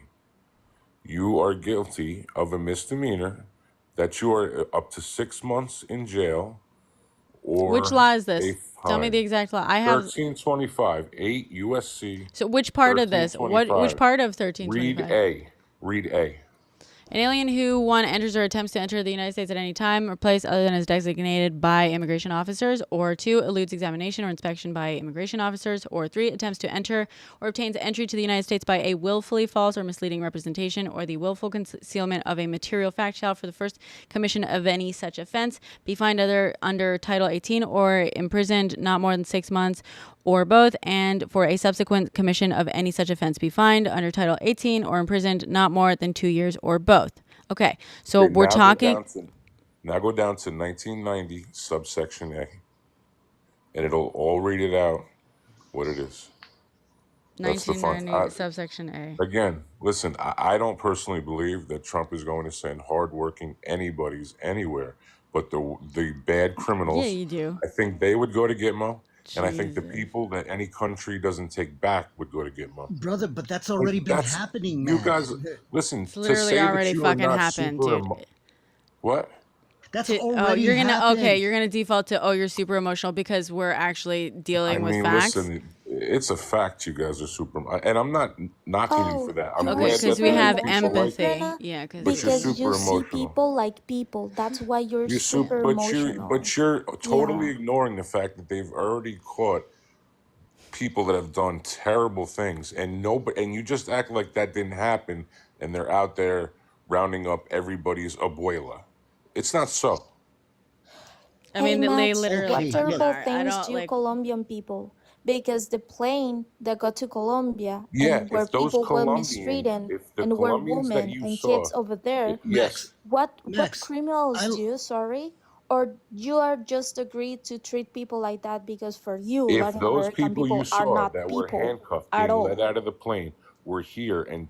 you are guilty of a misdemeanor, that you are up to 6 months in jail Which or law is a this? Tell me the fine. exact law. I have. 1325, 8 USC So which part of this? Which 1325. part of Read 1325? A. Read A. An alien who, one, enters or attempts to enter the United States at any time or place other than as designated by immigration officers, or 2, eludes examination or inspection by immigration officers, or 3, attempts to enter or obtains entry to the United States by a willfully false or misleading representation or the willful concealment of a material fact, shall, for the first commission of any such offense, be fined under Title 18 or imprisoned not more than 6 months, or both, and for a subsequent commission of any such offense be fined under Title 18 or imprisoned not more than 2 years, or both. Okay, so Okay, we're talking. now go down to 1990, subsection A, and it'll all read it out what it is. That's the fun. 1990 subsection A. Again, listen, I don't personally believe that Trump is going to send hardworking anybody's anywhere, but the bad criminals, Yeah, you do. I think they would go to Gitmo, and I think the Jesus. people that any country doesn't take back would go to Gitmo. Brother, but that's already been That's happening, you man. guys. Listen, It's to literally say that already you are fucking not happened, super. dude. What? That's Oh, already you're gonna happened. you're gonna default to you're super emotional because we're actually I dealing with mean, facts. listen, it's a fact you guys are super, and I'm not knocking you for Oh, that. I'm you Okay, are glad that because we super there is have people emotional, like you, empathy. Brenna, Yeah, because but you're because super you see emotional. people like people. That's why you're You're super emotional. but you're totally Yeah. ignoring the fact that they've already caught people that have done terrible things, and you just act like that didn't happen, and they're out there rounding up everybody's abuela. It's not so. I Hey mean they Max, literally what Okay, fucking terrible are. I things don't do like. Colombian people? Because the plane that got to Colombia Yeah, and where people were mistreated if the and were Colombians that women you and saw, kids over there, yes, Max, what Max, criminals I do, sorry? Or you are just agreed to treat people like that because for you, if Latin those American people you people are saw not that were people handcuffed at being let all. out of the plane were here and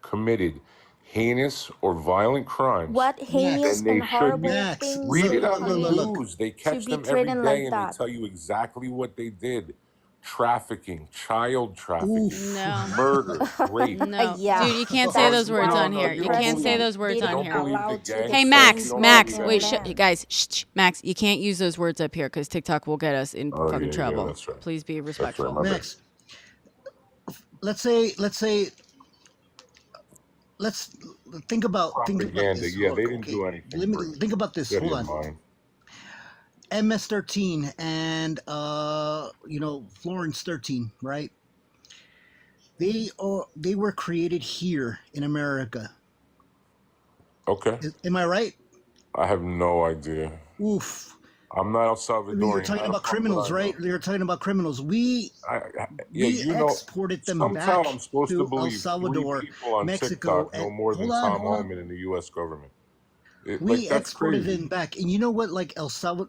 committed heinous or violent crimes, What heinous Max, then they and should be. horrible Max. things Read they it on the Look. commit news. They to catch be them every treated day like and they that? tell you exactly what they did. Trafficking, child trafficking, Oof. No. murder, rape. No. Yeah, Dude, you can't say that's those words why on No, here. you You don't can't believe say it. those words You on didn't don't here. believe the allow to gang Hey stuff. defend You Max, don't believe Max, Colombian wait, anything. land. guys, Max, you can't use those words up here because TikTok will get us in Oh fucking yeah, trouble. that's right. Please be That's right. respectful. My bad. Max, let's say let's think about Propaganda. this. Yeah, Hold on. they didn't Okay, do anything. let me Great. think about this. Get Hold your on. mind. MS-13 and Florence 13, right? They were created here in America. Okay. Am I right? I have no idea. Oof. I'm not El I mean, you're Salvadorian. talking How the about fuck would criminals, I right? know? You're talking about criminals. We Yeah, we exported them somehow back I'm supposed to to El believe three Salvador, people on Mexico, TikTok know and more than hold on, Tom hold on. Homan in the U.S. government. We That's exported crazy. them back, and you know what? Like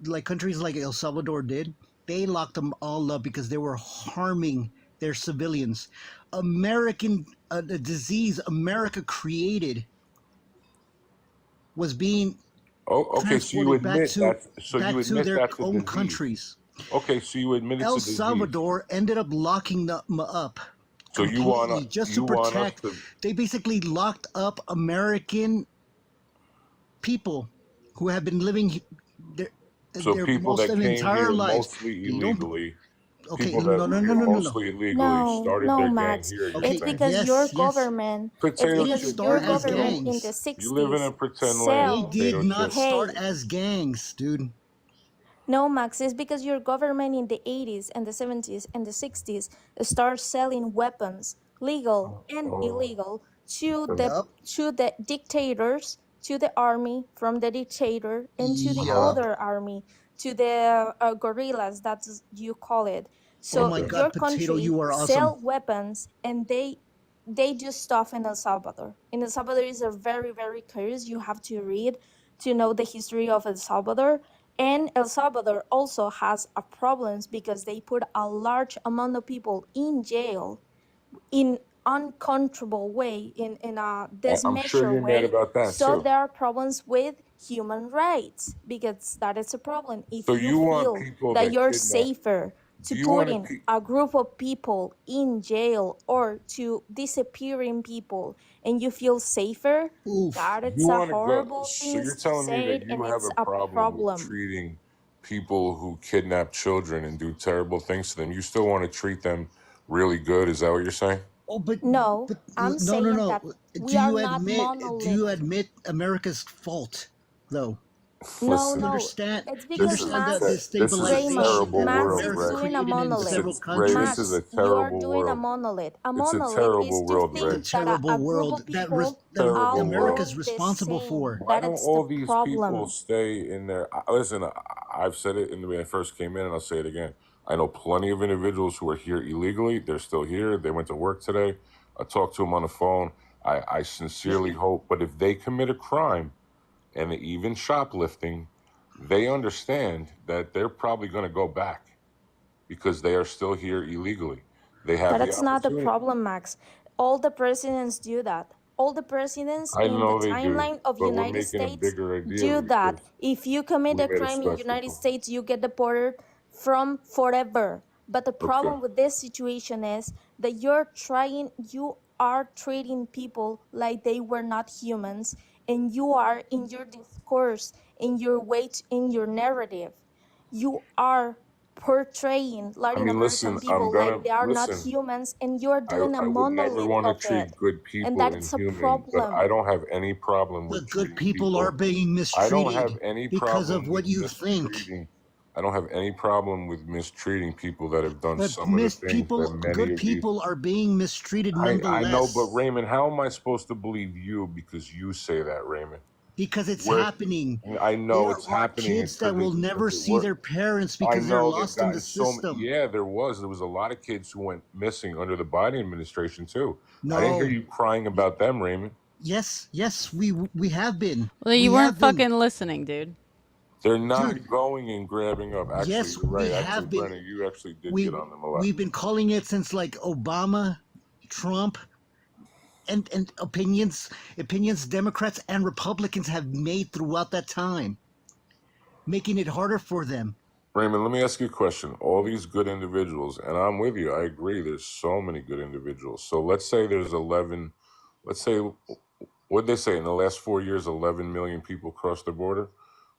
like countries like El Salvador did, they locked them all up because they were harming their civilians. The disease America created was being Oh, okay. So you transported admit that. So you back to admit their that's a own disease. countries. Okay. So you admit it's El a disease. Salvador ended up locking them up So completely just to you want us protect. to. They basically locked up American people who have been living their, So their people most that of their came entire here lives. mostly They don't. illegally, Okay, people that no, no, no, came no, no, no. mostly illegally No, started no, their gang Max. here. You're It's Okay, saying because your yes. government, it's They potato didn't because chips. your start You live as in a government in the gangs. you live in a 60s pretend land. They sell, did Potato not chips. start hey, as gangs, dude. no, Max, it's because your government in the 80s and the 70s and the 60s start selling weapons, legal and Oh, illegal, to okay. the Yup. to the dictators, to the army from the dictator, and to the Yup. other army, to the guerrillas, that's you call it. Oh So my Okay. your God, Potato, country you are awesome. sell weapons and they do stuff in El Salvador. In El Salvador is a very, very curious. You have to read to know the history of El Salvador. And El Salvador also has a problems because they put a large amount of people in jail in uncontrollable way, in a I'm sure dismeasured you're mad way. about that So too. there are problems with human rights because that is a problem. So If you you want feel people that that you're kidnap? safer Do to you want putting to? a group of people in jail or to disappearing people and you feel safer, Oof. that You it's a want to go? horrible So you're things to telling me say that you and have it's a a problem with problem. treating people who kidnap children and do terrible things to them? You still want to treat them really good? Is that what you're saying? Oh, No, I'm no, no, saying no. that we are not Do you monolith. admit America's fault, though? No, Do you Listen, no. understand? It's Do you because understand the this is a destabilization Raymond, terrible that Max world, is America Ray. doing a created in This is several monolith. Ray. This is countries? a Max, you are terrible doing a world. monolith. A It's a monolith is terrible to world, The Ray. think that terrible a group world of people that Terrible all world. America's go the responsible same. for. Why That don't it's the all these people problem. stay in there? Listen, I've said it when I first came in, and I'll say it again. I know plenty of individuals who are here illegally. They're still here. They went to work today. I talked to them on the phone. I sincerely hope, but if they commit a crime and even shoplifting, they understand that they're probably going to go back because they are still here illegally. They have the That's not the opportunity. problem, Max. All the presidents do that. All the presidents I in the know they do, timeline of but we're United making a States bigger idea do that. because If you commit we a made a crime in United spectacle. States, you get deported from forever. But the Okay. problem with this situation is that you are treating people like they were not humans, and you are in your discourse, in your weight, in your narrative, you are portraying I Latin mean, American listen, I'm people like gonna they are not listen. humans, and you're doing a I would never monolith want to of treat it. good And people that's a inhuman, but I problem. don't have any problem The with good treating people are people. being I don't have mistreated any because of problem with what you think. mistreating. I don't have any problem with mistreating people that have done But some of the things that many good of these. people are being mistreated I know, but nonetheless Raymond, how am I supposed to believe you because you say that, Raymond? because it's Where happening. I know There it's are happening kids that because will never it see works. their parents I because they're know they've lost in the gotten so many. system. Yeah, there was a lot of kids who went missing under the Biden administration too. I didn't hear No. you crying about them, Raymond. Yes, we have been. Well, We you weren't have been. fucking listening, dude. They're not Dude, going and grabbing up. Actually, yes, you're we right. Actually, have been. Brennan, you actually did We get on them a lot. we've been calling it since like Obama, Trump, and opinions Democrats and Republicans have made throughout that time, making it harder for them. Raymond, let me ask you a question. All these good individuals, and I'm with you. I agree. There's so many good individuals. So let's say there's 11. Let's say what they say in the last 4 years, 11 million people crossed the border.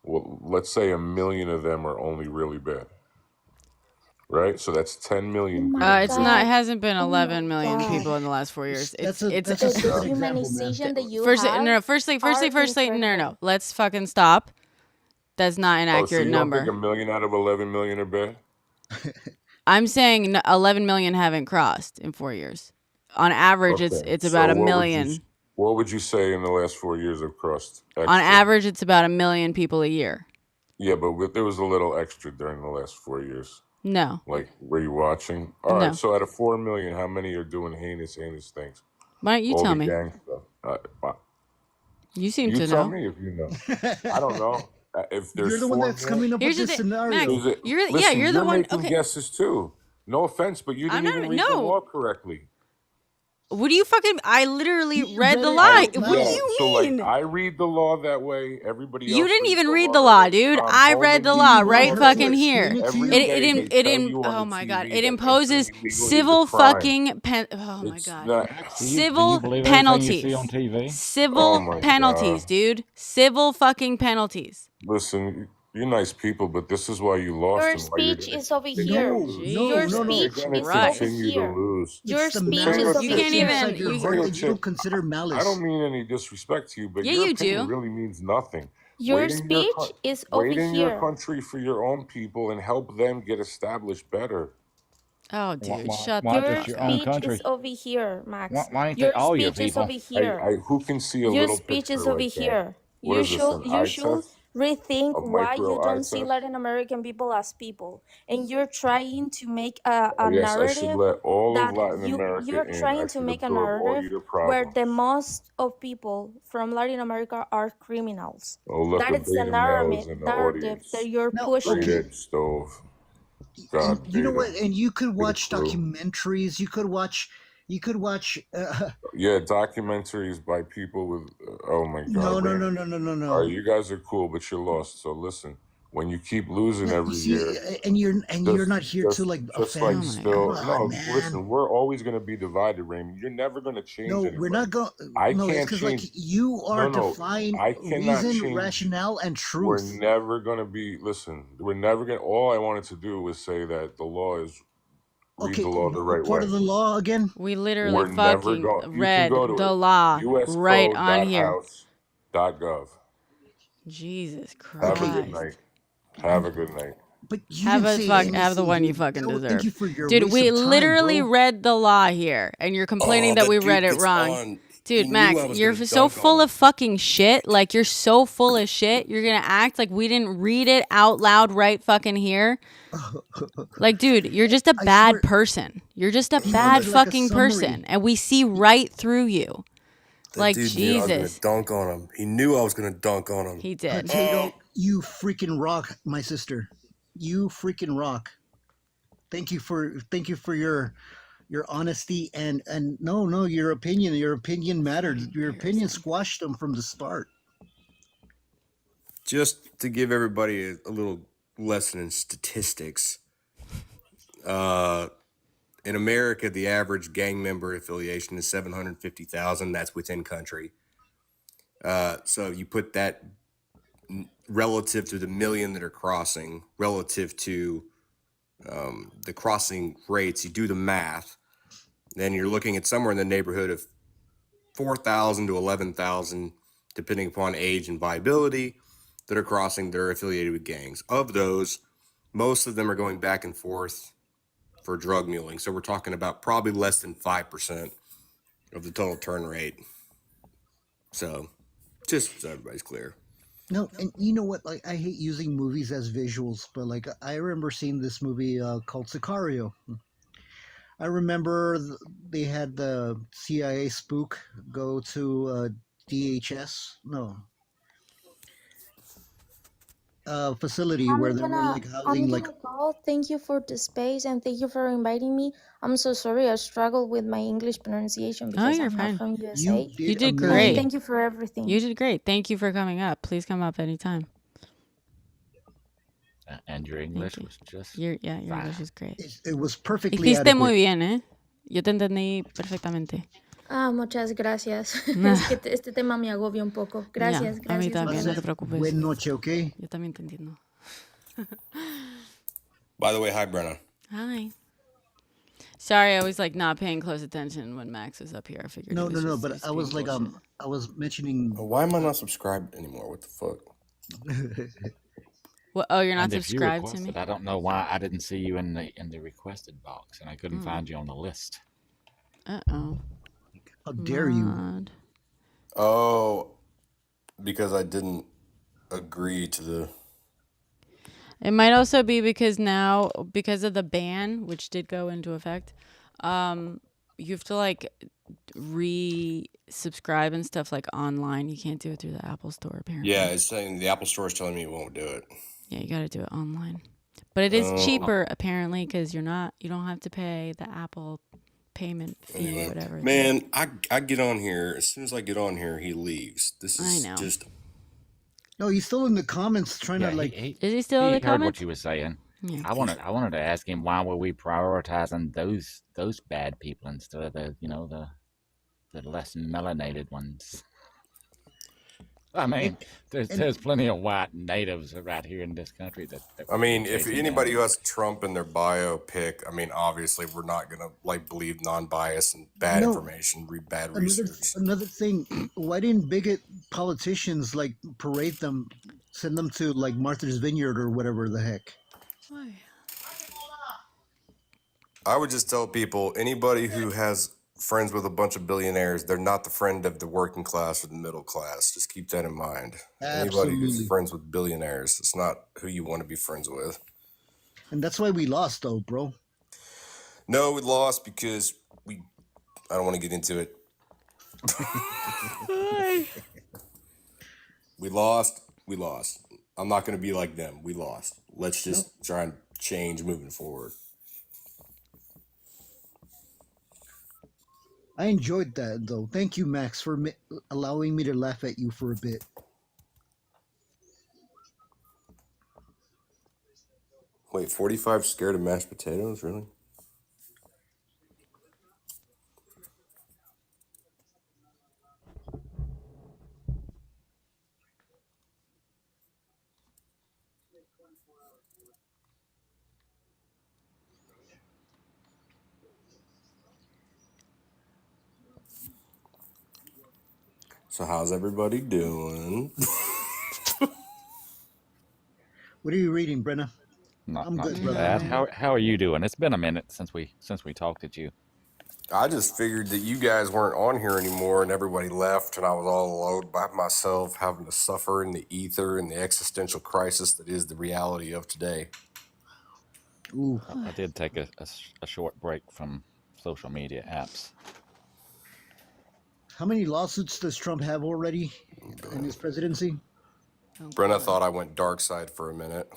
Well, let's say a million of them are only really bad, right? So that's 10 Oh million good my It's not. It individuals. God. hasn't been Oh 11 my million God. people in the last 4 years. That's It's a The stupid example, man. dehumanization that you first. No, have no. Firstly, are no. incredible. Let's fucking stop. That's not an Oh, so accurate you don't think a number. million out of 11 million are bad? I'm saying 11 million haven't crossed in 4 years. On average, Okay. it's So about a million. what would you say in the last 4 years have crossed extra? On average, it's about a million people a year. Yeah, but there was a little extra during the last 4 years. No, Like, were you watching? All right. no. So out of 4 million, how many are doing heinous things? Why don't you All tell the me? gang stuff. You seem You to tell know. me if you know. I don't know. If there's You're the one 4 that's million, coming up Here's with the this thing, scenario. Max. listen, You're the you're one. making Okay. guesses too. No offense, but you I'm didn't not. even read the No. law correctly. What do you fucking? I literally He read read the it law. out What do loud. you So mean? like I read the law that way. Everybody You else didn't reads even the read law the that law, way. dude. Tom I read Homan the Do law you reads the want right law her that to fucking way. here. explain it to Every you? day they tell you on Oh the my god! TV It that imposes entering illegally is a civil crime. fucking oh my It's god! not. Do you Civil believe everything you see on penalties. TV? Oh Civil my penalties, God. dude. Civil fucking penalties. Listen, you're nice people, but this is why you lost Your and why you're speech gonna is over continue to here. No, lose. Your no, no. You're speech gonna is over Right. continue to here. lose. Your It's the speech Say, is malice over You listen, can't here. inside even. your You. heart say it, that you chick. don't consider I malice. don't mean any disrespect to you, but Yeah, your you opinion do. really means nothing. Your speech is over Wait in your here. country for your own people and help them get established better. Oh, dude, shut the Why Your just fuck your up. own speech is country? over here, Max. Why ain't they Your all your speech is over people? here. Who can see a Your little speech picture is over like that? here. What You is this, should an eye test? rethink of why micro you eye don't see test. Latin American people as people, and you're trying to make Oh, a yes, I should narrative let all of that Latin America you're in. I trying to should make a absorb all narrative your where problems. the most of people from Latin America are criminals. Oh, look, That a is the beta male is in the narrative that audience. you're Now, Great pushing. okay, Ed Stove. and God, you know beta. what? And you could Beta watch crew. documentaries. You could watch. Yeah, documentaries by people with. Oh my No, God, no, no, Raymond. no, no, no, All right, no. you guys are cool, but you're lost. So listen, when you keep losing No, you every see, year, and you're not here to like just like Oh offend. my Come still, god. on, no. man. Listen, we're always gonna be divided, Raymond. You're never gonna change No, we're not anybody. going. I No, it's can't because like change. you are No, define I cannot reason, change. rationale, and We're truth. never gonna be. Listen, we're never gonna. All I wanted to do was say that the law is read Okay, the law the what right part way. of the law again? We literally We're never fucking going. You can read go to the it. law right on here. uscode.house.gov. Jesus Have a Okay, good Christ. night. Have a good night. but you didn't say Have the anything, one you dude. fucking Thank you deserve. for your Dude, waste we of time, literally bro. read the law here and you're complaining that the we dude read it gets wrong. on. Dude, He knew Max, I was you're gonna so dunk on full him. of fucking shit. Like, you're so full of shit. You're gonna act like we didn't read it out loud right fucking here. Like, dude, you're just a I bad swear, person. You're just a he bad wanted like a fucking summary. person. And we see right through you. The Like, dude knew I was gonna Jesus. dunk on him. He knew I was gonna dunk on him. He did. Potato, you freaking rock, my sister. You freaking rock. Thank you for your honesty and no, your opinion. Your opinion mattered. Your opinion squashed them from the start. Just to give everybody a little lesson in statistics. In America, the average gang member affiliation is 750,000. That's within country. So you put that relative to the million that are crossing, relative to the crossing rates, you do the math, then you're looking at somewhere in the neighborhood of 4,000 to 11,000, depending upon age and viability, that are crossing, that are affiliated with gangs. Of those, most of them are going back and forth for drug muling. So we're talking about probably less than 5% of the total turn rate. So just so everybody's clear. No, and you know what? Like, I hate using movies as visuals, but like, I remember seeing this movie called Sicario. I remember they had the CIA spook go to DHS, no, facility where they were like housing I'm like. gonna go. Thank you for the space and thank you for inviting me. I'm so sorry I struggle with my English pronunciation Oh, because you're I'm not fine. from You USA. You did did And great. thank you for everything. You did great. Thank you for coming up. Please come up anytime. And your English was just Your English is great. It was perfectly Hiciste muy adequate. bien, ¿eh? Yo te entendí perfectamente. Muchas gracias. Es que este tema me agobia un poco. Gracias, A mí gracias. también, no te Entonces, preocupes. buenas noches, okay? Yo también te entiendo. By the way, hi, Brenna. Hi. Sorry, I was like not paying close attention when Max was up here. I figured No, he was no, no. just, But he's I was being like, bullshit. I was mentioning. Why am I not subscribed anymore? What the fuck? What, oh, you're not and if you subscribed to requested, me? I don't know why I didn't see you in the requested box, and I couldn't find you on the list. Uh-oh. How dare you? Mod. Oh, because I didn't agree to the. It might also be because now, because of the ban, which did go into effect, you have to like re-subscribe and stuff like online. You can't do it through the Apple Store apparently. Yeah, it's saying the Apple Store is telling me it won't do it. Yeah, you got to do it online. But it is cheaper apparently because you don't have to pay the Apple payment fee or whatever. Man, I get on here. As soon as I get on here, he leaves. This is just. No, he's still in the comments trying to like. Is he still in the He heard what comments? you were saying. Yeah. I wanted to ask him why were we prioritizing those bad people instead of the less melanated ones. I mean, there's plenty of white natives right here in this country that I mean, if chasing anybody down. who has Trump in their bio pick, I mean, obviously we're not gonna like believe non-biased and bad information, read bad research. Another thing, why didn't bigot politicians like parade them, send them to like Martha's Vineyard or whatever the heck? I would just tell people, anybody who has friends with a bunch of billionaires. They're not the friend of the working class or the middle class. Just keep that in mind. Anybody who's Absolutely. friends with billionaires, it's not who you want to be friends with. And that's why we lost, though, bro. No, we lost because I don't want to get into it. We lost. I'm not going to be like them. We lost. Let's just try and change moving forward. I enjoyed that, though. Thank you, Max, for allowing me to laugh at you for a bit. Wait, 45 scared of mashed potatoes? Really? So how's everybody doing? What are you reading, Brenna? I'm Not good, too brother. bad. How are you doing? It's been a minute since we talked at you. I just figured that you guys weren't on here anymore and everybody left and I was all alone by myself having to suffer in the ether and the existential crisis that is the reality of today. Ooh. I did take a short break from social media apps. How many lawsuits does Trump have already in his presidency? Brenna thought I went dark side for a minute.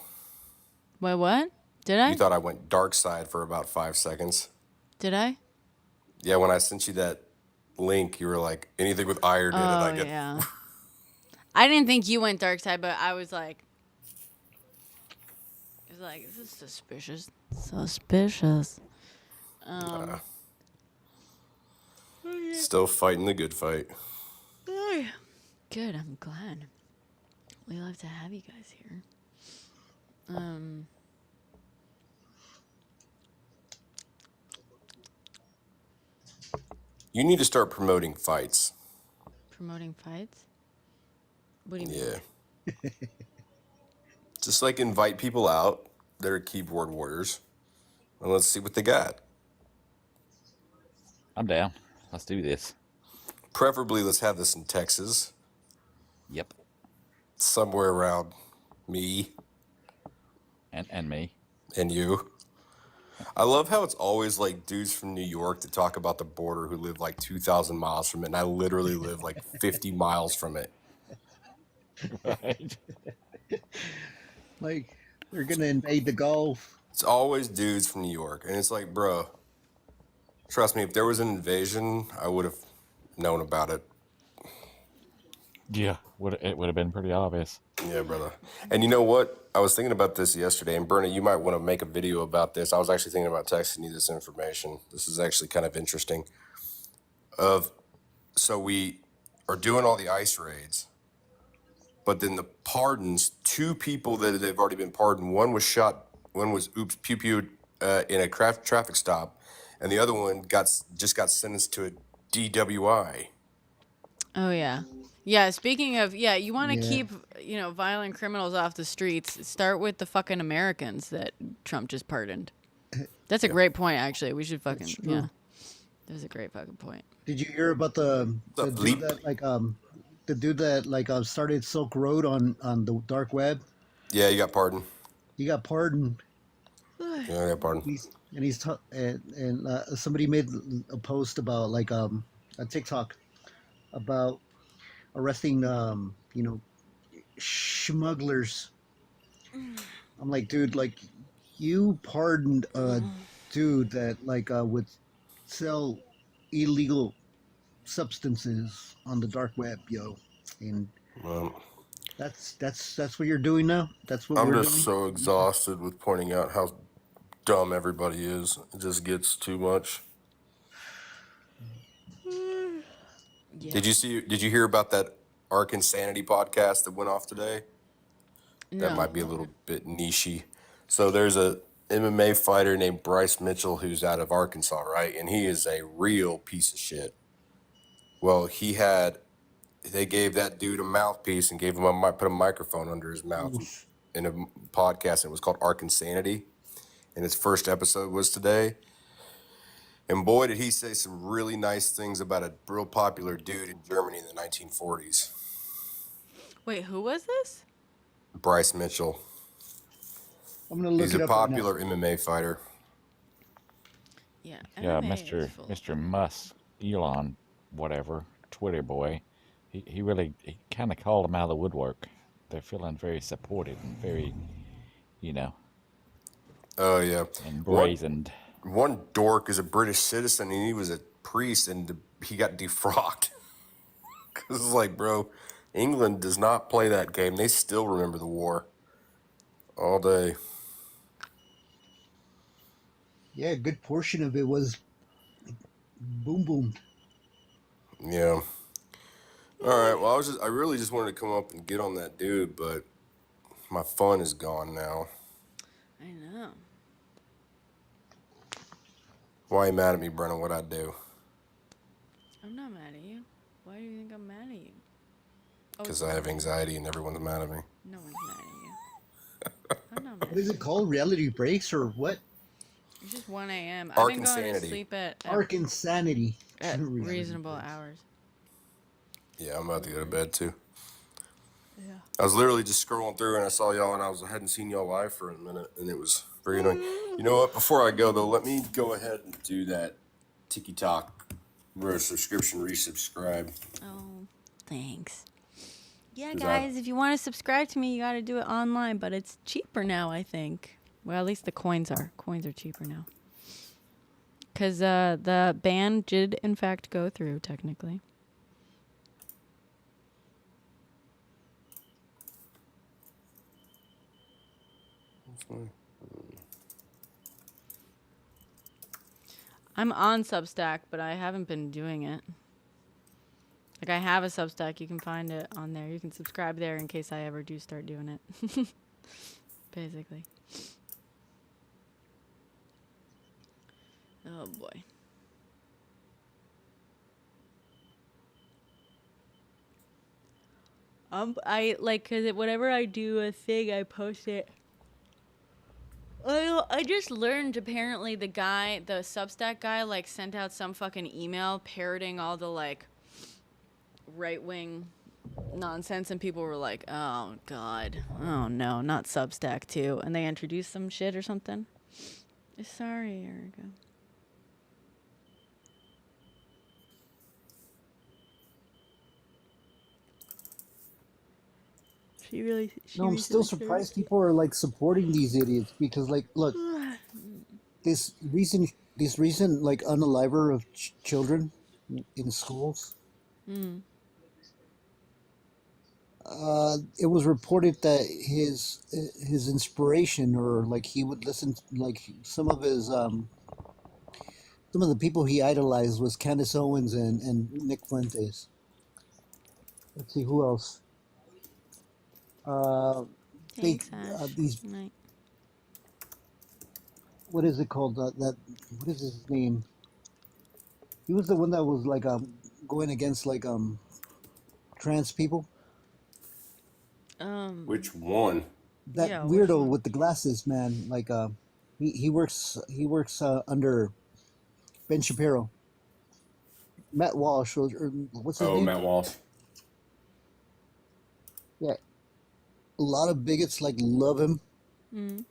Wait, what? Did I? You thought I went dark side for about 5 seconds. Did I? Yeah, when I sent you that link, you were like, anything with iron in it, I get. Yeah. I didn't think you went dark side, but I was like, this is suspicious. Suspicious. Still fighting the good fight. Good. I'm glad. We love to have you guys here. You need to start promoting fights. Promoting fights? What do you mean? Yeah. Just like invite people out that are keyboard warriors and let's see what they got. I'm down. Let's do this. Preferably, let's have this in Texas. Yep. Somewhere around me And me. and you. I love how it's always like dudes from New York that talk about the border who live like 2,000 miles from it, and I literally live like 50 miles from it. Right. Like, they're going to invade the Gulf. It's always dudes from New York, and it's like, bro, trust me, if there was an invasion, I would have known about it. Yeah. It would have been pretty obvious. Yeah, brother. And you know what? I was thinking about this yesterday, and Bernie, you might want to make a video about this. I was actually thinking about texting you this information. This is actually kind of interesting. So we are doing all the ICE raids, but then the pardons, 2 people that have already been pardoned, one was shot, one was pew-pewed in a traffic stop, and the other one just got sentenced to a DWI. Oh, yeah. Yeah, speaking of, you want to Yeah. keep, violent criminals off the streets, start with the fucking Americans that Trump just pardoned. That's a great point, actually. We should fucking, yeah. That's a great fucking point. Did you hear about the dude that started Silk Road on the dark web? Yeah, you got pardoned. He got pardoned. Yeah, I got pardoned. Somebody made a post about a TikTok about arresting smugglers. I'm like, dude, like, you pardoned a dude that would sell illegal substances on the dark web, yo, and that's what you're doing now. That's what I'm we're just doing. so exhausted with pointing out how dumb everybody is. It just gets too much. Yeah. Did you hear about that Ark Insanity podcast that went off today? That No. might be a little bit nichey. So there's a MMA fighter named Bryce Mitchell who's out of Arkansas, right? And he is a real piece of shit. Well, they gave that dude a mouthpiece and gave him put a microphone under his mouth in a podcast. And it was called Ark Insanity. And its first episode was today. And boy, did he say some really nice things about a real popular dude in Germany in the 1940s. Wait, who was this? Bryce Mitchell. I'm gonna look He's a it up right now. popular MMA fighter. Yeah, Yeah, MMA is full of Mr. Musk, Elon, whatever, Twitter boy, he kind of called them out of the woodwork. They're feeling very supported and very, you know, Oh, yeah. embrazened. One dork is a British citizen, and he was a priest, and he got defrocked. Because it's like, bro, England does not play that game. They still remember the war all day. Yeah, a good portion of it was boom boom. Yeah. All right. Well, I really just wanted to come up and get on that dude, but my fun is gone now. I know. Why are you mad at me, Brenna? What'd I do? I'm not mad at you. Why do you think I'm mad at you? Oh, Because I have anxiety and everyone's mad at me. no one's mad at you. I'm not mad What at is you. it called? Reality breaks or what? It's just 1 a.m. I've Arc been going to insanity. sleep at Arc insanity. Reality reasonable breaks. hours. Yeah, I'm about to go to bed too. Yeah. I was literally just scrolling through and I saw y'all and I hadn't seen y'all live for a minute and it was very annoying. You know what? Before I go though, let me go ahead and do that TikTok subscription resubscribe. Oh, thanks. Yeah, 'Cause guys, if you want to subscribe to me, you got to do it online, but it's cheaper now, I think. Well, at least the coins are. Coins are cheaper now. Because the ban did, in fact, go through, technically. I'm on Substack, but I haven't been doing it. Like, I have a Substack. You can find it on there. You can subscribe there in case I ever do start doing it. Basically. Oh, boy. I, like, cause whatever I do a thing, I post it. I just learned apparently the Substack guy, like, sent out some fucking email parroting all the, like, right-wing nonsense, and people were like, oh, God. Oh, no, not Substack, too. And they introduced some shit or something. Sorry, Erica. No, I'm still surprised people are like supporting these idiots because, like, look, this recent like unaliver of children in schools. It was reported that his inspiration, or like he would listen to, like some of the people he idolized was Candace Owens and Nick Fuentes. Let's see who else. Thanks, Ash. These, Night. what is it called? What is his name? He was the one that was like going against like trans people. Which one? That Yeah, which weirdo one? with the glasses, man. Like he works under Ben Shapiro. Matt Walsh, or what's his name? Matt Walsh. Yeah, a lot of bigots like love him, and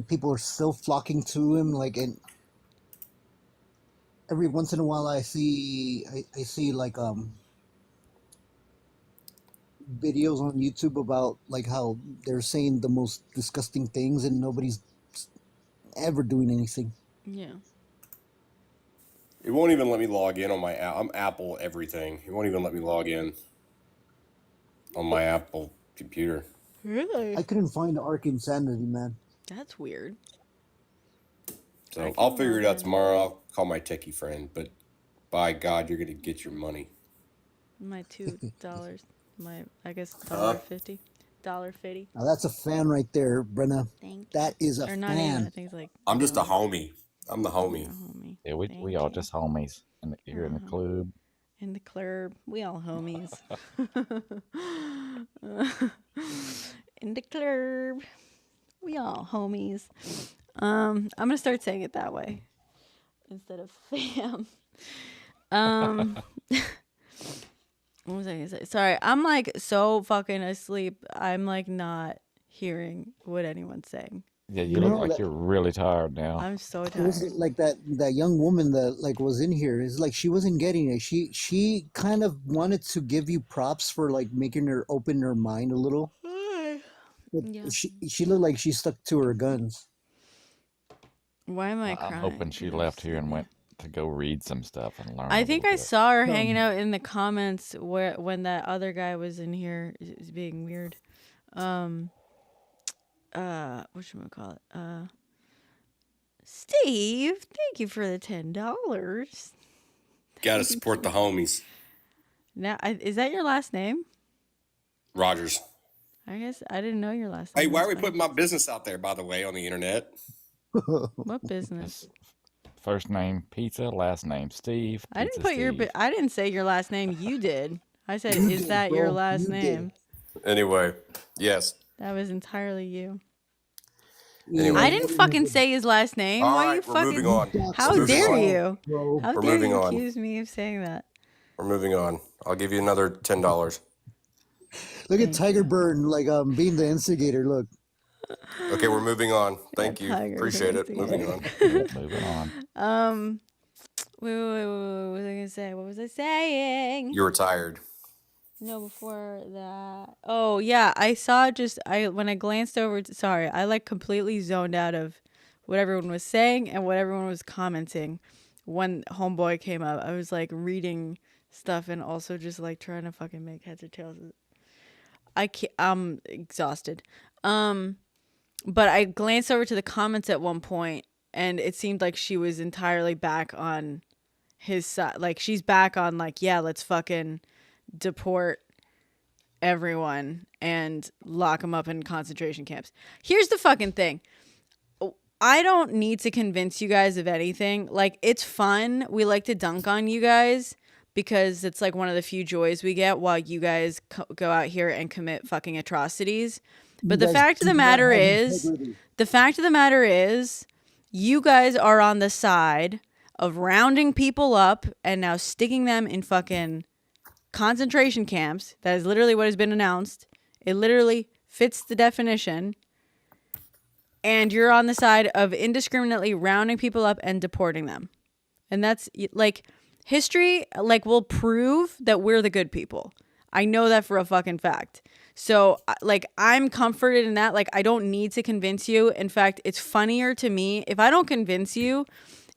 people are still flocking to him. Like, and every once in a while, I see like videos on YouTube about like how they're saying the most disgusting things, and nobody's ever doing anything. Yeah. It won't even let me log in on my app. I'm Apple everything. It won't even let me log in on my Apple computer. Really? I couldn't find Arc Insanity, man. That's weird. So I'll figure it out tomorrow. I'll call my techie friend. But by God, you're gonna get your money. My $2. I guess $1.50. $1.50. Now that's a fan right there, Brenna. Thank you. That is a Or not fan. even. I think it's like. I'm just a homie. I'm the homie. Homie. Yeah, we Thank all you. just homies here in the club. In the club. We all homies. In the club. We all homies. I'm gonna start saying it that way. instead of fam. Um, what was I gonna say? Sorry, I'm like so fucking asleep. I'm like not hearing what anyone's saying. Yeah, you You look know like that you're really tired now. I'm so it was tired. like that young woman that like was in here. It's like she wasn't getting it. She kind of wanted to give you props for like making her open her mind a little. But Yeah. she looked like she stuck to her guns. Why am I I'm crying? hoping she I'm left here and sleepy. went to go read some stuff and learn I a think little I bit. saw her No. hanging out in the comments where when that other guy was in here is being weird. Whatchamacallit? Steve, thank you for the $10. Gotta support the homies. Now, is that your last name? Rogers. I guess I didn't know your last Hey, name. why are That's we funny. putting my business out there, by the way, on the internet? What business? His first name Pizza, last name Steve. I didn't Pizza put your. Steve. I didn't say your last name. You did. I said, You "Is did, that your bro. last You did. name?" Anyway, yes. That was entirely you. Anyway. I didn't fucking say his last name. All Why right, you we're fucking? moving on. How We're moving dare on. you? Bro. How We're dare moving you on. accuse me of saying that? We're moving on. I'll give you another $10. Look at Thank Tiger you. Burn like being the instigator. Look. Okay, we're moving on. Thank Yeah, you. Tiger Appreciate it. instigator. Moving on. Yep, moving on. Wait, what was I gonna say? What was I saying? You were tired. No, before that. Oh yeah, I saw when I glanced over. Sorry, I like completely zoned out of what everyone was saying and what everyone was commenting. When Homeboy came up, I was like reading stuff and also just like trying to fucking make heads or tails. I'm exhausted. But I glanced over to the comments at one point, and it seemed like she was entirely back on his side. Like she's back on like, yeah, let's fucking deport everyone and lock them up in concentration camps. Here's the fucking thing. I don't need to convince you guys of anything. Like, it's fun. We like to dunk on you guys because it's like one of the few joys we get while you guys go out here and commit fucking atrocities. But the fact of the matter is, you guys are on the side of rounding people up and now sticking them in fucking concentration camps. That is literally what has been announced. It literally fits the definition. And you're on the side of indiscriminately rounding people up and deporting them. And that's like history like will prove that we're the good people. I know that for a fucking fact. So like I'm comforted in that. Like I don't need to convince you. In fact, it's funnier to me if I don't convince you.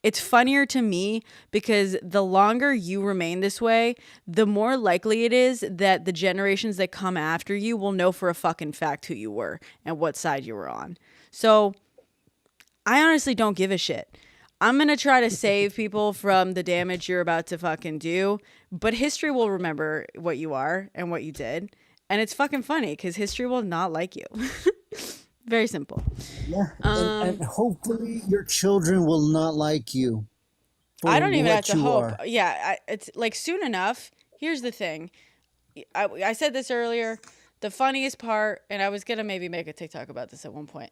It's funnier to me because the longer you remain this way, the more likely it is that the generations that come after you will know for a fucking fact who you were and what side you were on. So I honestly don't give a shit. I'm going to try to save people from the damage you're about to fucking do, but history will remember what you are and what you did. And it's fucking funny because history will not like you. Very simple. Yeah. And hopefully your children will not like you. I don't even have to hope. Are. Yeah, it's like soon enough. Here's the thing. I said this earlier. The funniest part, and I was going to maybe make a TikTok about this at one point.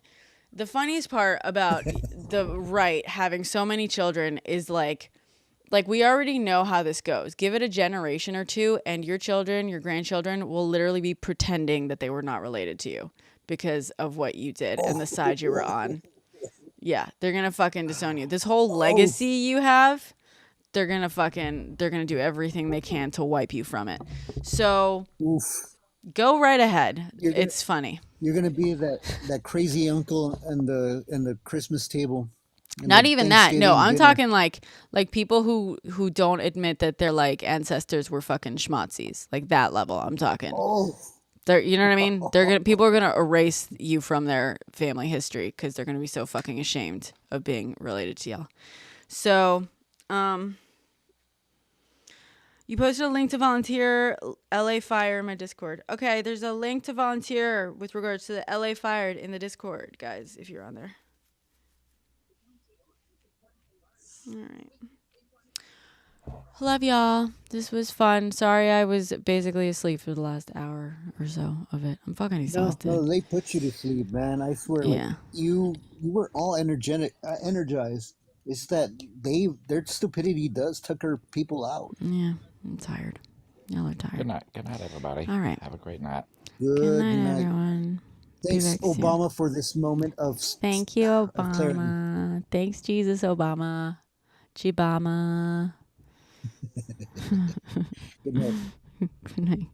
The funniest part about the right having so many children is like we already know how this goes. Give it a generation or two and your children, your grandchildren will literally be pretending that they were not related to you because of what you did and the side you were on. Yeah, they're going to fucking disown you. This whole legacy you have, they're going to do everything they can to wipe you from it. So go right ahead. It's funny. You're gonna be that crazy uncle and the Christmas table. Not even that. No, I'm talking like people who don't admit that their like ancestors were fucking schmazzies. Like that level. I'm talking. You know what I mean? People are gonna erase you from their family history because they're gonna be so fucking ashamed of being related to y'all. So, you posted a link to volunteer LA Fire in my Discord. Okay, there's a link to volunteer with regards to the LA Fired in the Discord, guys, if you're on there. All right. Love y'all. This was fun. Sorry I was basically asleep for the last hour or so of it. I'm fucking exhausted. No, they put you to sleep, man. I swear. Yeah. Like, you were all energized. It's that their stupidity does tucker people out. Yeah, I'm tired. Y'all are tired. Good night. Good night, everybody. All right. Have a great night. Good Good night, night. everyone. Thanks, Be back soon. Obama, for this moment of Thank you, of clarity. Obama. Thanks, Jesus, Obama. Chibama. Good night. Good night.